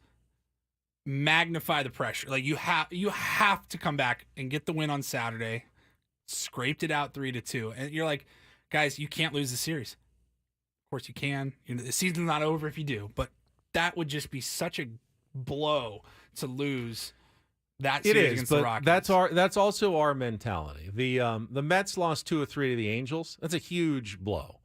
magnify the pressure. You have to come back and get the win on Saturday. Scraped it out 3-2, and you're like, guys, you can't lose the series. Of course you can. The season's not over if you do, but that would just be such a blow to lose that series against the Rockies. That's also our mentality. The Mets lost 2 or 3 to the Angels. That's a huge blow.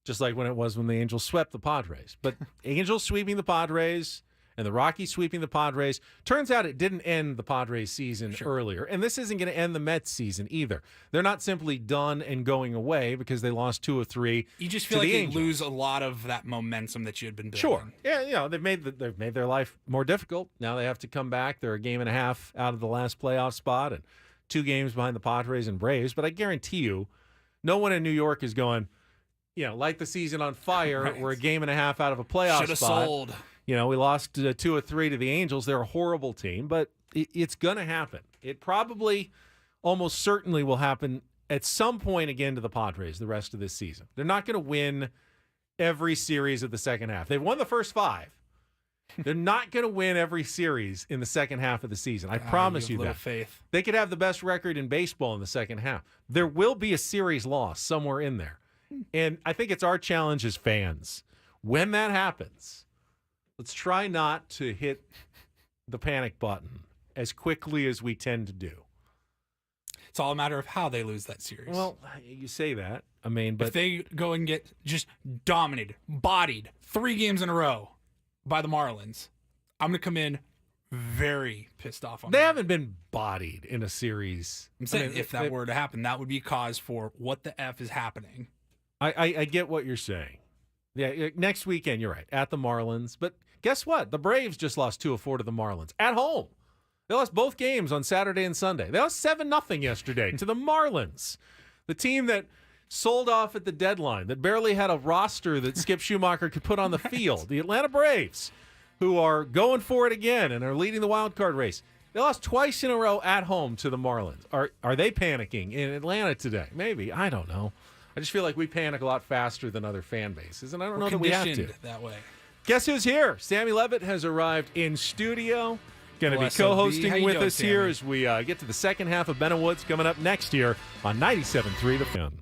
Just like when it was when the Angels swept the Padres. But Angels sweeping the Padres and the Rockies sweeping the Padres. Turns out it didn't end the Padres season earlier. And this isn't going to end the Mets season either. They're not simply done and going away because they lost 2 or 3. You just feel like you lose a lot of that momentum that you had been building. Sure. Yeah, they've made their life more difficult. Now they have to come back. They're a game and a half out of the last playoff spot and 2 games behind the Padres and Braves. But I guarantee you, no one in New York is going, light the season on fire. Right. We're a game and a half out of a playoff spot. Should have sold. We lost 2 or 3 to the Angels. They're a horrible team, but it's going to happen. It probably, almost certainly will happen at some point again to the Padres the rest of this season. They're not going to win every series of the second half. They've won the first 5. They're not going to win every series in the second half of the season. I promise you that. Faith. They could have the best record in baseball in the second half. There will be a series loss somewhere in there. And I think it's our challenge as fans. When that happens, let's try not to hit the panic button as quickly as we tend to do. It's all a matter of how they lose that series. Well, you say that. But if they go and get just dominated, bodied 3 games in a row by the Marlins, I'm going to come in very pissed off on them. They haven't been bodied in a series. I'm saying if that were to happen, that would be cause for what the F is happening. I get what you're saying. Yeah, next weekend, you're right, at the Marlins. But guess what? The Braves just lost 2 of 4 to the Marlins at home. They lost both games on Saturday and Sunday. They lost 7-0 yesterday to the Marlins, the team that sold off at the deadline, that barely had a roster that Skip Schumacher could put on the field. The Atlanta Braves, who are going for it again and are leading the wild card race. They lost twice in a row at home to the Marlins. Are they panicking in Atlanta today? Maybe. I don't know. I just feel like we panic a lot faster than other fan bases, and I don't know that we have to. That way. Guess who's here? Sammy Levitt has arrived in studio. Going to be co-hosting with us here as we get to the second half of Ben and Woods coming up next year on 97.3 The Fan.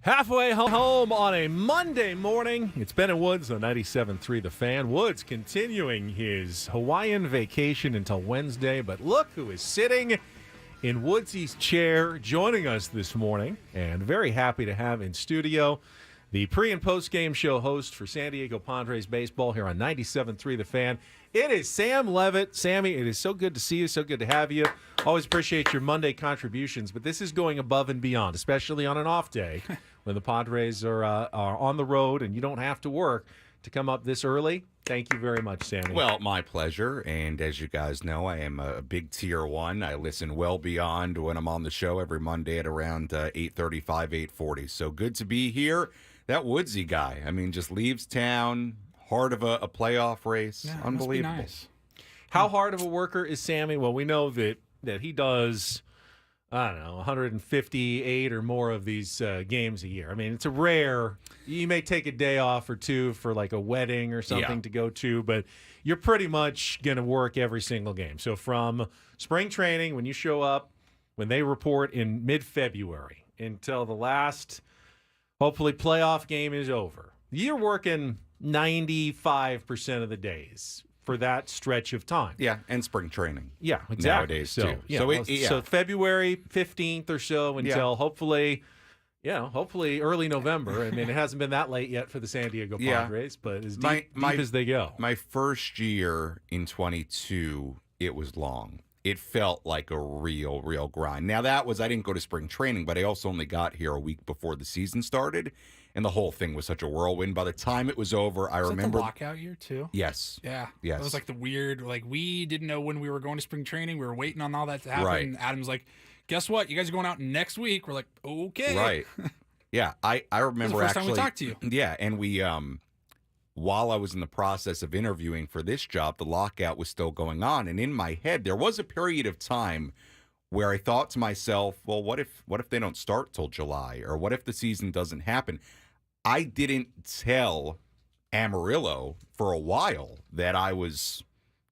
Halfway home on a Monday morning. It's Ben and Woods on 97.3 The Fan. Woods continuing his Hawaiian vacation until Wednesday, but look who is sitting in Woodsy's chair joining us this morning, and very happy to have in studio the pre- and post-game show host for San Diego Padres baseball here on 97.3 The Fan. It is Sam Levitt. Sammy, it is so good to see you, so good to have you. Always appreciate your Monday contributions, but this is going above and beyond, especially on an off day when the Padres are on the road and you don't have to work to come up this early. Thank you very much, Sammy. Well, my pleasure. And as you guys know, I am a big Tier 1. I listen well beyond when I'm on the show every Monday at around 8:35, 8:40. So good to be here. That Woodsy guy, I mean, just leaves town, heart of a playoff race. Yeah, Unbelievable. must be nice. How hard of a worker is Sammy? Well, we know that he does, I don't know, 158 or more of these games a year. I mean, it's a rare. You may take a day off or two for like a wedding or something to go to, but you're pretty much going to work every single game. So from spring training, when you show up, when they report in mid-February until the last, hopefully, playoff game is over, you're working 95% of the days for that stretch of time. Yeah, and spring training. Yeah, exactly. Nowadays, so, too. Yeah, so February 15th or so until hopefully early November. I mean, it hasn't been that late yet for the San Diego Padres, but as deep as they go. My first year in 22, it was long. It felt like a real grind. Now, I didn't go to spring training, but I also only got here a week before the season started, and the whole thing was such a whirlwind. By the time it was over, I remember... the lockout year, too? Yes. Yeah. Yes. It was like the weird, we didn't know when we were going to spring training. We were waiting on all that to happen. Right. Adam's like, guess what? You guys are going out next week. We're like, okay. Right. Yeah, I remember the first actually... time we talked to you. Yeah, and we... while I was in the process of interviewing for this job, the lockout was still going on. And in my head, there was a period of time where I thought to myself, well, what if they don't start till July? Or what if the season doesn't happen? I didn't tell Amarillo for a while that I was,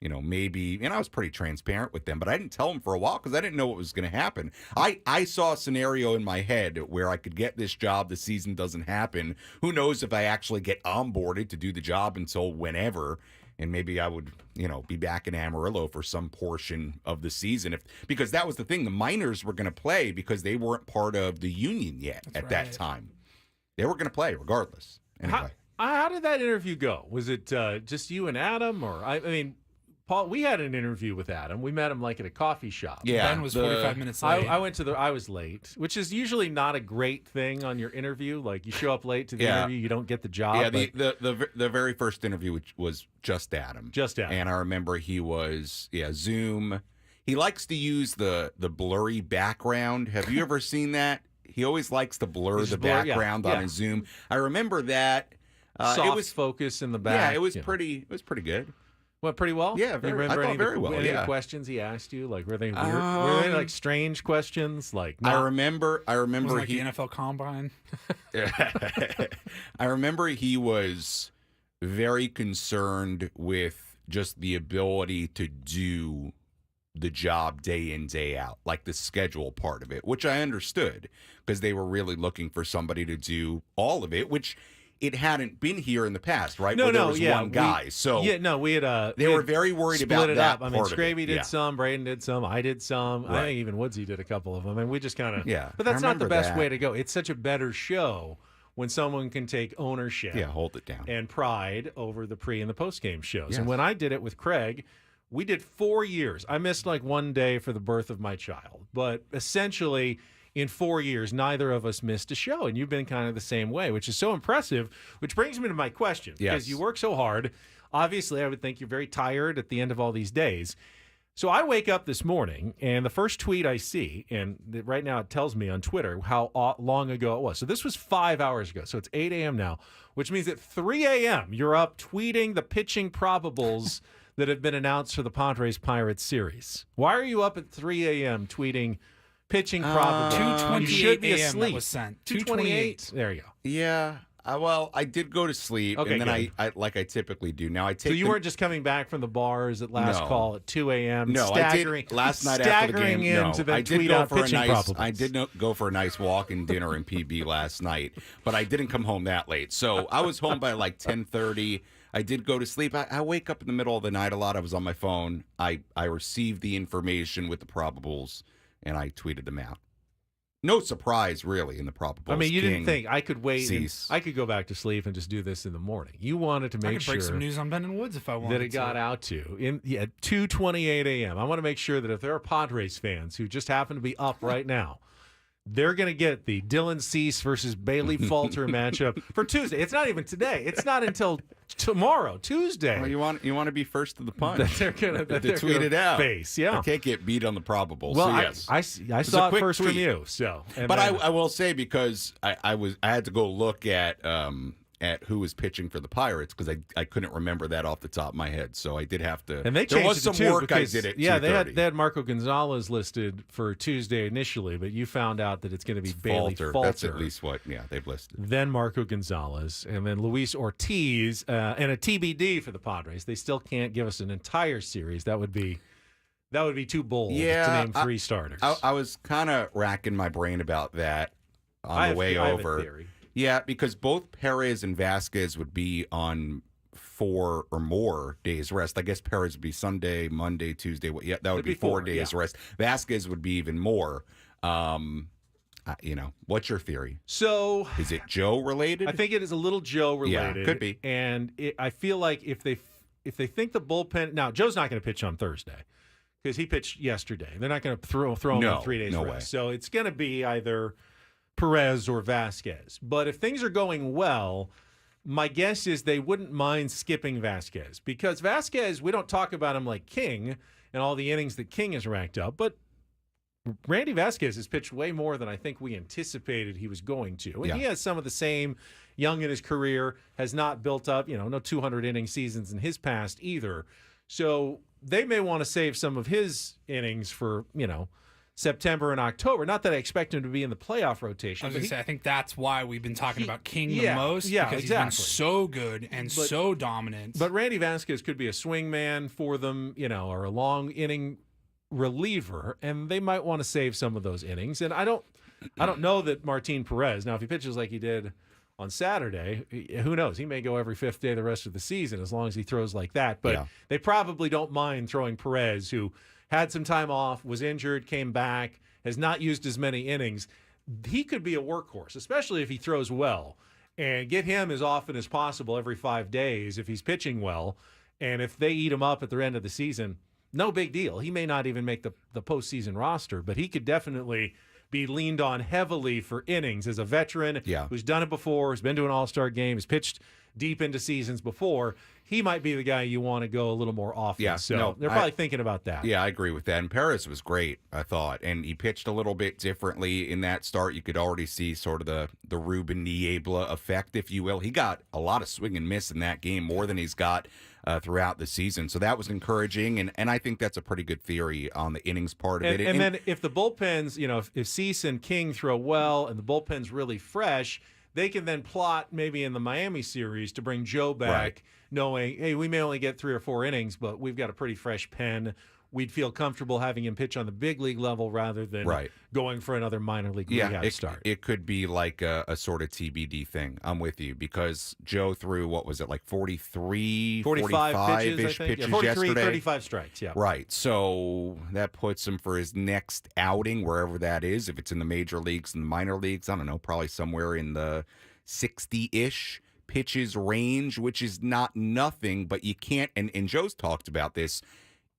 maybe, and I was pretty transparent with them, but I didn't tell them for a while because I didn't know what was going to happen. I saw a scenario in my head where I could get this job, the season doesn't happen. Who knows if I actually get onboarded to do the job until whenever, and maybe I would, be back in Amarillo for some portion of the season. Because that was the thing, the minors were going to play because they weren't part of the union yet at that time. They were going to play regardless. Anyway. How did that interview go? Was it just you and Adam? Or, I mean, Paul, we had an interview with Adam. We met him at a coffee shop. Yeah. Ben was 45 minutes late. I was late, which is usually not a great thing on your interview. Like, you show up late to the interview, you don't get the job. Yeah, the very first interview was just Adam. Just Adam. And I remember he was, Zoom. He likes to use the blurry background. Have you ever seen that? He always likes to blur the background on his Zoom. I remember that. Soft focus in the back. Yeah, it was pretty good. Went pretty well? Yeah, I thought very well. Any questions he asked you? Like, were they weird? Were they strange questions? Like, I remember the NFL Combine. I remember he was very concerned with just the ability to do the job day in, day out, like the schedule part of it, which I understood because they were really looking for somebody to do all of it, which it hadn't been here in the past, right? There was one guy. We had they were very worried about it that up. I mean, Scravy did some, Braden did some, I did some. Right. I think even Woodsy did a couple of them, and we just kind of But I that's not the remember best that. way to go. It's such a better show when someone can take ownership, hold it down, and pride over the pre and the post game shows. Yes. And when I did it with Craig, we did 4 years. I missed one day for the birth of my child, but essentially, in 4 years, neither of us missed a show, and you've been kind of the same way, which is so impressive, which brings me to my question, because you work so hard. Obviously, I would think you're very tired at the end of all these days. So I wake up this morning, and the first tweet I see, and right now it tells me on Twitter how long ago it was. So this was 5 hours ago, so it's 8 a.m. now, which means at 3 a.m. you're up tweeting the pitching probables that have been announced for the Padres-Pirates series. Why are you up at 3 a.m. tweeting pitching probable? 2:28 You should be a.m. asleep. That was sent. 2:28. There you go. Yeah, Well, I did go to sleep, Okay, and then good. I like I typically do. Now I take. So you weren't just coming back from the bars at last No. call at 2 a.m. No, staggering, I did last night after the game. staggering in No, to then I did tweet go out for a pitching nice. probables. I did go for a nice walk and dinner in PB last night, but I didn't come home that late. So I was home by like 10:30. I did go to sleep. I wake up in the middle of the night a lot. I was on my phone. I received the information with the probables, and I tweeted them out. No surprise, really, in the probables. I mean, you didn't King, think I could wait. And Cease. I could go back to sleep and just do this in the morning. You wanted to make I could break sure some news on Ben and Woods if I wanted that it got out to at 2:28 a.m. I want to make sure that if there are Padres fans who just happen to be up right now, they're going to get the Dylan Cease versus Bailey Falter matchup for Tuesday. It's not even today. It's not until tomorrow, Tuesday. Well, you want to be first to the punch. That they're gonna tweet it out. Face, yeah. I can't get beat on the probables. Well, so yes. I It's saw a it quick first tweet. from you. So, and But then- I will say, because I had to go look at who was pitching for the Pirates, because I couldn't remember that off the top of my head. So I did have to. And they there changed was it some to two work because, I did at yeah, 2:30. they had Marco Gonzalez listed for Tuesday initially, but you found out that it's going to be Bailey Falter. That's at least what they've listed. Then Marco Gonzalez, and then Luis Ortiz, and a TBD for the Padres. They still can't give us an entire series. That would be too bold to name three starters. I was kind of racking my brain about that on the way I have over. a theory. Yeah, because both Perez and Vasquez would be on 4 or more days rest. I guess Perez would be Sunday, Monday, Tuesday. Yeah, that would It'd be be 4 four, days yeah. rest. Vasquez would be even more. What's your theory? So is it Joe related? I think it is a little Joe related. Yeah, could be. And I feel like if they think the bullpen now, Joe's not going to pitch on Thursday because he pitched yesterday. They're not going to throw him on 3 days no rest. way. So it's going to be either Perez or Vasquez. But if things are going well, my guess is they wouldn't mind skipping Vasquez, because Vasquez, we don't talk about him like King and all the innings that King has racked up, but Randy Vasquez has pitched way more than I think we anticipated he was going to. And he has some of the same, young in his career, has not built up, no 200 inning seasons in his past either. So they may want to save some of his innings for, September and October. Not that I expect him to be in the playoff rotation. I was going to say, I think that's why we've been talking about King the yeah, most. yeah, because exactly. he's been so good and so dominant. But Randy Vasquez could be a swing man for them, or a long inning reliever, and they might want to save some of those innings. And I don't know that Martin Perez, now if he pitches like he did on Saturday, who knows? He may go every fifth day the rest of the season as long as he throws like that. But they probably don't mind throwing Perez, who had some time off, was injured, came back, has not used as many innings. He could be a workhorse, especially if he throws well. And get him as often as possible every 5 days if he's pitching well. And if they eat him up at the end of the season, no big deal. He may not even make the postseason roster, but he could definitely be leaned on heavily for innings as a veteran who's done it before, has been to an all-star game, has pitched deep into seasons before. He might be the guy you want to go a little more often. Yeah, so they're probably thinking about that. Yeah, I agree with that. And Perez was great, I thought. And he pitched a little bit differently in that start. You could already see sort of the Ruben Niebla effect, if you will. He got a lot of swing and miss in that game, more than he's got throughout the season. So that was encouraging. And I think that's a pretty good theory on the innings part of it. And then if the bullpens, if Cease and King throw well and the bullpen's really fresh, they can then plot maybe in the Miami series to bring Joe back, knowing, hey, we may only get 3 or 4 innings, but we've got a pretty fresh pen. We'd feel comfortable having him pitch on the big league level rather than going for another minor league rehab start. It could be like a sort of TBD thing. I'm with you, because Joe threw, what was it, like 45 pitches yesterday? 35 strikes, yeah. Right. So that puts him for his next outing, wherever that is. If it's in the major leagues and the minor leagues, I don't know, probably somewhere in the 60-ish pitches range, which is not nothing, but you can't, and Joe's talked about this,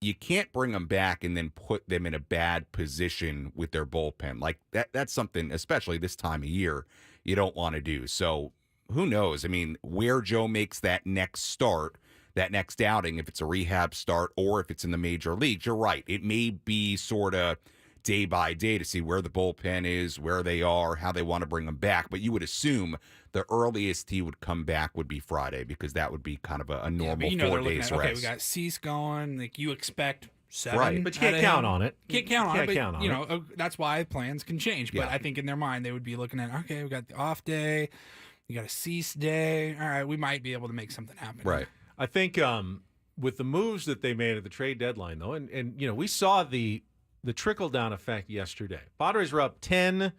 you can't bring them back and then put them in a bad position with their bullpen. Like that's something, especially this time of year, you don't want to do. So who knows? I mean, where Joe makes that next start, that next outing, if it's a rehab start or if it's in the major leagues, you're right. It may be sort of day by day to see where the bullpen is, where they are, how they want to bring them back. But you would assume the earliest he would come back would be Friday, because that would be kind of a normal 4 days rest. Okay, we got Cease going. Like, you expect 7. Right. But you can't count on it. Can't count on it. That's why plans can change. But Yeah. I think in their mind they would be looking at, okay, we got the off day. You got a Cease day. All right, we might be able to make something happen. Right. I think with the moves that they made at the trade deadline, though, and we saw the trickle-down effect yesterday. Padres were up 10-2,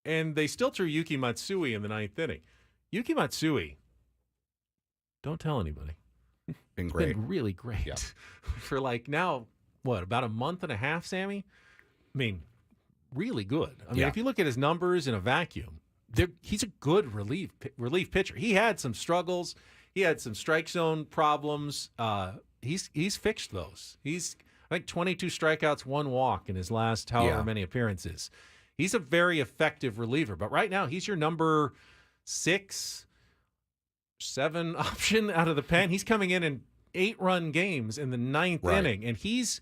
and they still threw Yuki Matsui in the ninth inning. Yuki Matsui, don't tell anybody. Been great. Been really great. Yeah. For now, about a month and a half, Sammy? I mean, really good. I mean, if you look at his numbers in a vacuum, he's a good relief pitcher. He had some struggles. He had some strike zone problems. He's fixed those. He's, I think, 22 strikeouts, 1 walk in his last however many appearances. He's a very effective reliever. But right now, he's your number 6, 7 option out of the pen. He's coming in 8-run games in the ninth inning, and he's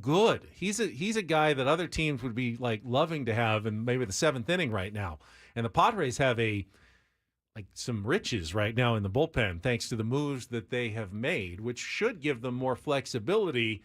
good. He's a guy that other teams would be loving to have in maybe the 7th inning right now. And the Padres have some riches right now in the bullpen thanks to the moves that they have made, which should give them more flexibility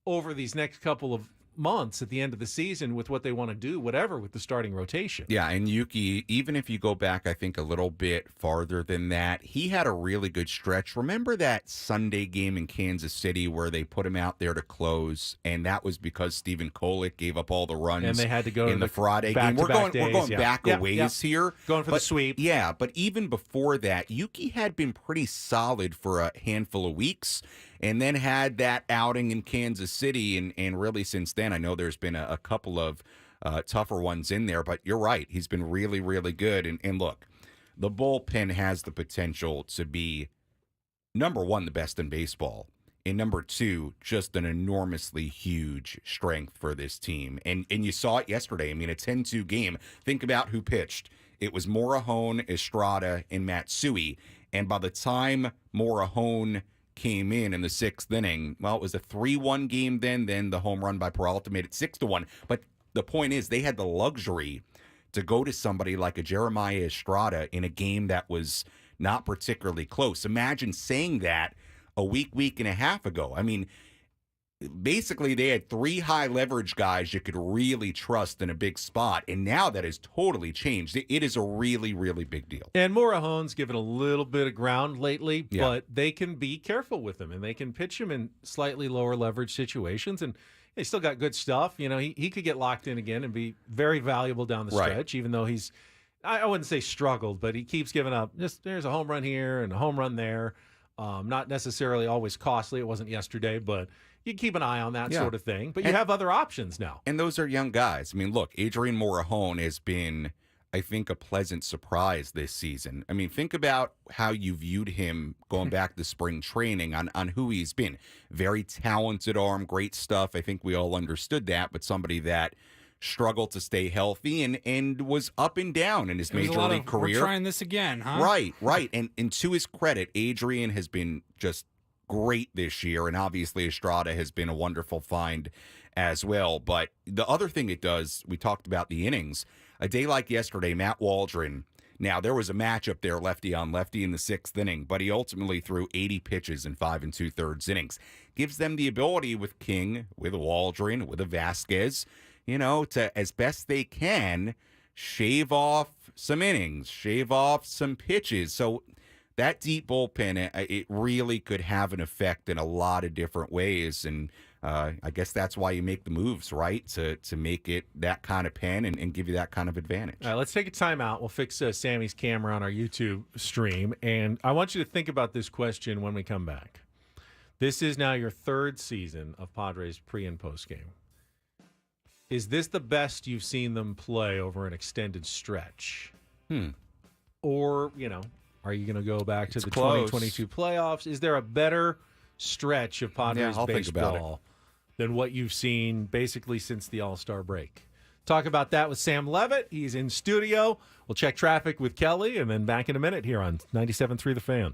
over these next couple of months at the end of the season with what they want to do, whatever, with the starting rotation. Yeah, and Yuki, even if you go back, I think, a little bit farther than that, he had a really good stretch. Remember that Sunday game in Kansas City where they put him out there to close, and that was because Stephen Kolek gave up all the runs and they had to go in to the Friday game. We're going back a ways here. Going for the sweep. Yeah, but even before that, Yuki had been pretty solid for a handful of weeks, and then had that outing in Kansas City, and really since then, I know there's been a couple of tougher ones in there, but you're right. He's been really, really good. And look, the bullpen has the potential to be, number one, the best in baseball, and number two, just an enormously huge strength for this team. And you saw it yesterday. I mean, a 10-2 game. Think about who pitched. It was Morahone, Estrada, and Matsui. And by the time Morahone came in the 6th inning, well, it was a 3-1 game then the home run by Peralta made it 6-1. But the point is, they had the luxury to go to somebody like a Jeremiah Estrada in a game that was not particularly close. Imagine saying that a week and a half ago. I mean, basically they had 3 high leverage guys you could really trust in a big spot, and now that has totally changed. It is a really, really big deal. And Morahone's given a little bit of ground lately, but they can be careful with him, and they can pitch him in slightly lower leverage situations, and he still got good stuff. He could get locked in again and be very valuable down the stretch, even though he's, I wouldn't say struggled, but he keeps giving up. Just there's a home run here and a home run there. Not necessarily always costly. It wasn't yesterday, but you can keep an eye on that sort of thing. But you have other options now. And those are young guys. I mean, look, Adrian Morahone has been, I think, a pleasant surprise this season. I mean, think about how you viewed him going back to spring training on who he's been. Very talented arm, great stuff. I think we all understood that, but somebody that struggled to stay healthy and was up and down in his major league career. We're trying this again, huh? Right. And to his credit, Adrian has been just great this year, and obviously Estrada has been a wonderful find as well. But the other thing it does, we talked about the innings. A day like yesterday, Matt Waldron, now there was a matchup there, lefty on lefty in the 6th inning, but he ultimately threw 80 pitches in 5 2/3 innings. Gives them the ability with King, with Waldron, with a Vasquez, to, as best they can, shave off some innings, shave off some pitches. So that deep bullpen, it really could have an effect in a lot of different ways. And I guess that's why you make the moves, right? To make it that kind of pen and give you that kind of advantage. All right, let's take a timeout. We'll fix Sammy's camera on our YouTube stream. And I want you to think about this question when we come back. This is now your 3rd season of Padres pre- and post-game. Is this the best you've seen them play over an extended stretch? Or, are you going to go back to the close. 2022 playoffs? Is there a better stretch of Padres I'll think about baseball than what you've seen basically since the All-Star break? Talk about that with Sam Levitt. He's in studio. We'll check traffic with Kelly, and then back in a minute here on 97.3 The Fan.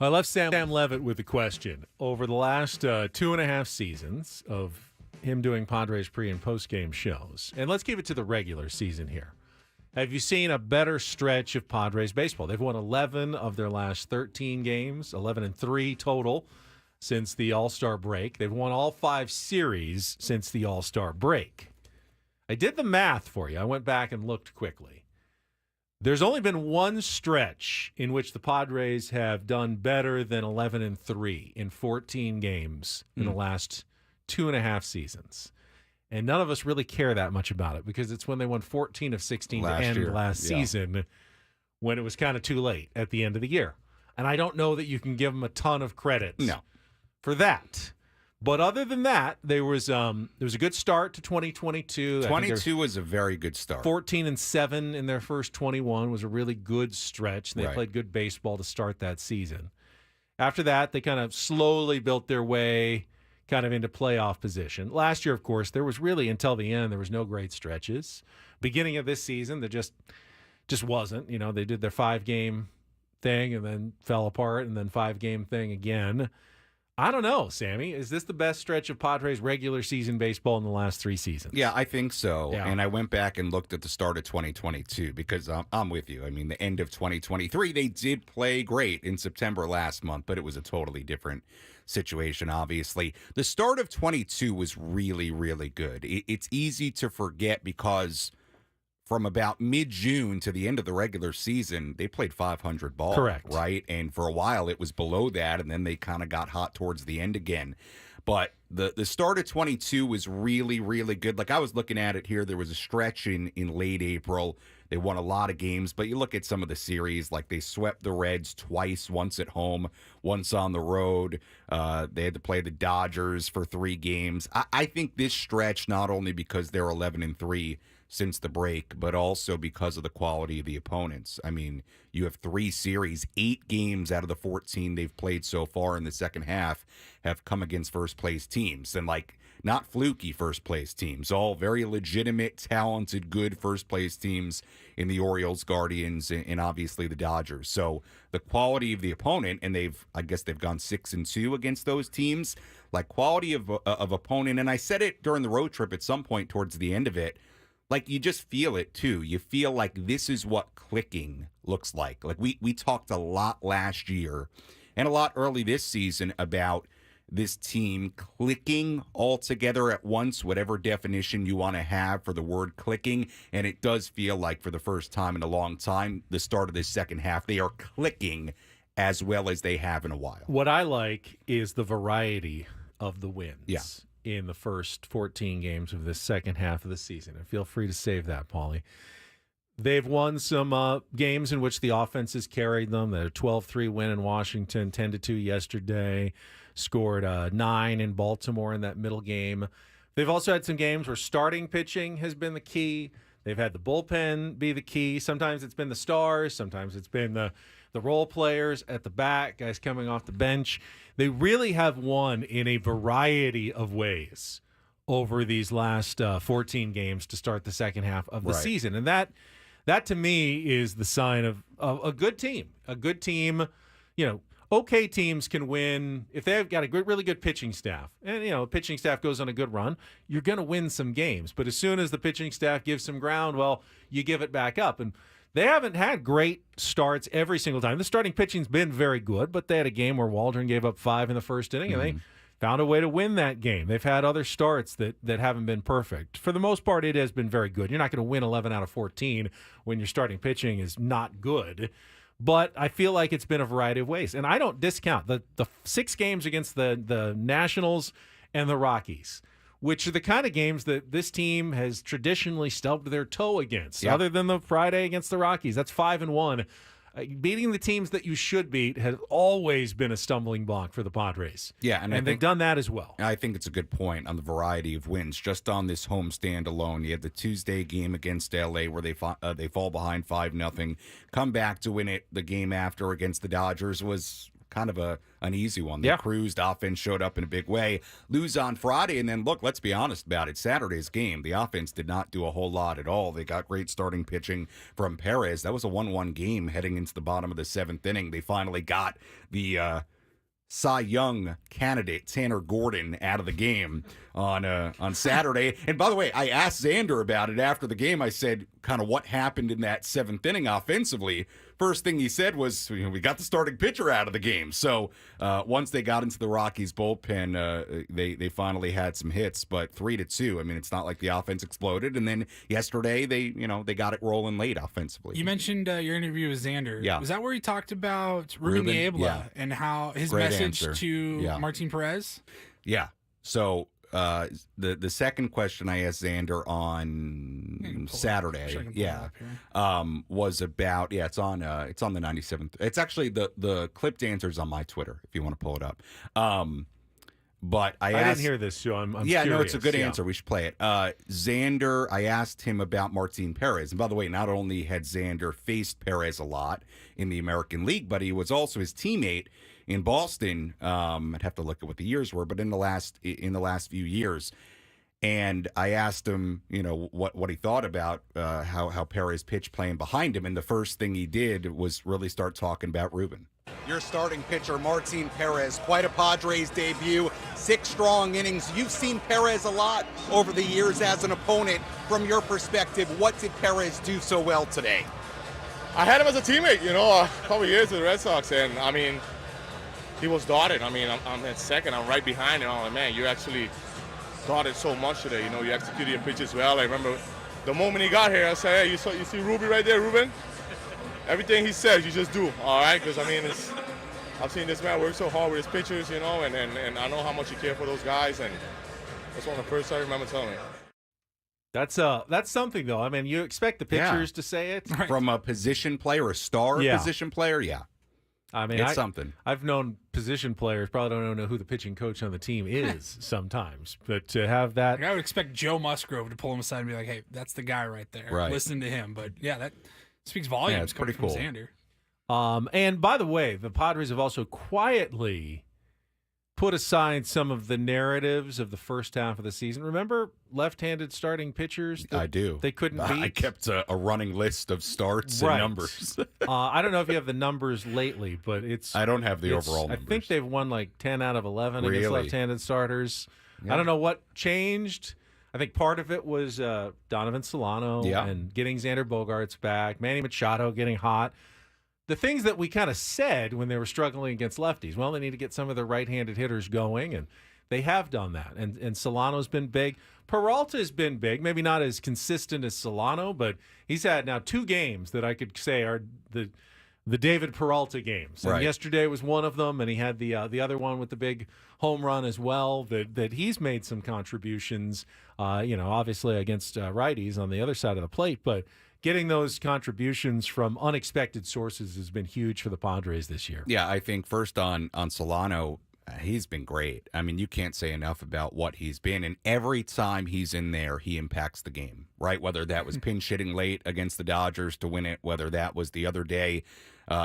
I left Sam Levitt with the question. Over the last 2.5 seasons of him doing Padres pre- and post-game shows, and let's give it to the regular season here, have you seen a better stretch of Padres baseball? They've won 11 of their last 13 games, 11-3 total since the All-Star break. They've won all 5 series since the All-Star break. I did the math for you. I went back and looked quickly. There's only been one stretch in which the Padres have done better than 11-3 in 14 games in the last 2.5 seasons. And none of us really care that much about it because it's when they won 14 of 16 to end last season when it was kind of too late at the end of the year. And I don't know that you can give them a ton of credit for that. But other than that, there was a good start to 2022. 22 was a very good start. 14-7 in their first 21 was a really good stretch. They played good baseball to start that season. After that, they kind of slowly built their way kind of into playoff position. Last year, of course, there was really, until the end, there was no great stretches. Beginning of this season, there just wasn't. You know, they did their 5-game thing and then fell apart and then 5-game thing again. I don't know, Sammy. Is this the best stretch of Padres regular season baseball in the last 3 seasons? Yeah, I think so. Yeah. And I went back and looked at the start of 2022 because I'm with you. I mean, the end of 2023, they did play great in September last month, but it was a totally different situation, obviously. The start of 22 was really, really good. It's easy to forget because from about mid-June to the end of the regular season, they played 500 ball. Correct. Right? And for a while, it was below that, and then they kind of got hot towards the end again. But the start of 22 was really, really good. Like, I was looking at it here. There was a stretch in late April. They won a lot of games. But you look at some of the series, like they swept the Reds twice, once at home, once on the road. They had to play the Dodgers for 3 games. I think this stretch, not only because they're 11-3, since the break, but also because of the quality of the opponents. I mean, you have 3 series, 8 games out of the 14 they've played so far in the second half have come against first-place teams. And, like, not fluky first-place teams, all very legitimate, talented, good first-place teams in the Orioles, Guardians, and obviously the Dodgers. So the quality of the opponent, and I guess they've gone 6-2 against those teams, like quality of opponent. And I said it during the road trip at some point towards the end of it, like, you just feel it, too. You feel like this is what clicking looks like. Like, we talked a lot last year and a lot early this season about this team clicking all together at once, whatever definition you want to have for the word clicking. And it does feel like for the first time in a long time, the start of this second half, they are clicking as well as they have in a while. What I like is the variety of the wins. Yeah. In the first 14 games of this second half of the season. And feel free to save that, Paulie. They've won some games in which the offense has carried them. They had a 12-3 win in Washington, 10-2 yesterday, scored 9 in Baltimore in that middle game. They've also had some games where starting pitching has been the key. They've had the bullpen be the key. Sometimes it's been the stars. Sometimes it's been the role players at the back, guys coming off the bench. They really have won in a variety of ways over these last 14 games to start the second half of the season. And that to me is the sign of a good team. A good team, you know, okay teams can win if they've got a really good pitching staff. And, you know, pitching staff goes on a good run, you're going to win some games. But as soon as the pitching staff gives some ground, well, you give it back up. And they haven't had great starts every single time. The starting pitching's been very good, but they had a game where Waldron gave up 5 in the first inning, and they found a way to win that game. They've had other starts that haven't been perfect. For the most part, it has been very good. You're not going to win 11 out of 14 when your starting pitching is not good. But I feel like it's been a variety of ways. And I don't discount the 6 games against the Nationals and the Rockies, which are the kind of games that this team has traditionally stubbed their toe against. Other than the Friday against the Rockies, that's 5-1. Beating the teams that you should beat has always been a stumbling block for the Padres. Yeah, and they've done that as well. I think it's a good point on the variety of wins. Just on this homestand alone, you had the Tuesday game against LA where they fall behind 5-0, come back to win it. The game after against the Dodgers was kind of an easy one. They cruised. Offense showed up in a big way. Lose on Friday, and then look, let's be honest about it. Saturday's game, the offense did not do a whole lot at all. They got great starting pitching from Perez. That was a 1-1 game heading into the bottom of the 7th inning. They finally got the Cy Young candidate Tanner Gordon out of the game on Saturday. And by the way, I asked Xander about it after the game. I said, kind of what happened in that 7th inning offensively. First thing he said was, we got the starting pitcher out of the game. So once they got into the Rockies bullpen, they finally had some hits, but 3-2. I mean, it's not like the offense exploded. And then yesterday, they got it rolling late offensively. You mentioned your interview with Xander. Yeah. Was that where he talked about Ruben Niebla and how his message answer. to Martin Perez? Yeah. So the second question I asked Xander on Saturday, was about it's on the 97th. It's actually the clipped answers on my Twitter if you want to pull it up. But I didn't hear this, so I'm yeah, curious. No, it's a good answer. We should play it. Xander, I asked him about Martin Perez, and by the way, not only had Xander faced Perez a lot in the American League, but he was also his teammate in Boston. I'd have to look at what the years were, but in the last few years. And I asked him, what he thought about how Perez pitched playing behind him, and the first thing he did was really start talking about Ruben. Your starting pitcher, Martin Perez, quite a Padres debut, 6 strong innings. You've seen Perez a lot over the years as an opponent. From your perspective, what did Perez do so well today? I had him as a teammate, a couple years with the Red Sox, and I mean, he was dotted. I mean, I'm at second, I'm right behind, and I'm like, man, you actually dotted so much today. You executed your pitches well. I remember the moment he got here, I said, hey, you see Ruby right there, Ruben? Everything he says, you just do, all right? Because, I mean, I've seen this man work so hard with his pitchers, and I know how much he cares for those guys, and that's one of the first I remember telling him. That's something, though. I mean, you expect the pitchers to say it. From a position player, a star position player, I mean, it's something. I've known position players, probably don't know who the pitching coach on the team is sometimes, but to have that. Like, I would expect Joe Musgrove to pull him aside and be like, hey, that's the guy right there. Right. Listen to him. But, yeah, that speaks volumes. Yeah, it's pretty cool. From Xander. And by the way, the Padres have also quietly put aside some of the narratives of the first half of the season. Remember left-handed starting pitchers? I do. They couldn't beat? I kept a running list of starts and numbers. I don't know if you have the numbers lately, but I don't have the overall numbers. I think they've won like 10 out of 11 really? against left-handed starters. Yeah. I don't know what changed. I think part of it was Donovan Solano and getting Xander Bogaerts back, Manny Machado getting hot. The things that we kind of said when they were struggling against lefties, well, they need to get some of their right-handed hitters going, and they have done that. And Solano's been big. Peralta's been big, maybe not as consistent as Solano, but he's had now 2 games that I could say are the David Peralta games. And yesterday was one of them, and he had the other one with the big home run as well, that he's made some contributions, obviously against righties on the other side of the plate, but getting those contributions from unexpected sources has been huge for the Padres this year. Yeah, I think first on Solano, he's been great. I mean, you can't say enough about what he's been, and every time he's in there, he impacts the game, right? Whether that was pinch hitting late against the Dodgers to win it, whether that was the other day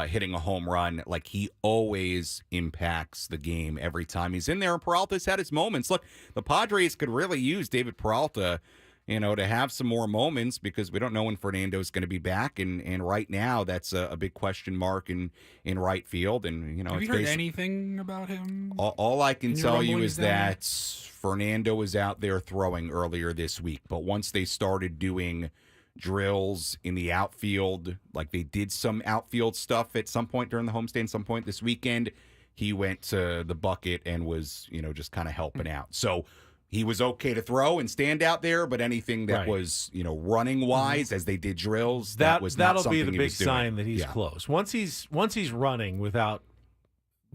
hitting a home run, like he always impacts the game every time he's in there. And Peralta's had his moments. Look, the Padres could really use David Peralta, to have some more moments because we don't know when Fernando's going to be back. And right now, that's a big question mark in right field. And, have you heard anything about him? All I can tell you is that Fernando was out there throwing earlier this week. But once they started doing drills in the outfield, like they did some outfield stuff at some point during the homestand, some point this weekend, he went to the bucket and was, just kind of helping out. So he was okay to throw and stand out there, but anything that was, running wise as they did drills, that was not something he was doing. That'll be the big sign that he's close. Once he's running without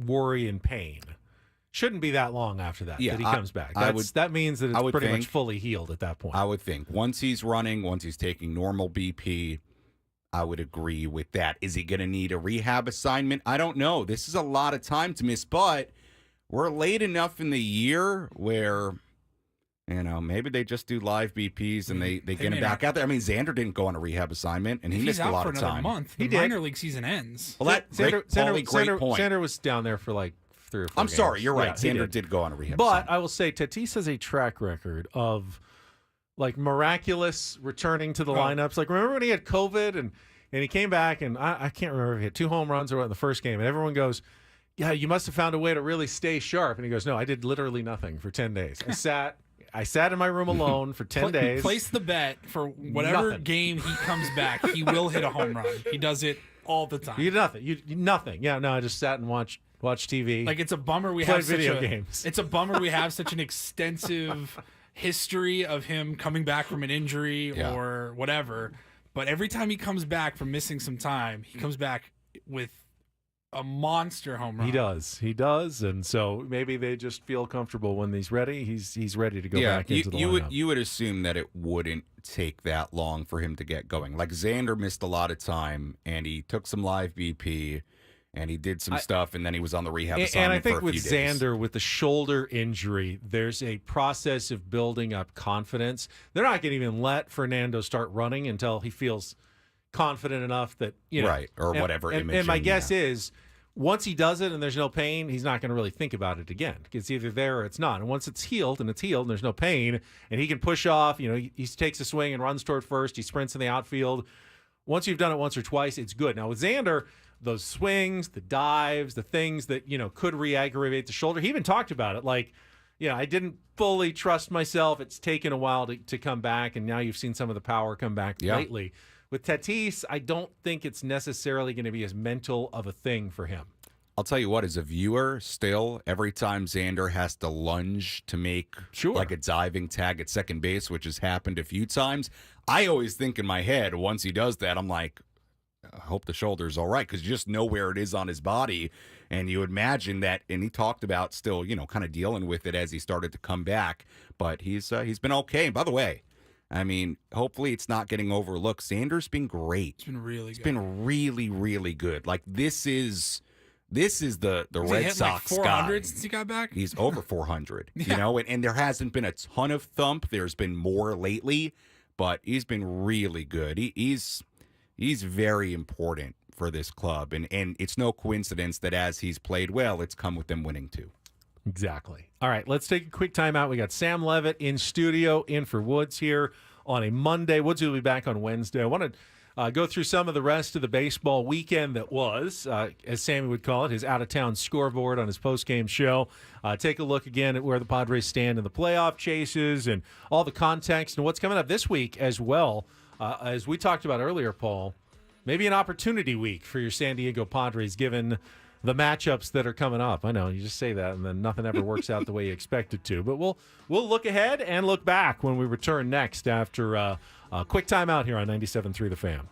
worry and pain, shouldn't be that long after that that he comes back. That means that it's pretty much fully healed at that point. I would think once he's running, once he's taking normal BP, I would agree with that. Is he going to need a rehab assignment? I don't know. This is a lot of time to miss, but we're late enough in the year where maybe they just do live BPs and they get him may back not. out there. I mean, Xander didn't go on a rehab assignment, and he If missed he's a out lot for of another time. month, the He did. minor league season ends. Well, that great, Paulie, great point. Xander was down there for like 3 or 4 I'm games. sorry, you're right. Yeah, he Xander did go on a rehab But assignment. I will say Tatis has a track record of like miraculous returning to the lineups. Like, remember when he had COVID and he came back and I can't remember if he had 2 home runs or what in the first game, and everyone goes, yeah, you must have found a way to really stay sharp. And he goes, no, I did literally nothing for 10 days. I sat in my room alone for 10 days. Place the bet for whatever Nothing. game he comes back, he will hit a home run. He does it all the time. You did nothing. You nothing. Yeah, no, I just sat and watched TV. Like, it's a bummer we Played have video such a, games. It's a bummer we have such an extensive history of him coming back from an injury or whatever. But every time he comes back from missing some time, he comes back with a monster home run. He does, and so maybe they just feel comfortable when he's ready. He's ready to go back into the lineup. You would assume that it wouldn't take that long for him to get going. Like Xander missed a lot of time, and he took some live BP, and he did some stuff, and then he was on the rehab assignment and I think for a with few days. Xander, with the shoulder injury, there's a process of building up confidence. They're not going to even let Fernando start running until he feels confident enough that, right, or whatever and imaging, my guess is once he does it and there's no pain, he's not going to really think about it again. It's either there or it's not. And once it's healed and there's no pain and he can push off, he takes a swing and runs toward first, he sprints in the outfield. Once you've done it once or twice, it's good. Now with Xander, those swings, the dives, the things that, could re-aggravate the shoulder. He even talked about it. Like, I didn't fully trust myself. It's taken a while to come back, and now you've seen some of the power come back lately. With Tatis, I don't think it's necessarily going to be as mental of a thing for him. I'll tell you what, as a viewer, still, every time Xander has to lunge to make like a diving tag at second base, which has happened a few times, I always think in my head, once he does that, I'm like, I hope the shoulder's all right, because you just know where it is on his body. And you imagine that, and he talked about still, kind of dealing with it as he started to come back. But he's been okay. And by the way, I mean, hopefully it's not getting overlooked. Xander's been great. It's been really good. It's been really, really good. Like, this is the Has Red he hit Sox like 400 guy. since he got back? He's over 400, and there hasn't been a ton of thump. There's been more lately, but he's been really good. He's very important for this club, and it's no coincidence that as he's played well, it's come with them winning too. Exactly. All right, let's take a quick timeout. We got Sam Levitt in studio, in for Woods here on a Monday. Woods will be back on Wednesday. I want to go through some of the rest of the baseball weekend that was, as Sammy would call it, his out-of-town scoreboard on his post-game show. Take a look again at where the Padres stand in the playoff chases and all the context and what's coming up this week as well. As we talked about earlier, Paul, maybe an opportunity week for your San Diego Padres given the matchups that are coming up. I know, you just say that and then nothing ever works out the way you expect it to. But we'll look ahead and look back when we return next after a quick timeout here on 97.3 The Fan.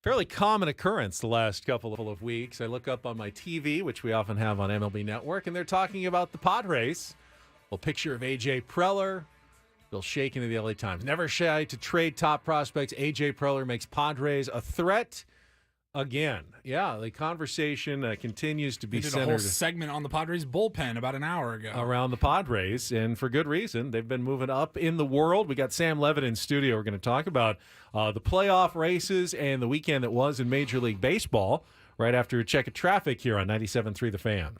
Fairly common occurrence the last couple of weeks. I look up on my TV, which we often have on MLB Network, and they're talking about the Padres. Well, picture of A.J. Preller. Bill Shaken of the LA Times. Never shy to trade top prospects. A.J. Preller makes Padres a threat again. Yeah, the conversation continues to be They did a centered whole segment on the Padres bullpen about an hour ago. around the Padres, and for good reason. They've been moving up in the world. We got Sam Levitt in studio. We're going to talk about the playoff races and the weekend that was in Major League Baseball right after a check of traffic here on 97.3 The Fan.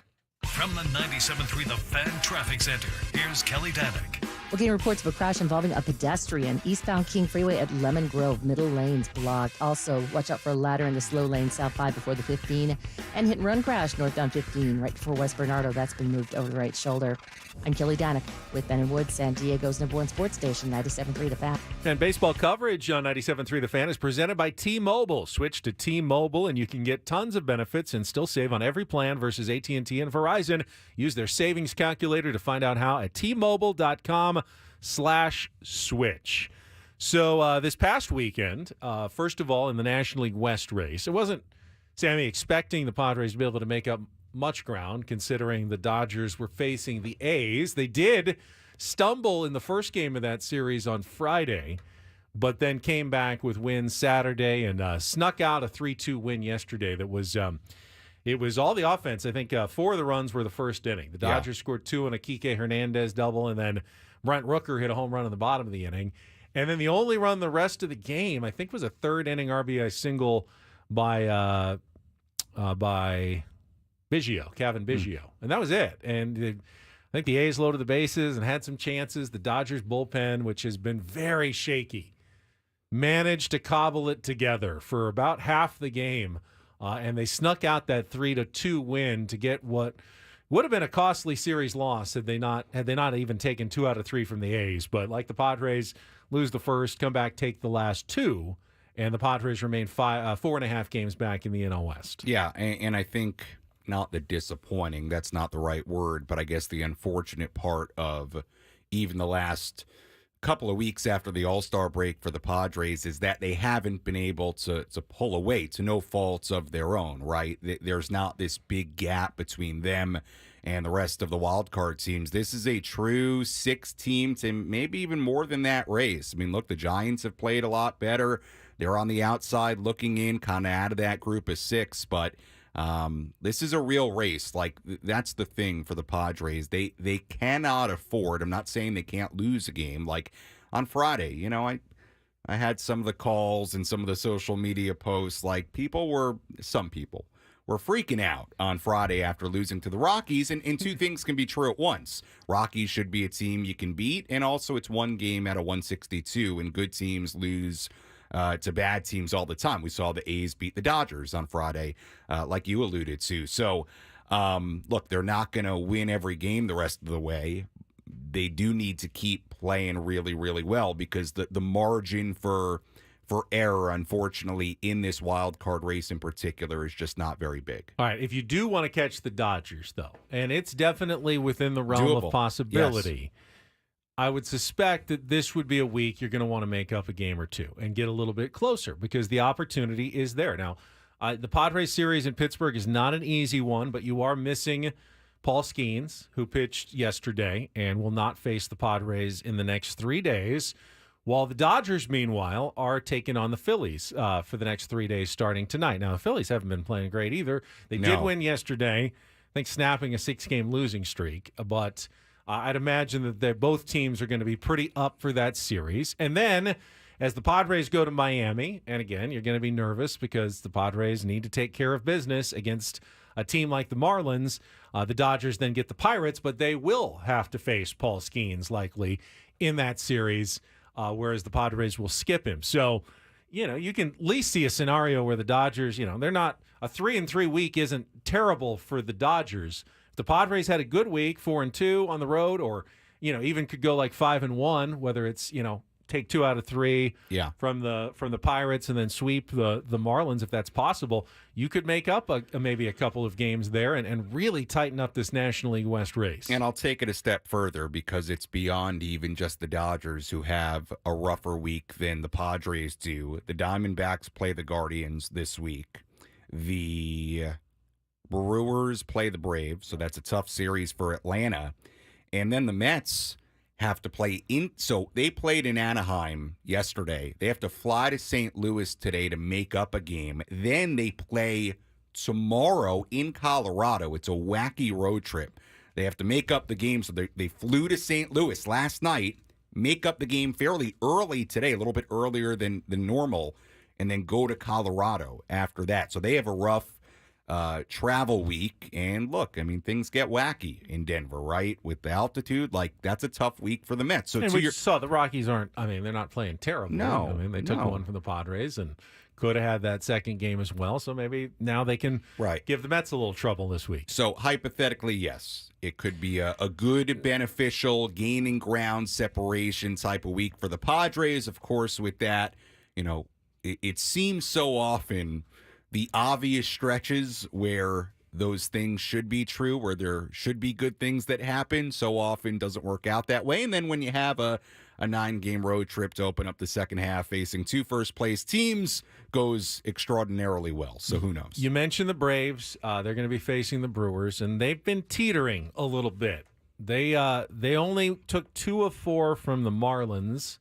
From the 97.3 The Fan Traffic Center, here's Kelly Danick. We're getting reports of a crash involving a pedestrian. Eastbound King Freeway at Lemon Grove. Middle lanes blocked. Also, watch out for a ladder in the slow lane south 5 before the 15. And hit and run crash northbound 15 right before West Bernardo. That's been moved over the right shoulder. I'm Kelly Danick with Ben & Wood, San Diego's number one sports station, 97.3 The Fan. And baseball coverage on 97.3 The Fan is presented by T-Mobile. Switch to T-Mobile and you can get tons of benefits and still save on every plan versus AT&T and Verizon. Use their savings calculator to find out how at T-Mobile.com/switch. So this past weekend, first of all, in the National League West race, it wasn't, Sammy, expecting the Padres to be able to make up much ground considering the Dodgers were facing the A's. They did stumble in the first game of that series on Friday, but then came back with wins Saturday and snuck out a 3-2 win yesterday that was it was all the offense. I think 4 of the runs were the first inning. The Dodgers scored 2 on a Kike Hernandez double, and then Brent Rooker hit a home run in the bottom of the inning. And then the only run the rest of the game, I think, was a third inning RBI single by Biggio, Kevin Biggio. And that was it. And I think the A's loaded the bases and had some chances. The Dodgers bullpen, which has been very shaky, managed to cobble it together for about half the game. And they snuck out that 3-2 win to get what would have been a costly series loss had they not even taken 2 out of 3 from the A's. But like the Padres, lose the first, come back, take the last 2, and the Padres remain 4.5 games back in the NL West. Yeah, and I think not the disappointing, that's not the right word, but I guess the unfortunate part of even the last couple of weeks after the All-Star break for the Padres is that they haven't been able to pull away to no faults of their own, right? There's not this big gap between them and the rest of the wild card teams. This is a true 6-team to maybe even more than that race. I mean, look, the Giants have played a lot better. They're on the outside looking in, kind of out of that group of 6, but this is a real race. Like, that's the thing for the Padres. They cannot afford, I'm not saying they can't lose a game. Like on Friday, you know, I had some of the calls and some of the social media posts, like some people were freaking out on Friday after losing to the Rockies, and 2 things can be true at once. Rockies should be a team you can beat, and also it's one game out of 162, and good teams lose to bad teams all the time. We saw the A's beat the Dodgers on Friday, like you alluded to. So, look, they're not going to win every game the rest of the way. They do need to keep playing really, really well because the margin for error, unfortunately, in this wild card race in particular is just not very big. All right, if you do want to catch the Dodgers, though, and it's definitely within the realm Doable. of possibility, Yes. I would suspect that this would be a week you're going to want to make up a game or 2 and get a little bit closer because the opportunity is there. Now, the Padres series in Pittsburgh is not an easy one, but you are missing Paul Skeens, who pitched yesterday and will not face the Padres in the next 3 days, while the Dodgers, meanwhile, are taking on the Phillies for the next 3 days starting tonight. Now, the Phillies haven't been playing great either. They did win yesterday, I think snapping a 6-game losing streak, but I'd imagine that both teams are going to be pretty up for that series. And then as the Padres go to Miami, and again, you're going to be nervous because the Padres need to take care of business against a team like the Marlins. The Dodgers then get the Pirates, but they will have to face Paul Skeens likely in that series, whereas the Padres will skip him. So, you know, you can at least see a scenario where the Dodgers, they're not – a 3-3 week isn't terrible for the Dodgers. The Padres had a good week, 4-2 on the road, or even could go like 5-1, whether it's take 2 out of 3 Yeah. from the Pirates and then sweep the Marlins if that's possible, you could make up maybe a couple of games there and really tighten up this National League West race. And I'll take it a step further because it's beyond even just the Dodgers who have a rougher week than the Padres do. The Diamondbacks play the Guardians this week. The Brewers play the Braves, so that's a tough series for Atlanta. And then the Mets have to play so they played in Anaheim yesterday. They have to fly to St. Louis today to make up a game. Then they play tomorrow in Colorado. It's a wacky road trip. They have to make up the game. So they flew to St. Louis last night, make up the game fairly early today, a little bit earlier than normal, and then go to Colorado after that. So they have a rough travel week. And look, I mean, things get wacky in Denver, right? With the altitude, like that's a tough week for the Mets. So and we saw the Rockies they're not playing terribly. No, I mean, they took one from the Padres and could have had that second game as well. So maybe now they can give the Mets a little trouble this week. So hypothetically, yes, it could be a good, beneficial, gaining ground separation type of week for the Padres. Of course, with that, it seems so often the obvious stretches where those things should be true, where there should be good things that happen, so often doesn't work out that way. And then when you have a 9-game road trip to open up the second half facing 2 first-place teams, goes extraordinarily well. So who knows? You mentioned the Braves. They're going to be facing the Brewers, and they've been teetering a little bit. They only took 2 of 4 from the Marlins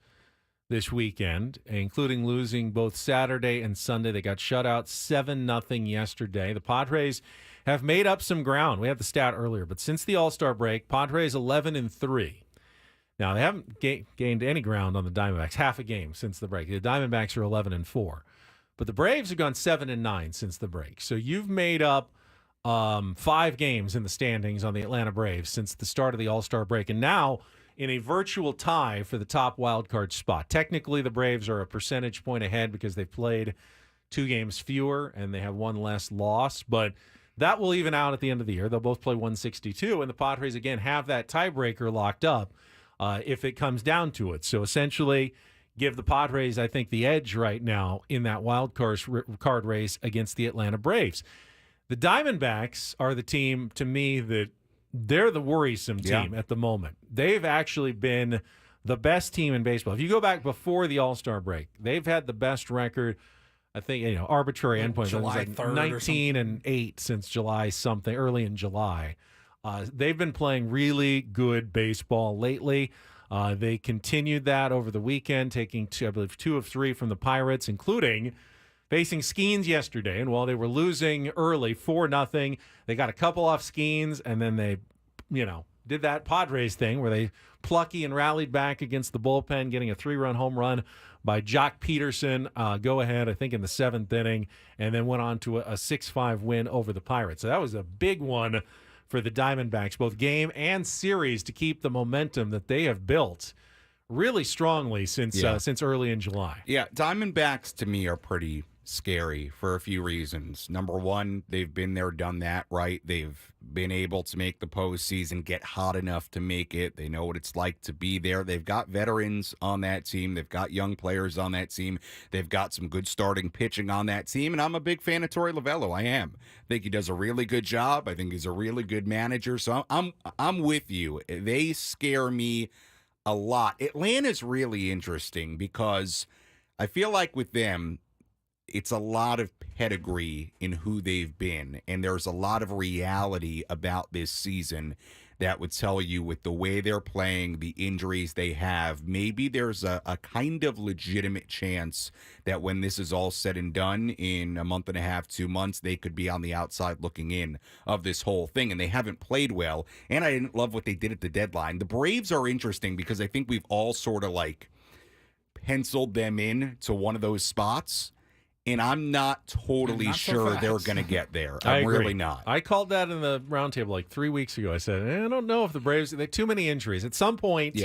this weekend, including losing both Saturday and Sunday. They got shut out 7-0 yesterday. The Padres have made up some ground. We had the stat earlier, but since the All-Star break, Padres 11-3. Now, they haven't gained any ground on the Diamondbacks, half a game since the break. The Diamondbacks are 11-4. But the Braves have gone 7-9 since the break. So you've made up 5 games in the standings on the Atlanta Braves since the start of the All-Star break. And now in a virtual tie for the top wild card spot. Technically, the Braves are a percentage point ahead because they've played 2 games fewer and they have 1 less loss, but that will even out at the end of the year. They'll both play 162, and the Padres, again, have that tiebreaker locked up if it comes down to it. So essentially, give the Padres, I think, the edge right now in that wild card race against the Atlanta Braves. The Diamondbacks are the team, to me, that they're the worrisome team at the moment. They've actually been the best team in baseball. If you go back before the All-Star break, they've had the best record, I think, arbitrary endpoint. July like 3rd 19-8 since July something, early in July. They've been playing really good baseball lately. They continued that over the weekend, taking, I believe, 2 of 3 from the Pirates, including facing Skeens yesterday. And while they were losing early 4-0, they got a couple off Skeens, and then they, did that Padres thing where they plucky and rallied back against the bullpen, getting a 3-run home run by Jock Peterson, go ahead, I think, in the 7th inning, and then went on to a 6-5 win over the Pirates. So that was a big one for the Diamondbacks, both game and series, to keep the momentum that they have built really strongly since early in July. Yeah, Diamondbacks to me are pretty scary for a few reasons. Number one, they've been there, done that, right? They've been able to make the postseason, get hot enough to make it. They know what it's like to be there. They've got veterans on that team. They've got young players on that team. They've got some good starting pitching on that team, and I'm a big fan of Torey Lovello. I am. I think he does a really good job. I think he's a really good manager. So I'm with you. They scare me a lot. Atlanta's really interesting because I feel like with them, it's a lot of pedigree in who they've been, and there's a lot of reality about this season that would tell you with the way they're playing, the injuries they have, maybe there's a kind of legitimate chance that when this is all said and done in a month and a half, 2 months, they could be on the outside looking in of this whole thing, and they haven't played well, and I didn't love what they did at the deadline. The Braves are interesting because I think we've all sort of like penciled them in to one of those spots. And I'm not totally sure they're going to get there. I'm really not. I called that in the roundtable like 3 weeks ago. I said, I don't know if the Braves, they have too many injuries. At some point,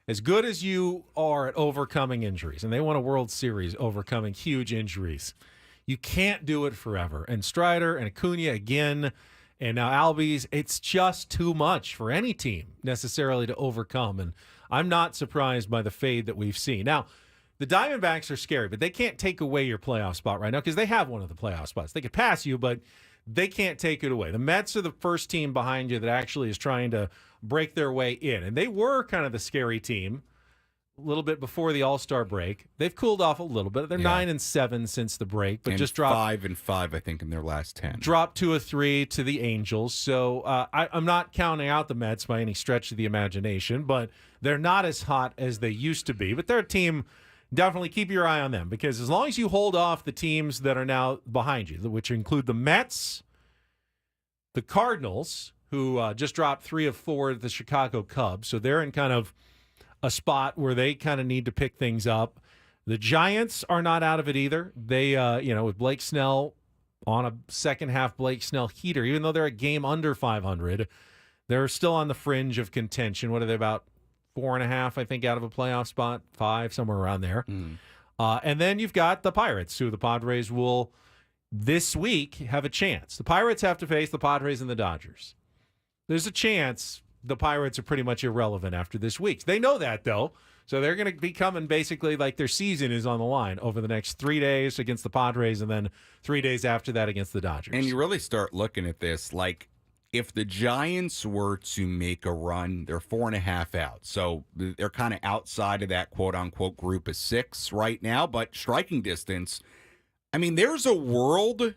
as good as you are at overcoming injuries, and they won a World Series overcoming huge injuries, you can't do it forever. And Strider and Acuna again, and now Albies, it's just too much for any team necessarily to overcome. And I'm not surprised by the fade that we've seen. Now, the Diamondbacks are scary, but they can't take away your playoff spot right now because they have one of the playoff spots. They could pass you, but they can't take it away. The Mets are the first team behind you that actually is trying to break their way in, and they were kind of the scary team a little bit before the All-Star break. They've cooled off a little bit. They're 9-7 since the break, but and just dropped 5-5, I think, in their last 10. Dropped 2 or 3 to the Angels. So I'm not counting out the Mets by any stretch of the imagination, but they're not as hot as they used to be. But they're a team, definitely keep your eye on them, because as long as you hold off the teams that are now behind you, which include the Mets, the Cardinals, who just dropped 3 of 4 to the Chicago Cubs, so they're in kind of a spot where they kind of need to pick things up. The Giants are not out of it either. They, with Blake Snell on a second half Blake Snell heater, even though they're a game under 500, they're still on the fringe of contention. What are they, about 4.5, I think, out of a playoff spot? 5, somewhere around there. And then you've got the Pirates, who the Padres will this week have a chance. The Pirates have to face the Padres and the Dodgers. There's a chance the Pirates are pretty much irrelevant after this week. They know that, though, so they're going to be coming basically like their season is on the line over the next 3 days against the Padres and then 3 days after that against the Dodgers. And you really start looking at this like if the Giants were to make a run, they're 4.5 out. So they're kind of outside of that quote-unquote group of 6 right now, but striking distance, I mean, there's a world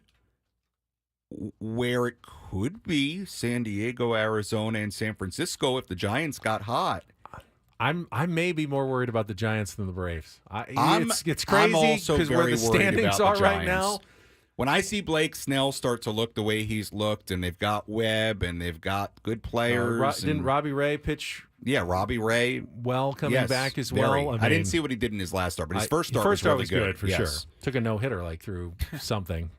where it could be San Diego, Arizona, and San Francisco if the Giants got hot. I may be more worried about the Giants than the Braves. It's I'm crazy also because where very the worried standings about are the right Giants. now. When I see Blake Snell start to look the way he's looked, and they've got Webb, and they've got good players. Didn't Robbie Ray pitch? Yeah, Robbie Ray. Well, coming back as very. well. I didn't see what he did in his last start, but his first start was really good for sure. Yes. Took a no-hitter through something.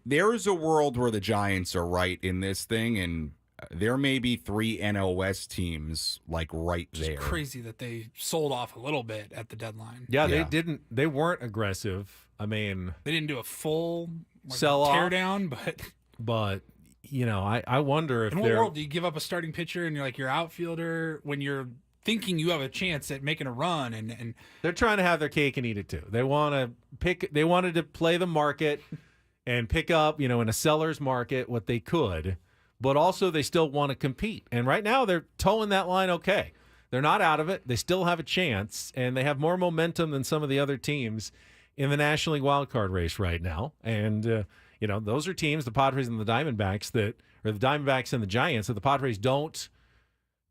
There is a world where the Giants are right in this thing, and there may be 3 NL West teams right there. It's crazy that they sold off a little bit at the deadline. Yeah, they didn't. They weren't aggressive. I mean, they didn't do a full sell-off tear down, but I wonder if in what world do you give up a starting pitcher and you're like your outfielder when you're thinking you have a chance at making a run, and they're trying to have their cake and eat it too. They wanted to play the market and pick up, in a seller's market what they could, but also they still want to compete. And right now they're towing that line okay. They're not out of it. They still have a chance, and they have more momentum than some of the other teams in the National League wildcard race right now. And those are teams, the Padres and the Diamondbacks, the Diamondbacks and the Giants, that the Padres don't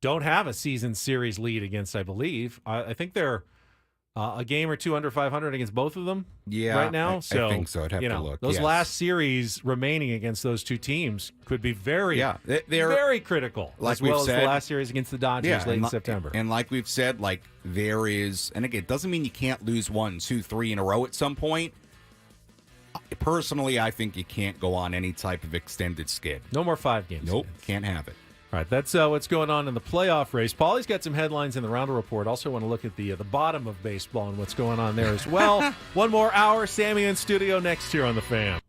have a season series lead against, I believe. I think they're a game or 2 under 500 against both of them right now. I think so. I'd have to look. Those last series remaining against those two teams could be very, very critical, as well as the last series against the Dodgers late in September. And like we've said, there is, and again, it doesn't mean you can't lose 1, 2, 3 in a row at some point. Personally, I think you can't go on any type of extended skid. No more 5 games. Nope, can't have it. All right, that's what's going on in the playoff race. Paulie's got some headlines in the Reindl Report. Also want to look at the bottom of baseball and what's going on there as well. One more hour, Sammy in studio next here on The Fan.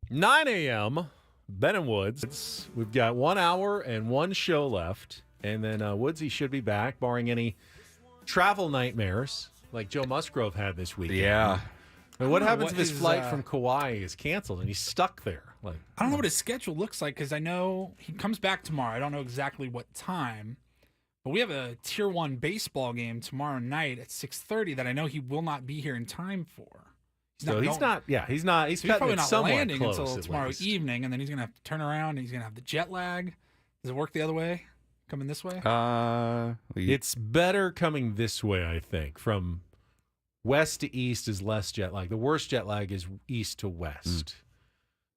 9 a.m., Ben and Woods. We've got 1 hour and one show left. And then Woodsy should be back, barring any travel nightmares like Joe Musgrove had this weekend. Yeah. And what happens if his flight from Kauai is canceled and he's stuck there? I don't know what his schedule looks like because I know he comes back tomorrow. I don't know exactly what time, but we have a Tier 1 baseball game tomorrow night at 6:30 that I know he will not be here in time for. He's probably not landing until tomorrow evening, and then he's going to have to turn around and he's going to have the jet lag. Does it work the other way? Coming this way? It's better coming this way, I think. From west to east is less jet lag. The worst jet lag is east to west.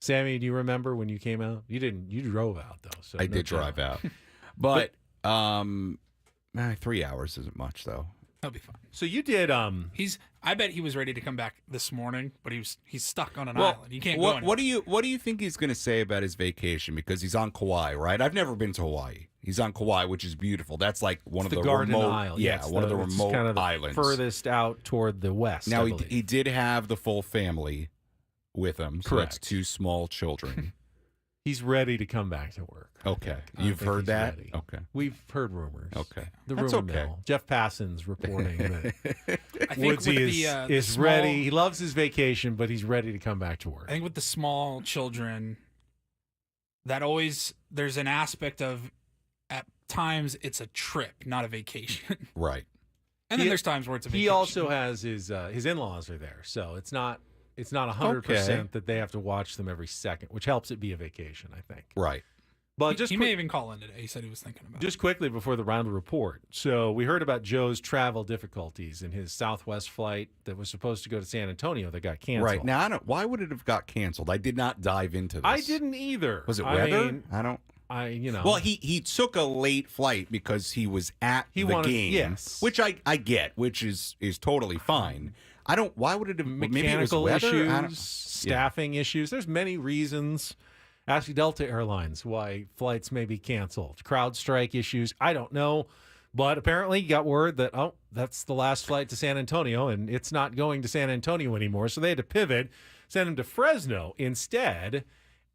Sammy, do you remember when you came out? You didn't. You drove out though. So I did drive out, but 3 hours isn't much though. That'll be fine. So you did. I bet he was ready to come back this morning, but he's stuck on an island. He can't go anywhere. What do you think he's going to say about his vacation? Because he's on Kauai, right? I've never been to Hawaii. He's on Kauai, which is beautiful. That's like one of the Garden remote, Isle. yeah, one of the remote kind of the islands, furthest out toward the west. Now he did have the full family with him, so Correct. that's 2 small children. He's ready to come back to work. Okay, I you've think heard he's that. ready. Okay, we've heard rumors. Okay, the That's rumor okay. mill. Jeff Passon's reporting that I think Woodsy with is small- ready. He loves his vacation, but he's ready to come back to work. I think with the small children, there's an aspect of at times it's a trip, not a vacation. Right. And then there's times where it's a vacation. He also has his in-laws are there, so it's not 100% that they have to watch them every second, which helps it be a vacation, I think. Right. But he may even call in today. He said he was thinking about it. Just quickly before the Reindl Report. So we heard about Joe's travel difficulties in his Southwest flight that was supposed to go to San Antonio that got canceled. Right. Now, why would it have got canceled? I did not dive into this. I didn't either. Was it I weather? mean, Well, he took a late flight because he was at the game. Yes. Which I get, which is totally fine. Why would it have maybe it was mechanical weather? issues, staffing issues. There's many reasons. Ask Delta Airlines why flights may be canceled. CrowdStrike issues. I don't know. But apparently you got word that, that's the last flight to San Antonio, and it's not going to San Antonio anymore. So they had to pivot, send him to Fresno instead.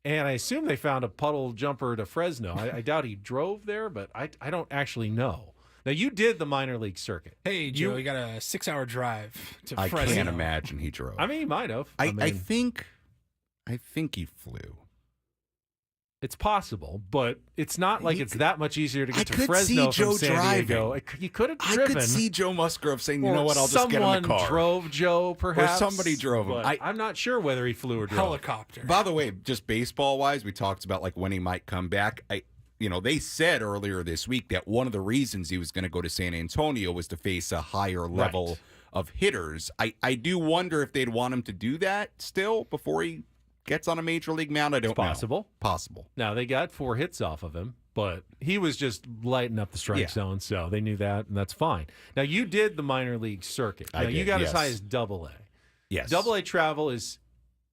And I assume they found a puddle jumper to Fresno. I doubt he drove there, but I don't actually know. Now, you did the minor league circuit. Hey, Joe, you got a 6-hour drive to I Fresno. can't imagine he drove. I mean, he might have. I think he flew. It's possible, but it's not like it's that much easier to get to could Fresno see from Joe San Diego. driving. You could have driven. I could see Joe Musgrove saying, "You Or know what? I'll just get in the car." Someone drove Joe, perhaps. Or somebody drove him. But I'm not sure whether he flew or drove. Helicopter. By the way, just baseball-wise, we talked about like when he might come back. They said earlier this week that one of the reasons he was going to go to San Antonio was to face a higher level of hitters. I do wonder if they'd want him to do that still before he gets on a major league mound. I don't know. Possible. Now, they got 4 hits off of him, but he was just lighting up the strike zone, so they knew that, and that's fine. Now, you did the minor league circuit. Now, you got as high as AA. Yes. AA travel is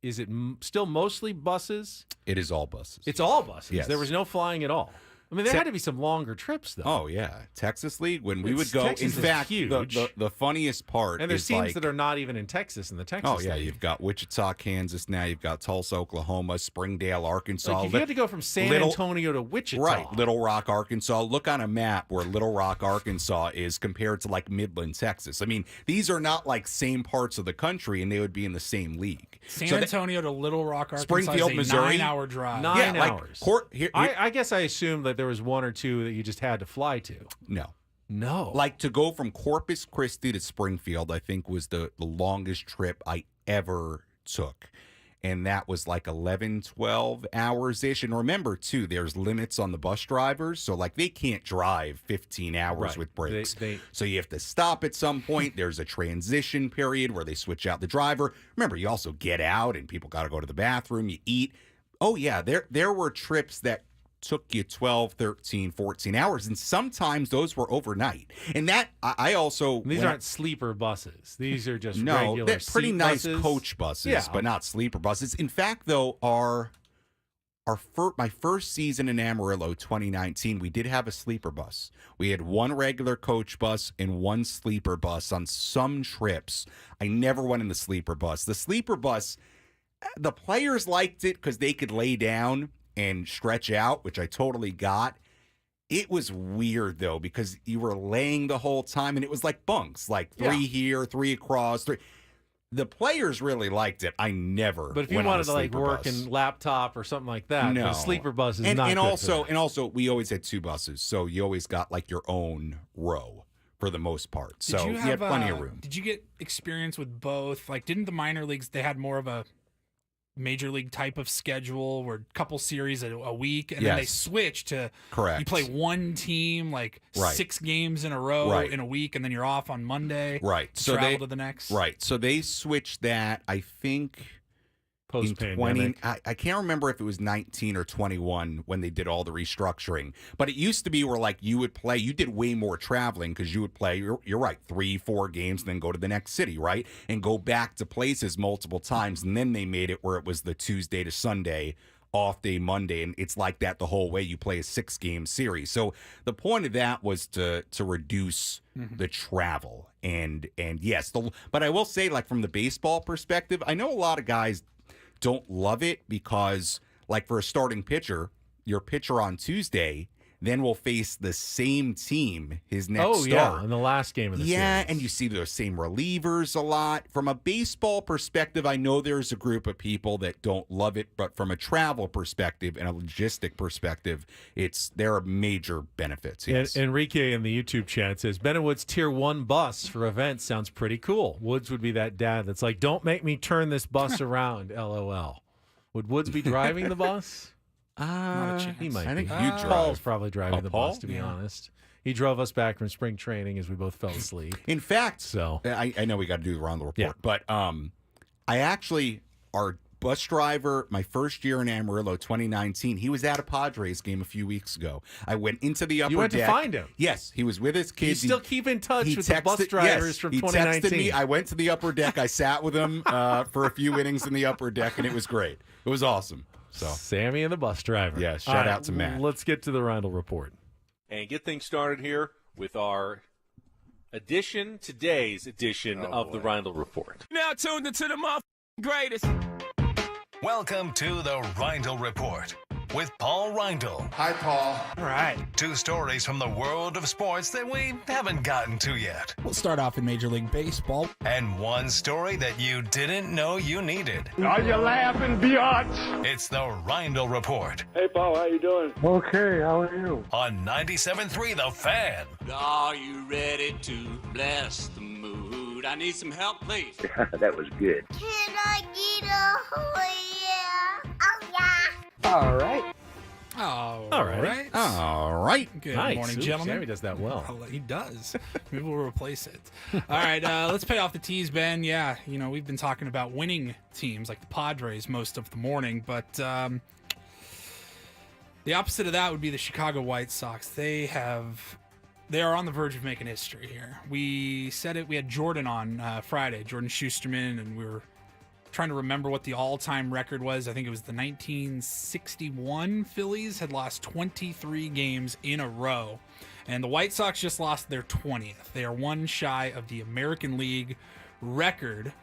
it still mostly buses? It is all buses. It's all buses. Yes. There was no flying at all. I mean, there had to be some longer trips, though. Oh, yeah. Texas League, when we would go. Texas in fact, is huge. the funniest part And there's is teams that are not even in Texas in the Texas Oh, yeah. League. You've got Wichita, Kansas now. You've got Tulsa, Oklahoma, Springdale, Arkansas. Like if you had to go from San Antonio to Wichita. Right. Little Rock, Arkansas. Look on a map where Little Rock, Arkansas is compared to like Midland, Texas. I mean, these are not like same parts of the country, and they would be in the same league. San Antonio to Little Rock, Arkansas Springfield, is a Missouri. 9-hour drive. 9 hours. Here, I guess I assumed that there was 1 or 2 that you just had to fly to. No. Like to go from Corpus Christi to Springfield, I think was the longest trip I ever took. And that was like 11, 12 hours-ish. And remember, too, there's limits on the bus drivers. So, like, they can't drive 15 hours with breaks. So you have to stop at some point. There's a transition period where they switch out the driver. Remember, you also get out and people got to go to the bathroom. You eat. Oh, yeah, there were trips that took you 12, 13, 14 hours, and sometimes those were overnight. And that, I also... These aren't sleeper buses. These are just no, regular they're pretty seat nice buses. coach buses, but not sleeper buses. In fact, though, my first season in Amarillo, 2019, we did have a sleeper bus. We had 1 regular coach bus and 1 sleeper bus on some trips. I never went in the sleeper bus. The sleeper bus... The players liked it because they could lay down and stretch out, which I totally got. It was weird, though, because you were laying the whole time, and it was like bunks, like 3 here, 3 across, 3. The players really liked it. I never. But if you went on wanted a to like sleeper work bus. and laptop or something like that, No. the sleeper bus is and, not and good also, for and also, we always had 2 buses, so you always got like your own row for the most part. So you had plenty of room. Did you get experience with both? Like, didn't the minor leagues, they had more of a major league type of schedule where a couple series a week, and then they switched to Correct. You play one team like 6 games in a row in a week, and then you're off on Monday. Right. To So travel they to the next. Right. So they switched that, I think, in 20. Post-pandemic. I can't remember if it was 19 or 21 when they did all the restructuring. But it used to be where like you would play, you did way more traveling because you would play, you're right, 3-4 games, and then go to the next city, right? And go back to places multiple times. And then they made it where it was the Tuesday to Sunday, off day Monday, and it's like that the whole way. You play a 6-game series. So the point of that was to reduce the travel. And yes, but I will say, like, from the baseball perspective, I know a lot of guys don't love it because, like, for a starting pitcher, your pitcher on Tuesday then will face the same team his next start. in the last game of the series. Yeah, and you see those same relievers a lot. From a baseball perspective, I know there's a group of people that don't love it, but from a travel perspective and a logistic perspective, there are major benefits. Yes. Enrique in the YouTube chat says, Ben Woods Tier 1 bus for events sounds pretty cool. Woods would be that dad that's like, don't make me turn this bus around, LOL. Would Woods be driving the bus? Not a chance. He might I think be. you drive. Paul's probably driving the Paul? bus, to be honest. He drove us back from spring training as we both fell asleep. In fact, so I know we got to do the Reindl Report, but I actually, our bus driver, my first year in Amarillo, 2019, he was at a Padres game a few weeks ago. I went into the upper deck. You went to find him? Yes, he was with his kids. You still keep in touch with the bus texted- drivers yes, from he 2019. texted me. I went to the upper deck. I sat with him for a few innings in the upper deck, and it was great. It was awesome. So Sammy and the bus driver. Yeah, shout out to Matt. Let's get to the Reindl Report. And get things started here with our today's edition of the Reindl Report. Now tuned into the greatest. Welcome to the Reindl Report with Paul Reindl. Hi, Paul. All right. 2 stories from the world of sports that we haven't gotten to yet. We'll start off in Major League Baseball. And 1 story that you didn't know you needed. Are you laughing, biatch? It's the Reindl Report Hey, Paul, how you doing? Okay, how are you? on 97.3 The Fan. Are you ready to bless the mood? I need some help, please. That was good. Can I get a oh yeah? Oh yeah. All right. All right. All right. Good Nice. morning, Ooh, gentlemen. Sammy does that well. He does. Maybe we'll replace it. All right, let's pay off the tease, Ben. Yeah, we've been talking about winning teams like the Padres most of the morning, but the opposite of that would be the Chicago White Sox. They are on the verge of making history here. We said it. We had Jordan on Friday, Jordan Schusterman, and we were trying to remember what the all-time record was. I think it was the 1961 Phillies had lost 23 games in a row, and the White Sox just lost their 20th. They are 1 shy of the American League record.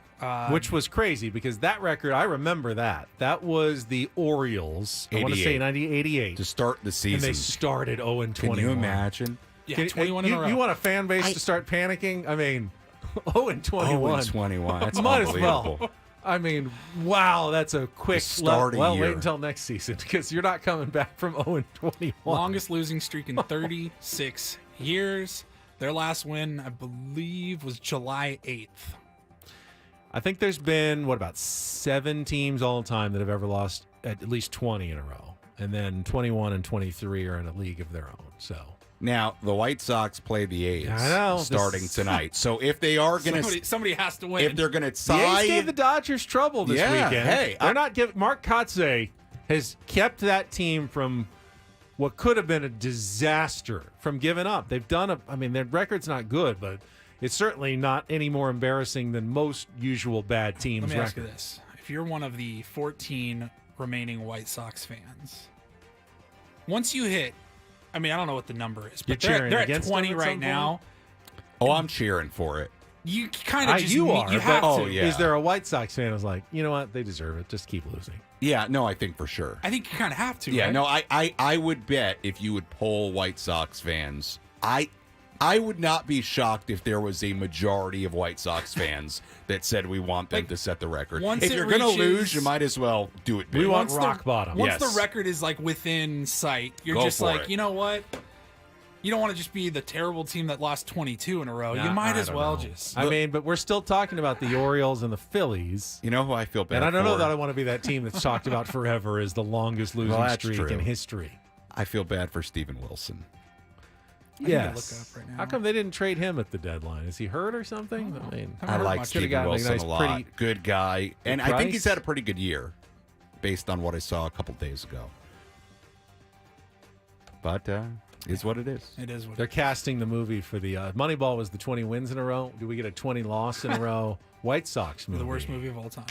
Which was crazy because that record, I remember that. That was the Orioles. I want to say 1988. To start the season. And they started 0-21. Can you imagine? Yeah, 21 in a row. You want a fan base to start panicking? I mean, 0-21. 0-21. That's Might as unbelievable. well. I mean, wow, that's a quick start a Well, year. wait until next season because you're not coming back from 0-21. Longest losing streak in 36 years. Their last win, I believe, was July 8th. I think there's been, about 7 teams all time that have ever lost at least 20 in a row. And then 21 and 23 are in a league of their own. So Now, the White Sox play the A's I know. starting tonight. So if they are going to... Somebody has to win. If they're going to the tie... A's gave the Dodgers trouble this weekend. Hey, they're not giving... Mark Kotsay has kept that team from what could have been a disaster from giving up. They've done their record's not good, but it's certainly not any more embarrassing than most usual bad teams' Let me ask you records. this. If you're one of the 14 remaining White Sox fans, once you hit... I don't know what the number is, but You're they're cheering at against 20 them at right some now. Oh, I'm cheering for it. You kind of just you need- are. You have but to. Oh, yeah. Is there a White Sox fan who's like, you know what? They deserve it. Just keep losing. Yeah, no, I think for sure. I think you kind of have to. Yeah, right? no, I would bet if you would poll White Sox fans, I would not be shocked if there was a majority of White Sox fans that said we want them to set the record. once If it you're going to reaches- lose, you might as well do it big. We want Once the- rock bottom. Once Yes. the record is like within sight, you're Go just for like, it. you know what? You don't want to just be the terrible team that lost 22 in a row. Nah, you might I as don't well know. just. I mean, but we're still talking about the Orioles and the Phillies. You know who I feel bad And I don't know for? that I want to be that team that's talked about forever as the longest losing Well, that's streak true. in history. I feel bad for Steven Wilson. I need to Yes. look up right now. How come they didn't trade him at the deadline? Is he hurt or something? I mean, I like Steven Wilson a lot. Good guy. And I think he's had a pretty good year based on what I saw a couple days ago. But is what it is. It is what They're casting the movie for the Moneyball was the 20 wins in a row. Do we get a 20 loss in a row? White Sox movie. The worst movie of all time.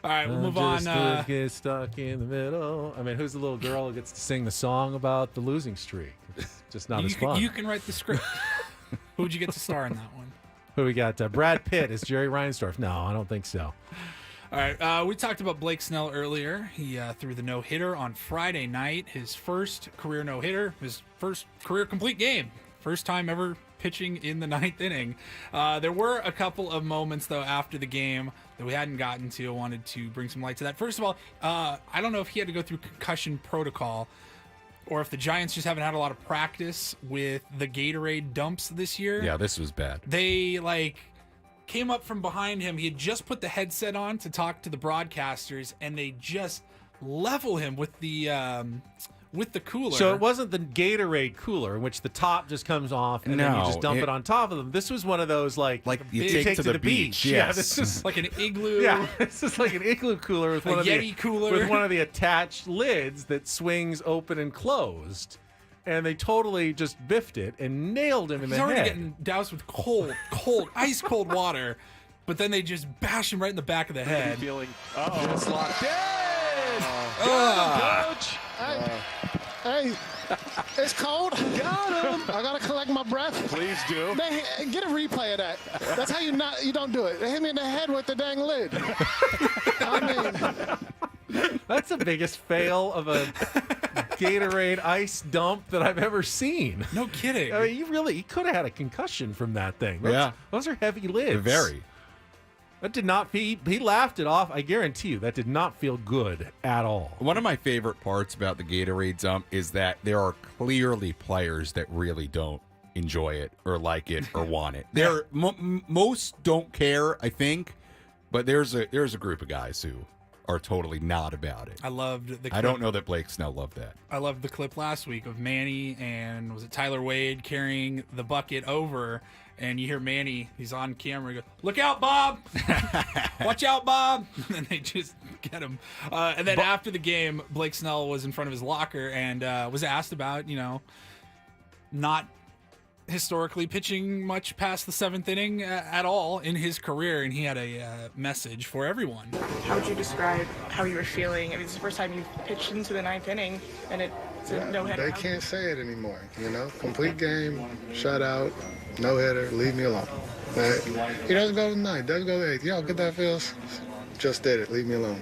All right, we'll I'm move on. just get stuck in the middle. I mean, who's the little girl who gets to sing the song about the losing streak? It's just not as fun. You can write the script. Who would you get to star in that one? Who we got? Brad Pitt as Jerry Reinsdorf. No, I don't think so. All right, we talked about Blake Snell earlier. He threw the no-hitter on Friday night, his first career no-hitter, his first career complete game, first time ever pitching in the ninth inning. There were a couple of moments, though, after the game that we hadn't gotten to. I wanted to bring some light to that. First of all, I don't know if he had to go through concussion protocol or if the Giants just haven't had a lot of practice with the Gatorade dumps this year. Yeah, this was bad. They, came up from behind him. He had just put the headset on to talk to the broadcasters, and they just level him with the cooler. So it wasn't the Gatorade cooler in which the top just comes off and then you just dump it on top of them. This was one of those like you big take to the beach. Yes. Yeah, this is like an igloo. Yeah, this is like an igloo cooler with A one of Yeti cooler. with one of the attached lids that swings open and closed. And they totally just biffed it and nailed him in He's the already head. getting doused with ice cold water, but then they just bash him right in the back of the head. Feeling, it's locked in. Coach. Hey, it's cold. Got him. I gotta collect my breath. Please do. Get a replay of that. That's how you don't do it. They hit me in the head with the dang lid. I mean, That's the biggest fail of a Gatorade ice dump that I've ever seen. No kidding. I mean, he could have had a concussion from that thing. Those are heavy lids. Very. That did not. He laughed it off. I guarantee you that did not feel good at all. One of my favorite parts about the Gatorade dump is that there are clearly players that really don't enjoy it or like it or want it. There, most don't care, I think, but there's a group of guys who are totally not about it. I loved the clip. I don't know that Blake Snell loved that. I loved the clip last week of Manny and was it Tyler Wade carrying the bucket over, and you hear Manny, he's on camera, he goes, "Look out, Bob! Watch out, Bob!" And then they just get him. And then after the game, Blake Snell was in front of his locker and was asked about, not historically pitching much past the seventh inning at all in his career, and he had a message for everyone. How would you describe how you were feeling? I mean, it's the first time you've pitched into the ninth inning, and it's a no-hitter. They can't say it anymore, Complete game, shutout, no-hitter, leave me alone. He doesn't go to the ninth, doesn't go to the eighth. Y'all get that feels? Just did it. Leave me alone.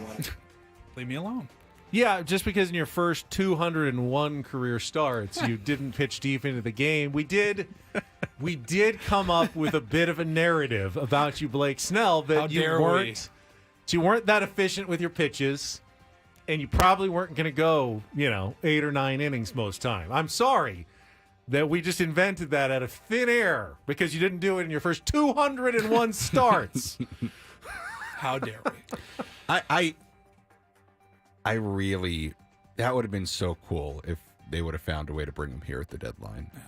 Leave me alone. Yeah, just because in your first 201 career starts you didn't pitch deep into the game, we did come up with a bit of a narrative about you, Blake Snell, that you weren't that efficient with your pitches, and you probably weren't going to go 8 or 9 innings most time. I'm sorry that we just invented that out of thin air because you didn't do it in your first 201 starts. How dare we? I really, that would have been so cool if they would have found a way to bring him here at the deadline. Yeah.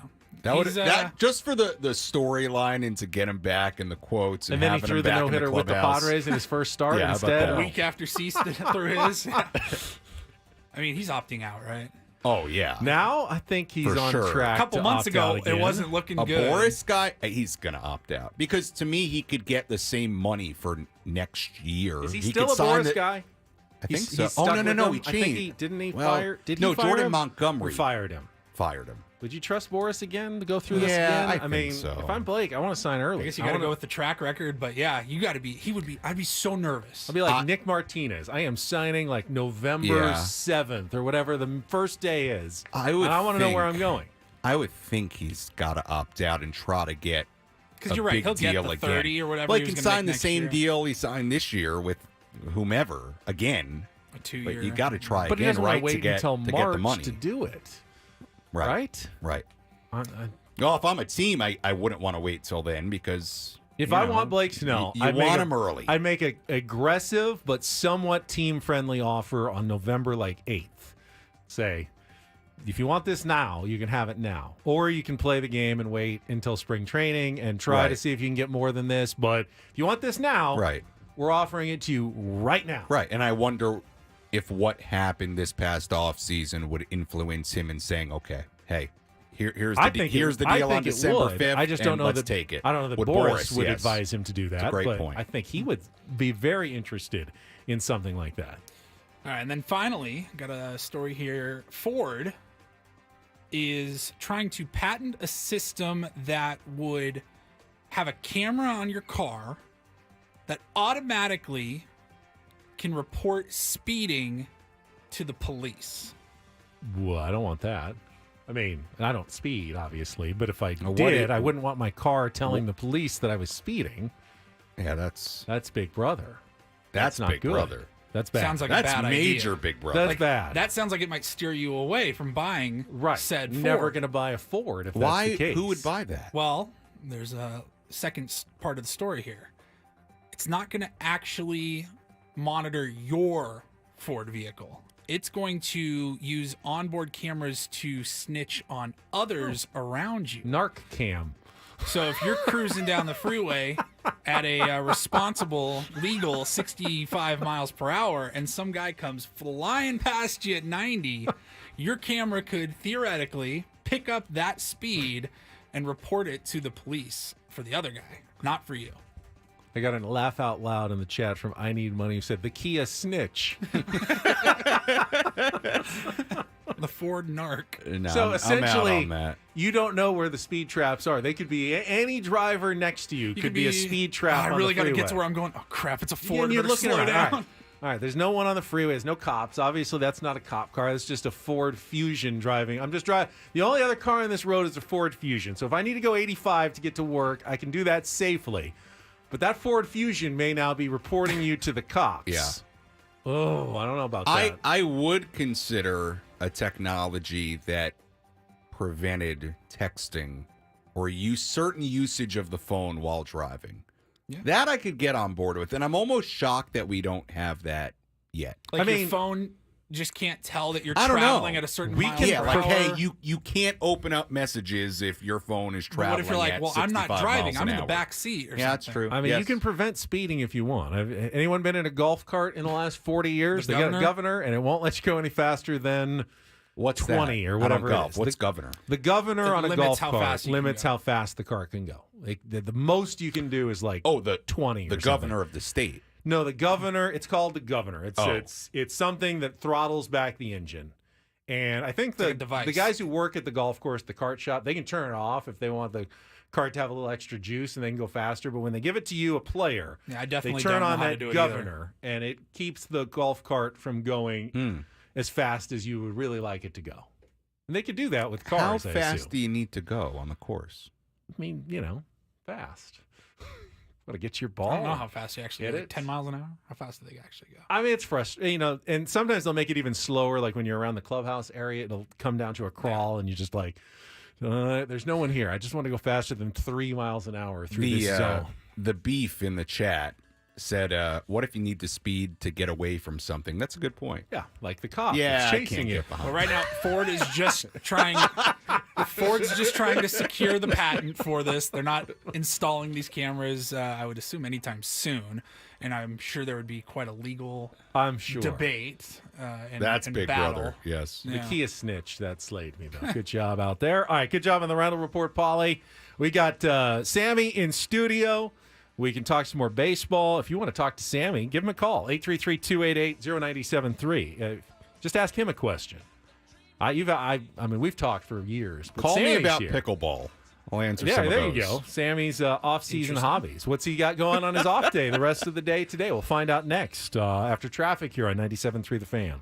That just for the storyline and to get him back and the quotes and then he having threw him the back no-hitter in the with the clubhouse. Padres in his first start Yeah, instead. A week after Cease threw his. I mean, he's opting out, right? Oh, yeah. Now I think he's on track. A couple to months opt ago, out it again. wasn't looking A good. Boris guy, he's going to opt out. Because to me, he could get the same money for next year. Is he could still a sign Boris guy? I think He's so. stuck Oh, no, with no. them? He I think changed. didn't he Well, fire? Did no, he fire Jordan him? Montgomery Or fired him? fired him. Would you trust Boris again to go through this Yeah, again? I think mean, so. if I'm Blake, I want to sign early. I guess you got to go with the track record, but yeah, you got to be. I'd be so nervous. I'll be like Nick Martinez. I am signing like November 7th or whatever the first day is. I want to know where I'm going. I would think he's got to opt out and try to get because you're right. He'll get the 30 again. or whatever. Blake he can was gonna sign make the same next year. deal he signed this year with whomever again. A 2 But year. you got to try But he again, doesn't want right? to wait to get until to get March the money to do it. Right. Well, if I'm a team, I wouldn't want to wait till then because If I want Blake Snell, you I'd make want him early. I'd make an aggressive but somewhat team-friendly offer on November 8th. Say, if you want this now, you can have it now. Or you can play the game and wait until spring training and try to see if you can get more than this. But if you want this now, we're offering it to you right now. Right. And I wonder if what happened this past offseason would influence him in saying, okay, hey, here's the deal on December 5th. I just don't know let's that take it. I don't know that With Boris would yes. advise him to do that. It's a great but point. I think he would be very interested in something like that. All right, and then finally, got a story here. Ford is trying to patent a system that would have a camera on your car that automatically can report speeding to the police. Well, I don't want that. I mean, I don't speed, obviously, but if I did, I wouldn't want my car telling the police that I was speeding. Yeah, that's Big Brother. That's not Big good. Brother. That's bad. Sounds like That's a bad major idea. Big Brother. That's bad. That sounds like it might steer you away from buying said Ford. Never going to buy a Ford if Why? that's the case. Who would buy that? Well, there's a second part of the story here. It's not going to actually monitor your Ford vehicle. It's going to use onboard cameras to snitch on others around you. Narc cam. So if you're cruising down the freeway at a responsible, legal 65 miles per hour and some guy comes flying past you at 90, your camera could theoretically pick up that speed and report it to the police for the other guy, not for you. I got a laugh out loud in the chat from I Need Money who said, the Kia snitch. The Ford narc. No, So essentially, I'm out on that. you don't know where the speed traps are. They could be any driver next to you could be a speed trap. I on really got to get to where I'm going. Oh crap! It's a Ford. And you're Better looking slow around. down. All right, there's no one on the freeway. There's no cops. Obviously, that's not a cop car. That's just a Ford Fusion driving. I'm just driving. The only other car on this road is a Ford Fusion. So if I need to go 85 to get to work, I can do that safely. But that Ford Fusion may now be reporting you to the cops. Yeah. Oh, I don't know about that. I would consider a technology that prevented texting or certain usage of the phone while driving. Yeah. That I could get on board with, and I'm almost shocked that we don't have that yet. Like your phone just can't tell that you're I don't traveling know. at a certain we mile can, per like, hour. hey, you can't open up messages if your phone is But traveling. what if you're like, at well, I'm not 65 driving. miles I'm an in the hour? back seat or something. Yeah, that's true. I mean, Yes. you can prevent speeding if you want. Anyone been in a golf cart in the last 40 years? The They got a governor? governor, and it won't let you go any faster than What's 20 that? or I don't whatever it golf. is. What's governor? The governor It on a limits golf how cart fast you can limits go. how fast the car can go. The most you can do is like the 20 the or governor something. of the state. No, the governor. It's called the governor. It's Oh. it's something that throttles back the engine. And I think like a device. the guys who work at the golf course, the kart shop, they can turn it off if they want the cart to have a little extra juice and they can go faster. But when they give it to you, a player, Yeah, I definitely they turn don't know on how to that do it governor, and it keeps the golf cart from going Hmm. as fast as you would really like it to go. And they could do that with How cars. I fast assume. do you need to go on the course? I mean, fast. Got to get your ball. I don't know how fast you actually Get go. Like it? 10 miles an hour? How fast do they actually go? I mean, it's frustrating, and sometimes they'll make it even slower. Like when you're around the clubhouse area, it'll come down to a crawl, and you're just like, there's no one here. I just want to go faster than 3 miles an hour through this zone. The beef in the chat said, what if you need to speed to get away from something? That's a good point. Yeah, like the cop Yeah, that's I chasing can't you. get behind Well, right now, Ford is just trying. Ford's just trying to secure the patent for this. They're not installing these cameras, I would assume, anytime soon. And I'm sure there would be quite a legal debate. That's and Big battle. Brother. Yes. The Kia snitch, that slayed me, though. Good job out there. All right, good job on the Reindl Report, Paulie. We got Sammy in studio. We can talk some more baseball. If you want to talk to Sammy, give him a call, 833-288-0973. Just ask him a question. I mean, we've talked for years. But Call me Sammy's about here. pickleball. I'll answer Yeah, some of there those. you go. Sammy's off-season hobbies. What's he got going on his off day the rest of the day today? We'll find out next after traffic here on 97.3 The Fan.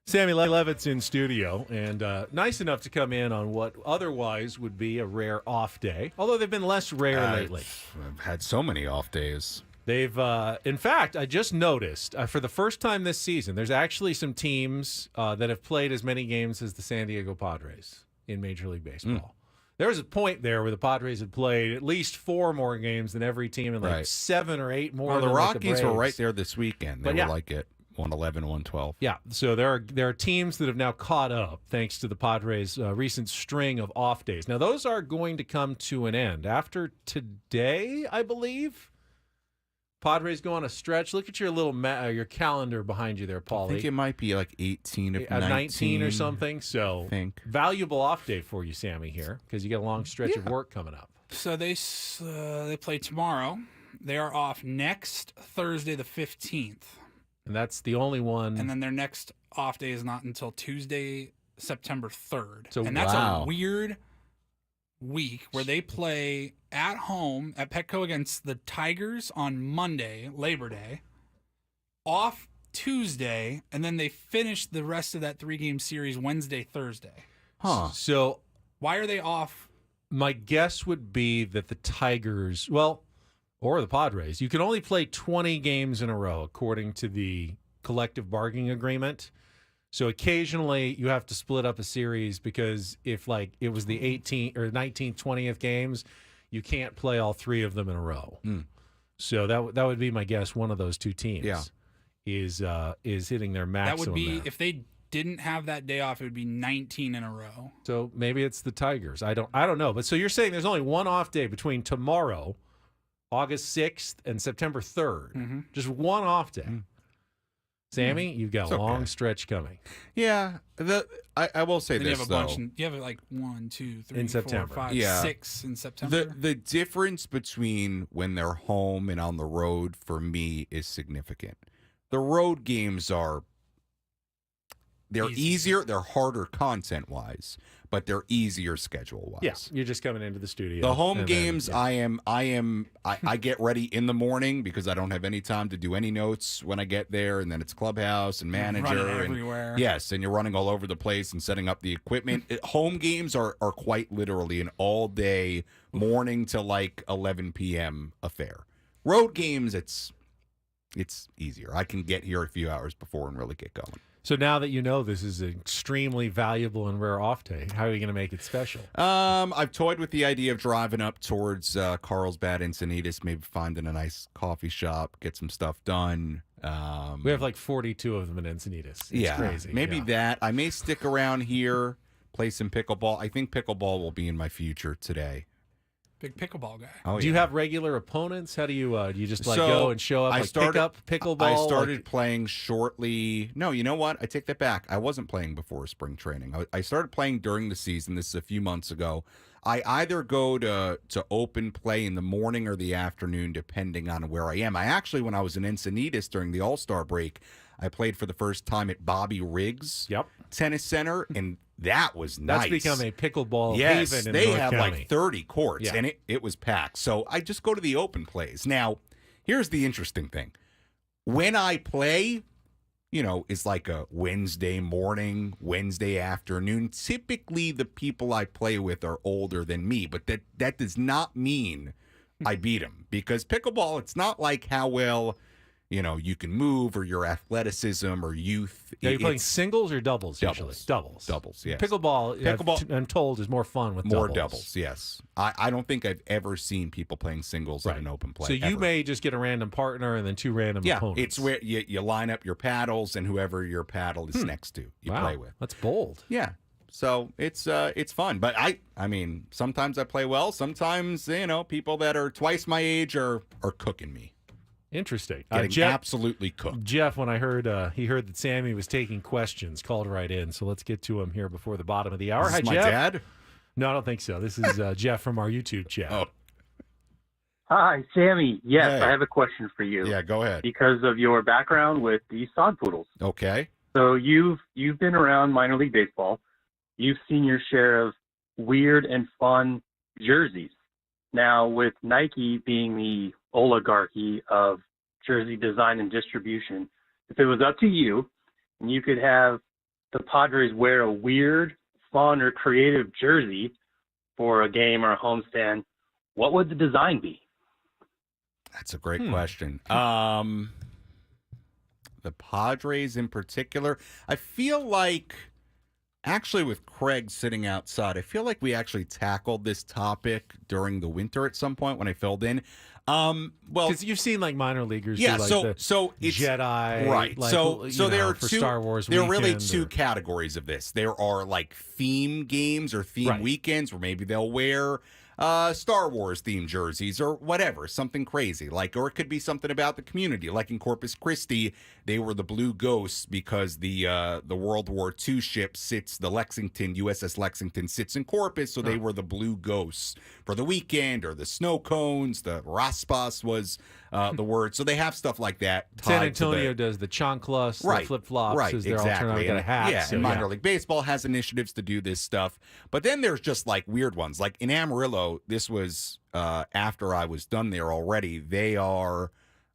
Sammy Levitt's in studio, and nice enough to come in on what otherwise would be a rare off day, although they've been less rare lately. I've had so many off days. They've, in fact, I just noticed, for the first time this season, there's actually some teams that have played as many games as the San Diego Padres in Major League Baseball. There was a point there where the Padres had played at least 4 more games than every team, and like 7 or 8 more. Well, the than Rockies the were right there this weekend. They But were yeah. like at 111, 112. Yeah, so there are teams that have now caught up thanks to the Padres' recent string of off days. Now, those are going to come to an end after today, I believe. Padres go on a stretch. Look at your little your calendar behind you there, Paulie. I think it might be like 18 of 19 or something. So valuable off day for you, Sammy, here, because you got a long stretch of work coming up. So they play tomorrow. They are off next Thursday, the 15th. And that's the only one. And then their next off day is not until Tuesday, September 3rd. So, and that's a weird week where they play at home at Petco against the Tigers on Monday, Labor Day, off Tuesday, and then they finish the rest of that 3-game series Wednesday, Thursday. Huh. So why are they off? My guess would be that the Tigers, or the Padres, you can only play 20 games in a row according to the collective bargaining agreement. So occasionally you have to split up a series because if like it was the 18th or 19th, 20th games, you can't play all 3 of them in a row. So that would be my guess. One of those 2 teams is hitting their maximum. That would be there. if they didn't have that day off, it would be 19 in a row. So maybe it's the Tigers. I don't know. But so you're saying there's only one off day between tomorrow, August 6th, and September 3rd. Just one off day. Sammy, you've got a long stretch coming. Yeah. I will say Then this, you have a though. bunch. You have like 1, 2, 3, In 4, September. 5, 6 in September. The difference between when they're home and on the road for me is significant. The road games they're easier, they're harder content-wise, but they're easier schedule-wise. Yes, you're just coming into the studio. The home and games, then, I get ready in the morning because I don't have any time to do any notes when I get there, and then it's clubhouse and manager. Running everywhere. Yes, and you're running all over the place and setting up the equipment. Home games are quite literally an all-day, morning to like 11 p.m. affair. Road games, it's easier. I can get here a few hours before and really get going. So now that you know this is an extremely valuable and rare off day, how are you going to make it special? I've toyed with the idea of driving up towards Carlsbad, Encinitas, maybe finding a nice coffee shop, get some stuff done. We have like 42 of them in Encinitas. It's crazy. Maybe that. I may stick around here, play some pickleball. I think pickleball will be in my future today. Big pickleball guy. Oh, do you have regular opponents? How do you just go and show up? Pick up pickleball? I started playing shortly. No, you know what? I take that back. I wasn't playing before spring training. I started playing during the season. This is a few months ago. I either go to open play in the morning or the afternoon, depending on where I am. I actually, when I was in Encinitas during the All-Star break, I played for the first time at Bobby Riggs Tennis Center, and that was nice. That's become a pickleball yes, haven in they North have County. like 30 courts, and it was packed. So I just go to the open plays. Now, here's the interesting thing. When I play, it's like a Wednesday morning, Wednesday afternoon. Typically, the people I play with are older than me, but that does not mean I beat them. Because pickleball, it's not like how well you can move or your athleticism or youth. Are you playing singles or doubles usually? Doubles, yes. Pickleball, I'm told, is more fun with more doubles, yes. I don't think I've ever seen people playing singles at an open play. So you may just get a random partner and then 2 random opponents. It's where you line up your paddles and whoever your paddle is next to, you play with. That's bold. Yeah. So it's fun. But I mean, sometimes I play well. Sometimes, people that are twice my age are cooking me. Interesting. Getting absolutely cooked. Jeff, when I heard he heard that Sammy was taking questions, called right in. So let's get to him here before the bottom of the hour. Hi, Jeff. my dad? No, I don't think so. This is Jeff from our YouTube chat. Oh. Hi, Sammy. Yes, Hey. I have a question for you. Yeah, go ahead. Because of your background with the sod poodles. Okay. So you've been around minor league baseball. You've seen your share of weird and fun jerseys. Now, with Nike being the oligarchy of jersey design and distribution, if it was up to you and you could have the Padres wear a weird, fun, or creative jersey for a game or a homestand, what would the design be? That's a great question. The Padres in particular, I feel like, actually with Craig sitting outside, I feel like we actually tackled this topic during the winter at some point when I filled in. Well, because you've seen like minor leaguers, yeah. do, like so it's Jedi, right? Like, so there are for two Star Wars. There are really weekend two categories of this. There are like theme games or theme weekends where maybe they'll wear Star Wars themed jerseys or whatever, something crazy, like, or it could be something about the community, like in Corpus Christi, they were the Blue Ghosts because the World War II ship sits, the USS Lexington sits in Corpus, so they were the Blue Ghosts for the weekend, or the snow cones, the Raspas was the word, so they have stuff like that. San Antonio does the chanclas, the flip flops, as their alternative got a hat. Yeah, so, and minor league baseball has initiatives to do this stuff, but then there's just like weird ones, like in Amarillo. This was after I was done there already. They are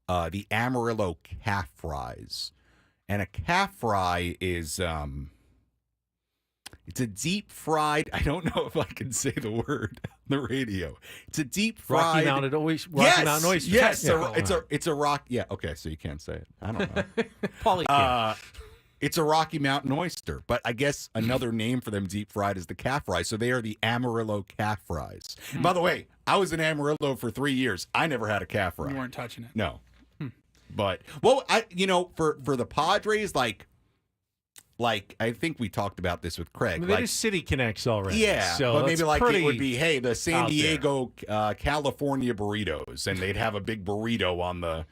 the Amarillo calf fries. And a calf fry is it's a deep fried, I don't know if I can say the word on the radio. It's a deep fried Mountain oyster. Yes, it's a rock. Yeah, okay, so you can't say it. I don't know. Paulie can't. It's a Rocky Mountain oyster, but I guess another name for them deep fried is the calf fries. So they are the Amarillo calf fries. By the way, I was in Amarillo for 3 years. I never had a calf fry. You weren't touching it. No. But for the Padres, like I think we talked about this with Craig. I mean, they do City Connects already. Yeah, so but maybe like it would be, hey, the San out Diego, California burritos, and they'd have a big burrito on the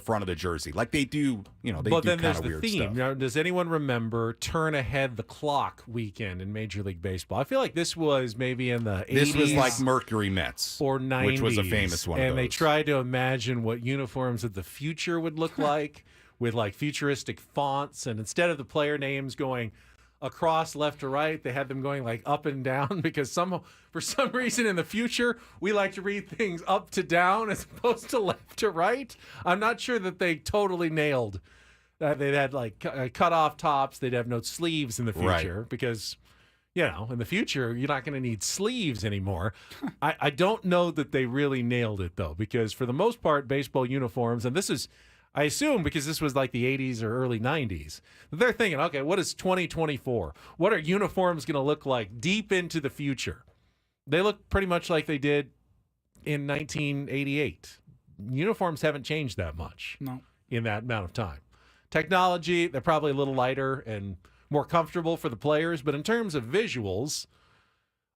front of the jersey, like they do. They but do then kind there's of the weird theme. stuff. Now, does anyone remember Turn Ahead the Clock weekend in Major League Baseball? I feel like this was maybe in the 80s. This was like Mercury Mets or 90s, which was a famous one. And of they those. tried to imagine what uniforms of the future would look like with like futuristic fonts, and instead of the player names going across left to right, they had them going like up and down, because for some reason in the future we like to read things up to down as opposed to left to right. I'm not sure that they totally nailed that. They'd had like cut off tops, they'd have no sleeves in the future, because in the future you're not going to need sleeves anymore. I don't know that they really nailed it though, because for the most part baseball uniforms, and this is, I assume because this was like the 80s or early 90s, they're thinking, okay, what is 2024? What are uniforms going to look like deep into the future? They look pretty much like they did in 1988. Uniforms haven't changed that much in that amount of time. Technology, they're probably a little lighter and more comfortable for the players, but in terms of visuals,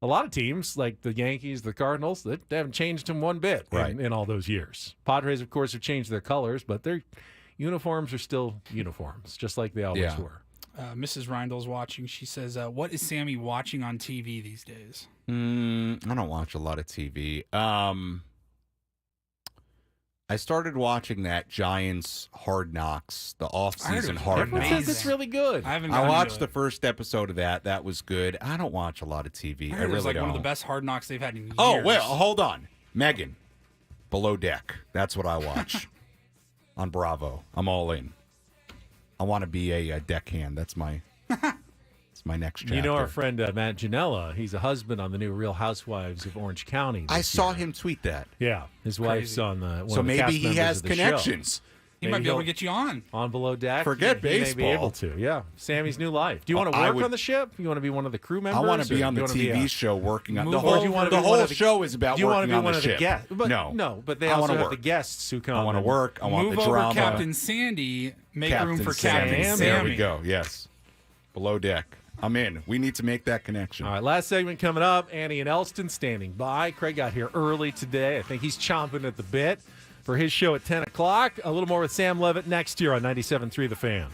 a lot of teams, like the Yankees, the Cardinals, they haven't changed them one bit in all those years. Padres, of course, have changed their colors, but their uniforms are still uniforms, just like they always were. Mrs. Reindl's watching. She says, what is Sammy watching on TV these days? I don't watch a lot of TV. I started watching that Giants Hard Knocks, the off-season Hard Knocks. Everyone says it's really good. I watched the first episode of that. That was good. I don't watch a lot of TV. I really like don't. One of the best Hard Knocks they've had in years. Oh, well, hold on. Megan, Below Deck. That's what I watch on Bravo. I'm all in. I want to be a deckhand. That's my next chapter. You know our friend Matt Janella, he's a husband on the new Real Housewives of Orange County. I saw him tweet that. Yeah, his wife's on the one so of the maybe cast he members has of the connections. show. He might be able to get you on Below Deck. Forget he may be baseball. able to. Yeah, Sammy's new life. Do you want to work on the ship? You want to be one of the crew members? I want to be or on do the you wanna TV be show working on Move the over. whole. Do you wanna The be one whole of the- show is about Do you want to working be on one the of the ship. guests? But No, but they I also wanna have work. the guests who come. I want to and- work. I want Move the over drama. Captain Sandy. Make room for Sammy. Captain There Sammy. we go. Yes. Below Deck. I'm in. We need to make that connection. All right, last segment coming up. Annie and Elston standing by. Craig got here early today. I think he's chomping at the bit for his show at 10 o'clock. A little more with Sam Levitt next year on 97.3 The Fan.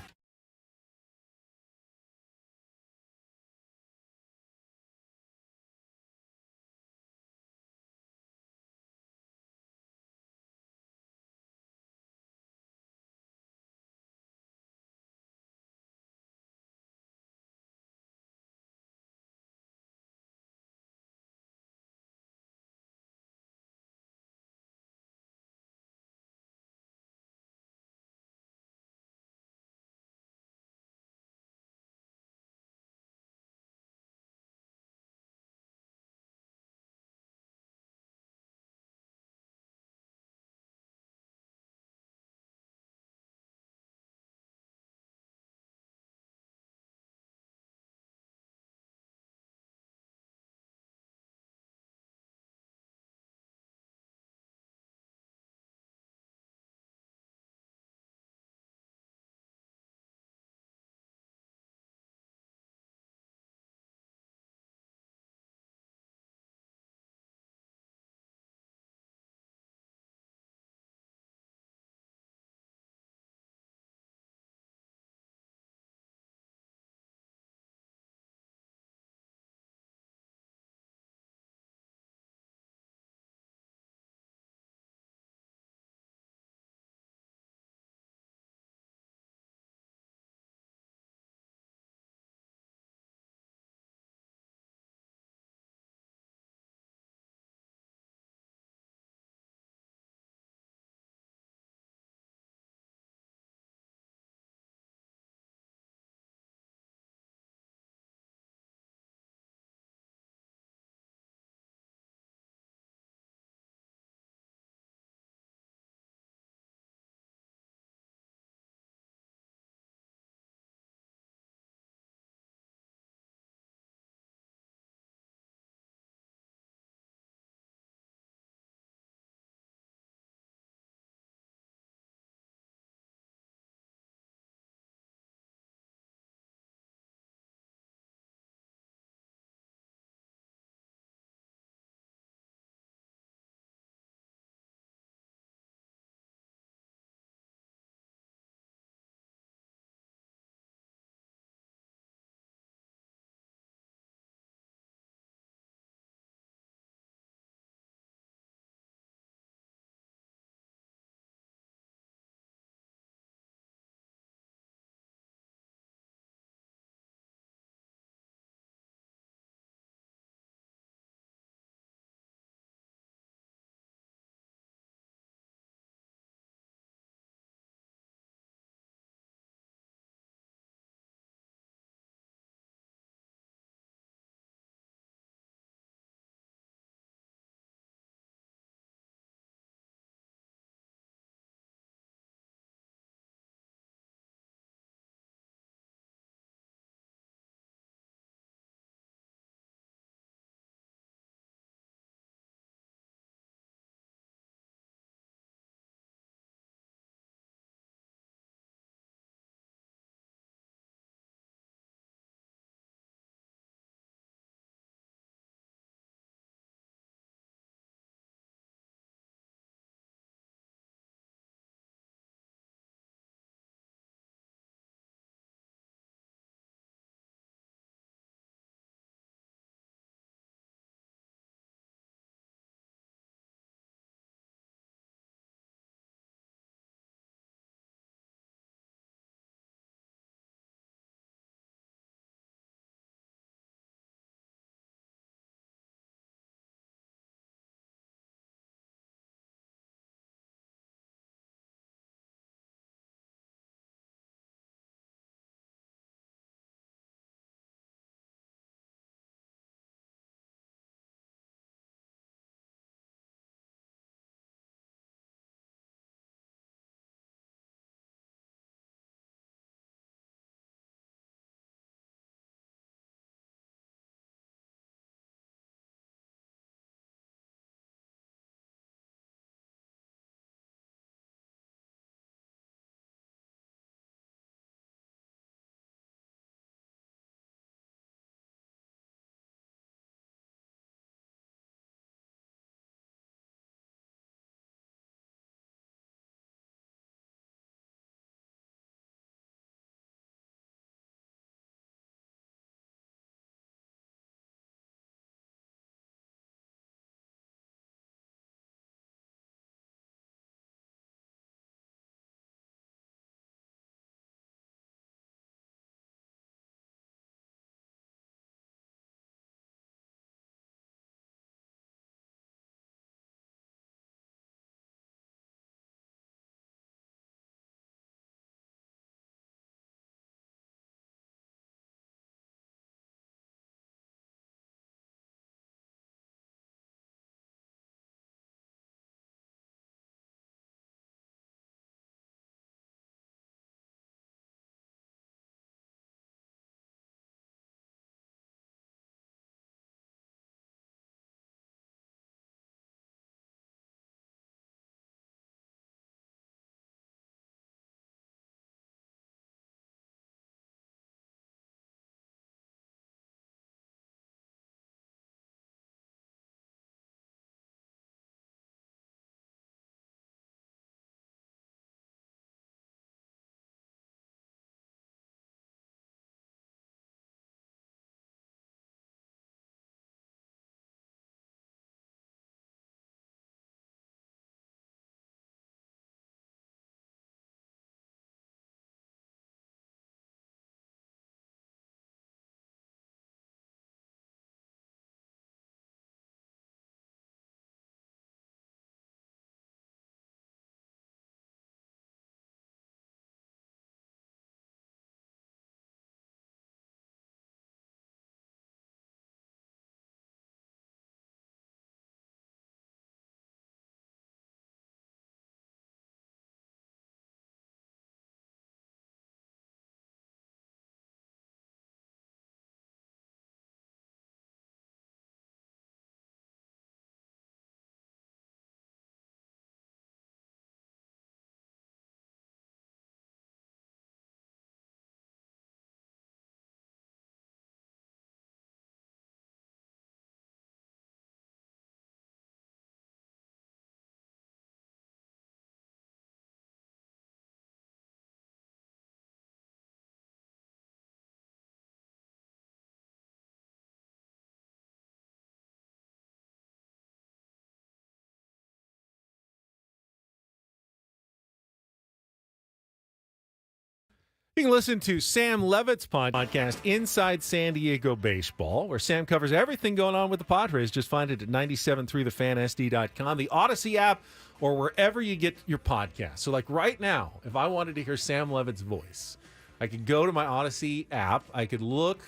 You can listen to Sam Levitt's podcast, Inside San Diego Baseball, where Sam covers everything going on with the Padres. Just find it at 973thefansd.com, the Odyssey app, or wherever you get your podcast. So like right now, if I wanted to hear Sam Levitt's voice, I could go to my Odyssey app. I could look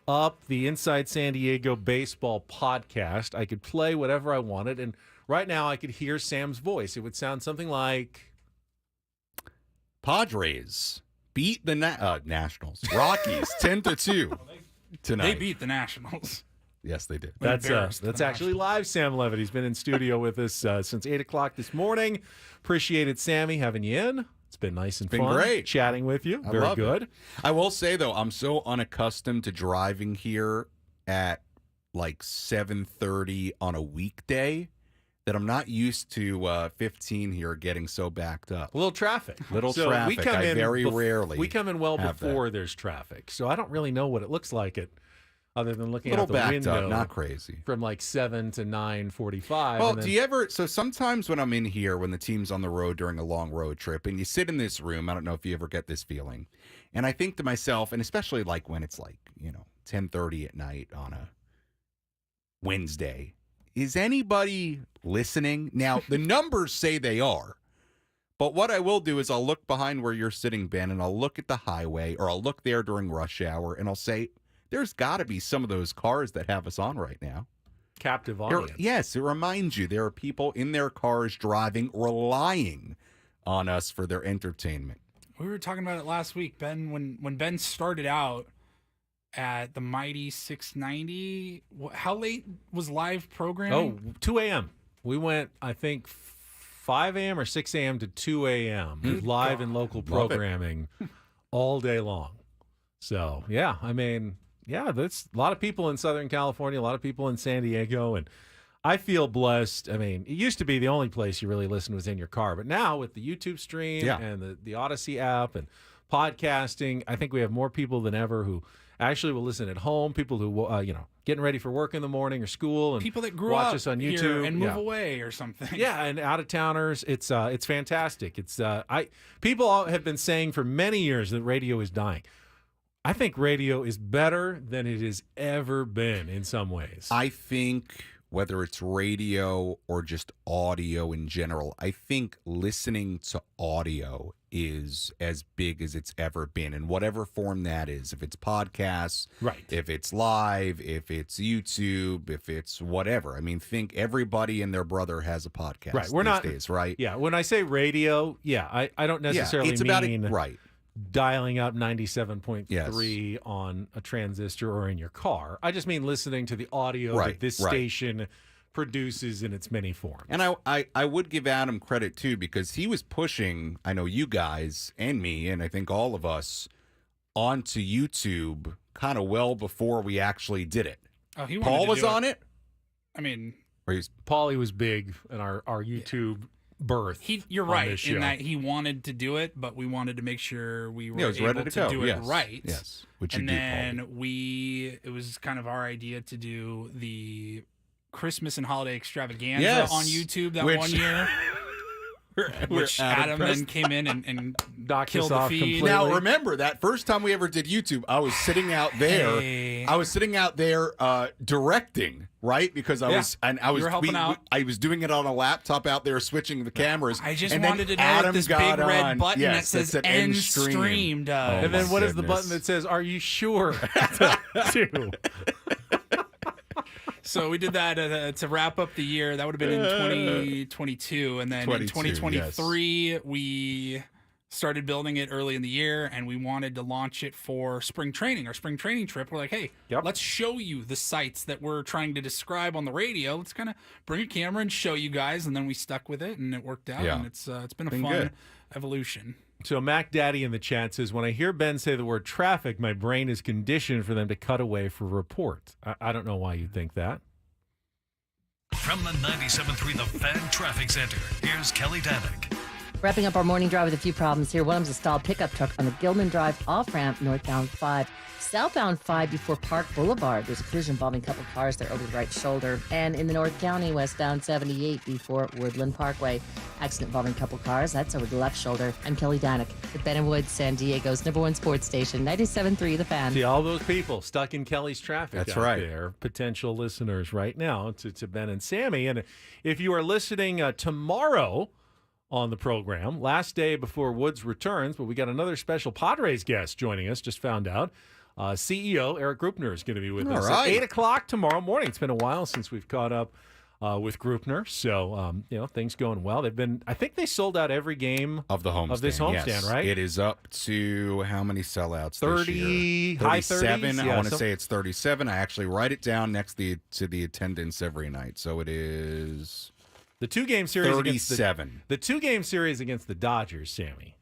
up the Inside San Diego Baseball podcast. I could play whatever I wanted. And right now I could hear Sam's voice. It would sound something like... Padres beat the Nationals. Rockies 10-2 tonight. They beat the Nationals. Yes, they did. That's actually live Sam Levitt. He's been in studio with us since 8 o'clock this morning. Appreciated Sammy having you in. It's been nice and fun. Great chatting with you. Very good. It. I will say, though, I'm so unaccustomed to driving here at like 7:30 on a weekday that I'm not used to 15 here getting so backed up. A little traffic. Traffic. We come in rarely. We come in well before there's traffic. So I don't really know what it looks like other than looking out the window. Up, not crazy. From like 7 to 9:45. Well, do you ever... So sometimes when I'm in here, when the team's on the road during a long road trip, and you sit in this room, I don't know if you ever get this feeling, and I think to myself, and especially like when it's like, 10:30 at night on a Wednesday, is anybody listening? Now, the numbers say they are, but what I will do is I'll look behind where you're sitting, Ben, and I'll look at the highway, or I'll look there during rush hour, and I'll say, there's got to be some of those cars that have us on right now. Captive audience. Yes, it reminds you there are people in their cars driving, relying on us for their entertainment. We were talking about it last week, Ben, when Ben started out at the mighty 690. How late was live programming? Oh, 2 a.m. We went, I think, 5 a.m. or 6 a.m. to 2 a.m. live and local programming all day long. So, yeah, I mean... Yeah, there's a lot of people in Southern California, a lot of people in San Diego, and I feel blessed. I mean, it used to be the only place you really listened was in your car, but now with the YouTube stream and the Odyssey app and podcasting, I think we have more people than ever who actually will listen at home, people who, getting ready for work in the morning or school, and people that grew watch up us on YouTube here and move away or something. Yeah, and out-of-towners. It's fantastic. People have been saying for many years that radio is dying. I think radio is better than it has ever been in some ways. I think whether it's radio or just audio in general, I think listening to audio is as big as it's ever been in whatever form that is. If it's podcasts, right? If it's live, if it's YouTube, if it's whatever. I mean, think everybody and their brother has a podcast right. We're these not, days, right? Yeah, when I say radio, I don't necessarily it's mean about it, right. Dialing up 97.3 on a transistor or in your car. I just mean listening to the audio that this station produces in its many forms. And I would give Adam credit, too, because he was pushing, I know you guys and me, and I think all of us, onto YouTube kind of well before we actually did it. Oh, he Paul was on it? I mean... Paulie was big in our YouTube birth. You're right in that he wanted to do it, but we wanted to make sure we were able to do it right. Yes, and then it was kind of our idea to do the Christmas and holiday extravaganza on YouTube that one year. Which Adam then came in and killed the feed. Completely. Now remember that first time we ever did YouTube, I was sitting out there. I was sitting out there directing, right? Because I was helping out. I was doing it on a laptop out there, switching the cameras. I just wanted to know what this big red button that says "end stream" does. And then what is the button that says "Are you sure?" too. So we did that to wrap up the year. That would have been in 2022. And then in 2023, we started building it early in the year, and we wanted to launch it for spring training, our spring training trip. We're like, hey, let's show you the sites that we're trying to describe on the radio. Let's kind of bring a camera and show you guys. And then we stuck with it, and it worked out. And it's been a fun evolution. So Mac Daddy in the chat says, when I hear Ben say the word traffic, my brain is conditioned for them to cut away for report. I don't know why you think that. From the 97.3 The Fan Traffic Center, here's Kelly Danick. Wrapping up our morning drive with a few problems here. One of them's a stalled pickup truck on the Gilman Drive off-ramp northbound 5. Southbound 5 before Park Boulevard. There's a collision involving a couple cars there over the right shoulder. And in the North County, westbound 78 before Woodland Parkway. Accident involving a couple cars. That's over the left shoulder. I'm Kelly Danek with Ben and Woods, San Diego's #1 sports station, 97.3 The Fan. See all those people stuck in Kelly's traffic. That's out right. there, potential listeners right now to Ben and Sammy. And if you are listening tomorrow on the program, last day before Woods returns, but we got another special Padres guest joining us, just found out. CEO Eric Grupner is going to be with us at 8 o'clock tomorrow morning. It's been a while since we've caught up with Grupner, so things going well. I think they sold out every game of the homestand. Of this homestand, yes. right? It is up to how many sellouts? 30, this year? high 37. 30s? I Yeah, want to say it's 37. I actually write it down next to the attendance every night, so it is the 2-game series 37. The 2-game series against the Dodgers, Sammy,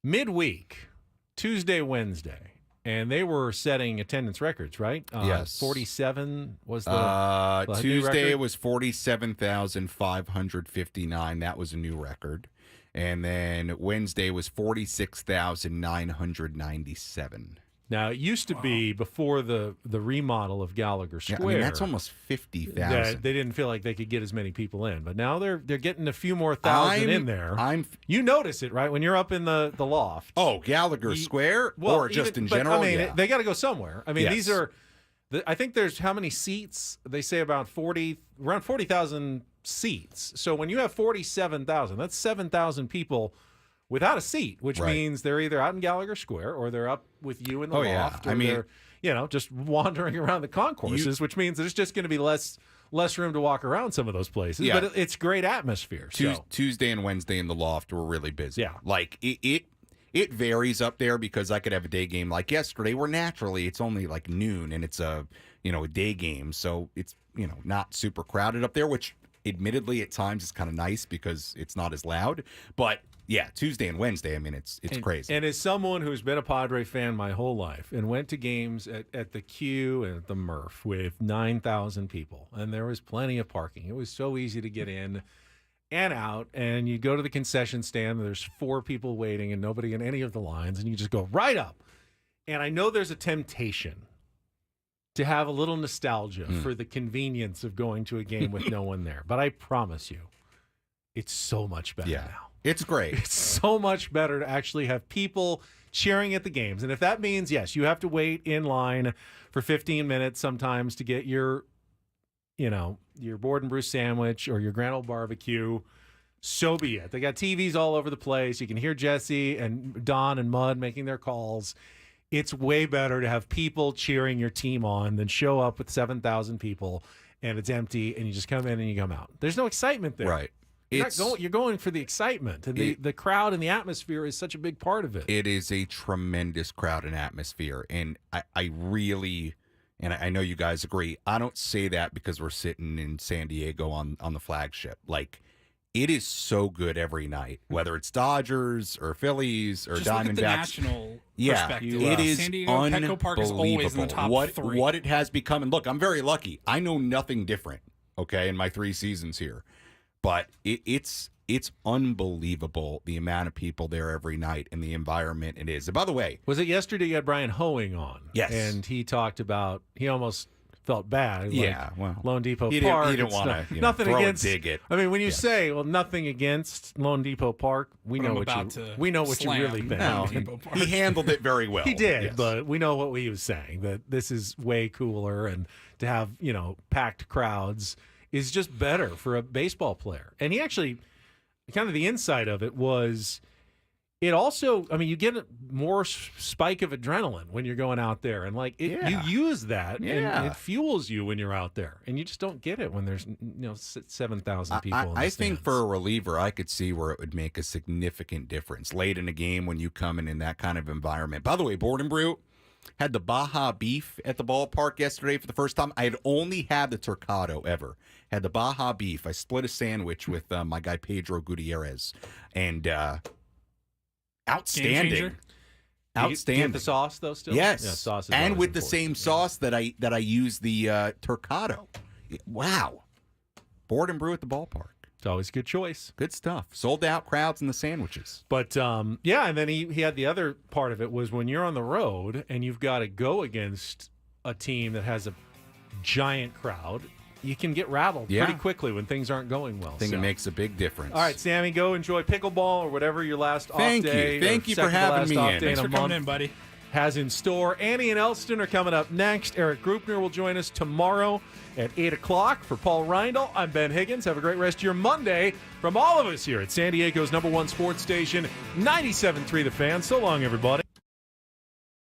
midweek, Tuesday, Wednesday. And they were setting attendance records, right? Yes. 47 was the Tuesday was 47,559. That was a new record. And then Wednesday was 46,997. Now, it used to be before the remodel of Gallagher Square. Yeah, I mean, that's almost 50,000. They didn't feel like they could get as many people in. But now they're getting a few more thousand in there. You notice it, right? When you're up in the loft. Oh, Gallagher Square? Or just in general? I mean, yeah. they got to go somewhere. I mean, Yes. these are, I think there's how many seats? They say around 40,000 seats. So when you have 47,000, that's 7,000 people without a seat, which means they're either out in Gallagher Square or they're up with you in the loft. Yeah. Or they're, just wandering around the concourses, which means there's just going to be less room to walk around some of those places. Yeah. But it's great atmosphere. Tuesday and Wednesday in the loft were really busy. Yeah. Like it varies up there because I could have a day game like yesterday where naturally it's only like noon and it's a day game. So it's, not super crowded up there, which admittedly at times is kind of nice because it's not as loud. But yeah, Tuesday and Wednesday, I mean, it's crazy. And as someone who's been a Padre fan my whole life and went to games at the Q and at the Murph with 9,000 people, and there was plenty of parking. It was so easy to get in and out, and you go to the concession stand, and there's 4 people waiting and nobody in any of the lines, and you just go right up. And I know there's a temptation to have a little nostalgia for the convenience of going to a game with no one there. But I promise you, it's so much better now. It's great. It's so much better to actually have people cheering at the games. And if that means, yes, you have to wait in line for 15 minutes sometimes to get your board and brew sandwich or your Grand Old Barbecue, so be it. They got TVs all over the place. You can hear Jesse and Don and Mud making their calls. It's way better to have people cheering your team on than show up with 7,000 people and it's empty and you just come in and you come out. There's no excitement there. Right. You're going for the excitement, and the crowd and the atmosphere is such a big part of it. It is a tremendous crowd and atmosphere, and I really, and I know you guys agree, I don't say that because we're sitting in San Diego on the flagship. Like, it is so good every night, whether it's Dodgers or Phillies or Just Diamondbacks. look at the national perspective. It is San Diego Petco Park is always in the top 3. What it has become, and look, I'm very lucky. I know nothing different, okay, in my 3 seasons here. But it's unbelievable the amount of people there every night and the environment it is. And by the way, was it yesterday you had Brian Hoeing on? Yes. And he talked about, he almost felt bad. Yeah, well, Lone Depot he Park. He didn't want to nothing throw against, a dig it. I mean, when you say, well, nothing against Lone Depot Park, we know what you really think. No, he handled it very well. He did, yes. but we know what he was saying, that this is way cooler, and to have, packed crowds is just better for a baseball player. And he actually, kind of the inside of it was, it also, I mean, you get more spike of adrenaline when you're going out there. And you use that and it fuels you when you're out there. And you just don't get it when there's, 7,000 people in the I think stands. for a reliever, I could see where it would make a significant difference late in a game when you come in that kind of environment. By the way, Board and Brew had the Baja beef at the ballpark yesterday for the first time. I had only had the turcado ever. Had the Baja beef. I split a sandwich with my guy Pedro Gutierrez, and outstanding. Outstanding. You get the sauce though still? Yes. Yeah, sauce is and always with the important. same sauce that I use the turcado. Wow. Board and Brew at the ballpark. It's always a good choice. Good stuff. Sold out crowds and the sandwiches. But, yeah, and then he had the other part of it was when you're on the road and you've got to go against a team that has a giant crowd, you can get rattled pretty quickly when things aren't going well. I think it makes a big difference. All right, Sammy, go enjoy pickleball or whatever your last off day. Thank you for having me in. Thanks for coming in, buddy. Has in store. Annie and Elston are coming up next. Eric Grupner will join us tomorrow at 8 o'clock. For Paul Reindl, I'm Ben Higgins. Have a great rest of your Monday from all of us here at San Diego's #1 sports station, 97.3 The Fan. So long, everybody.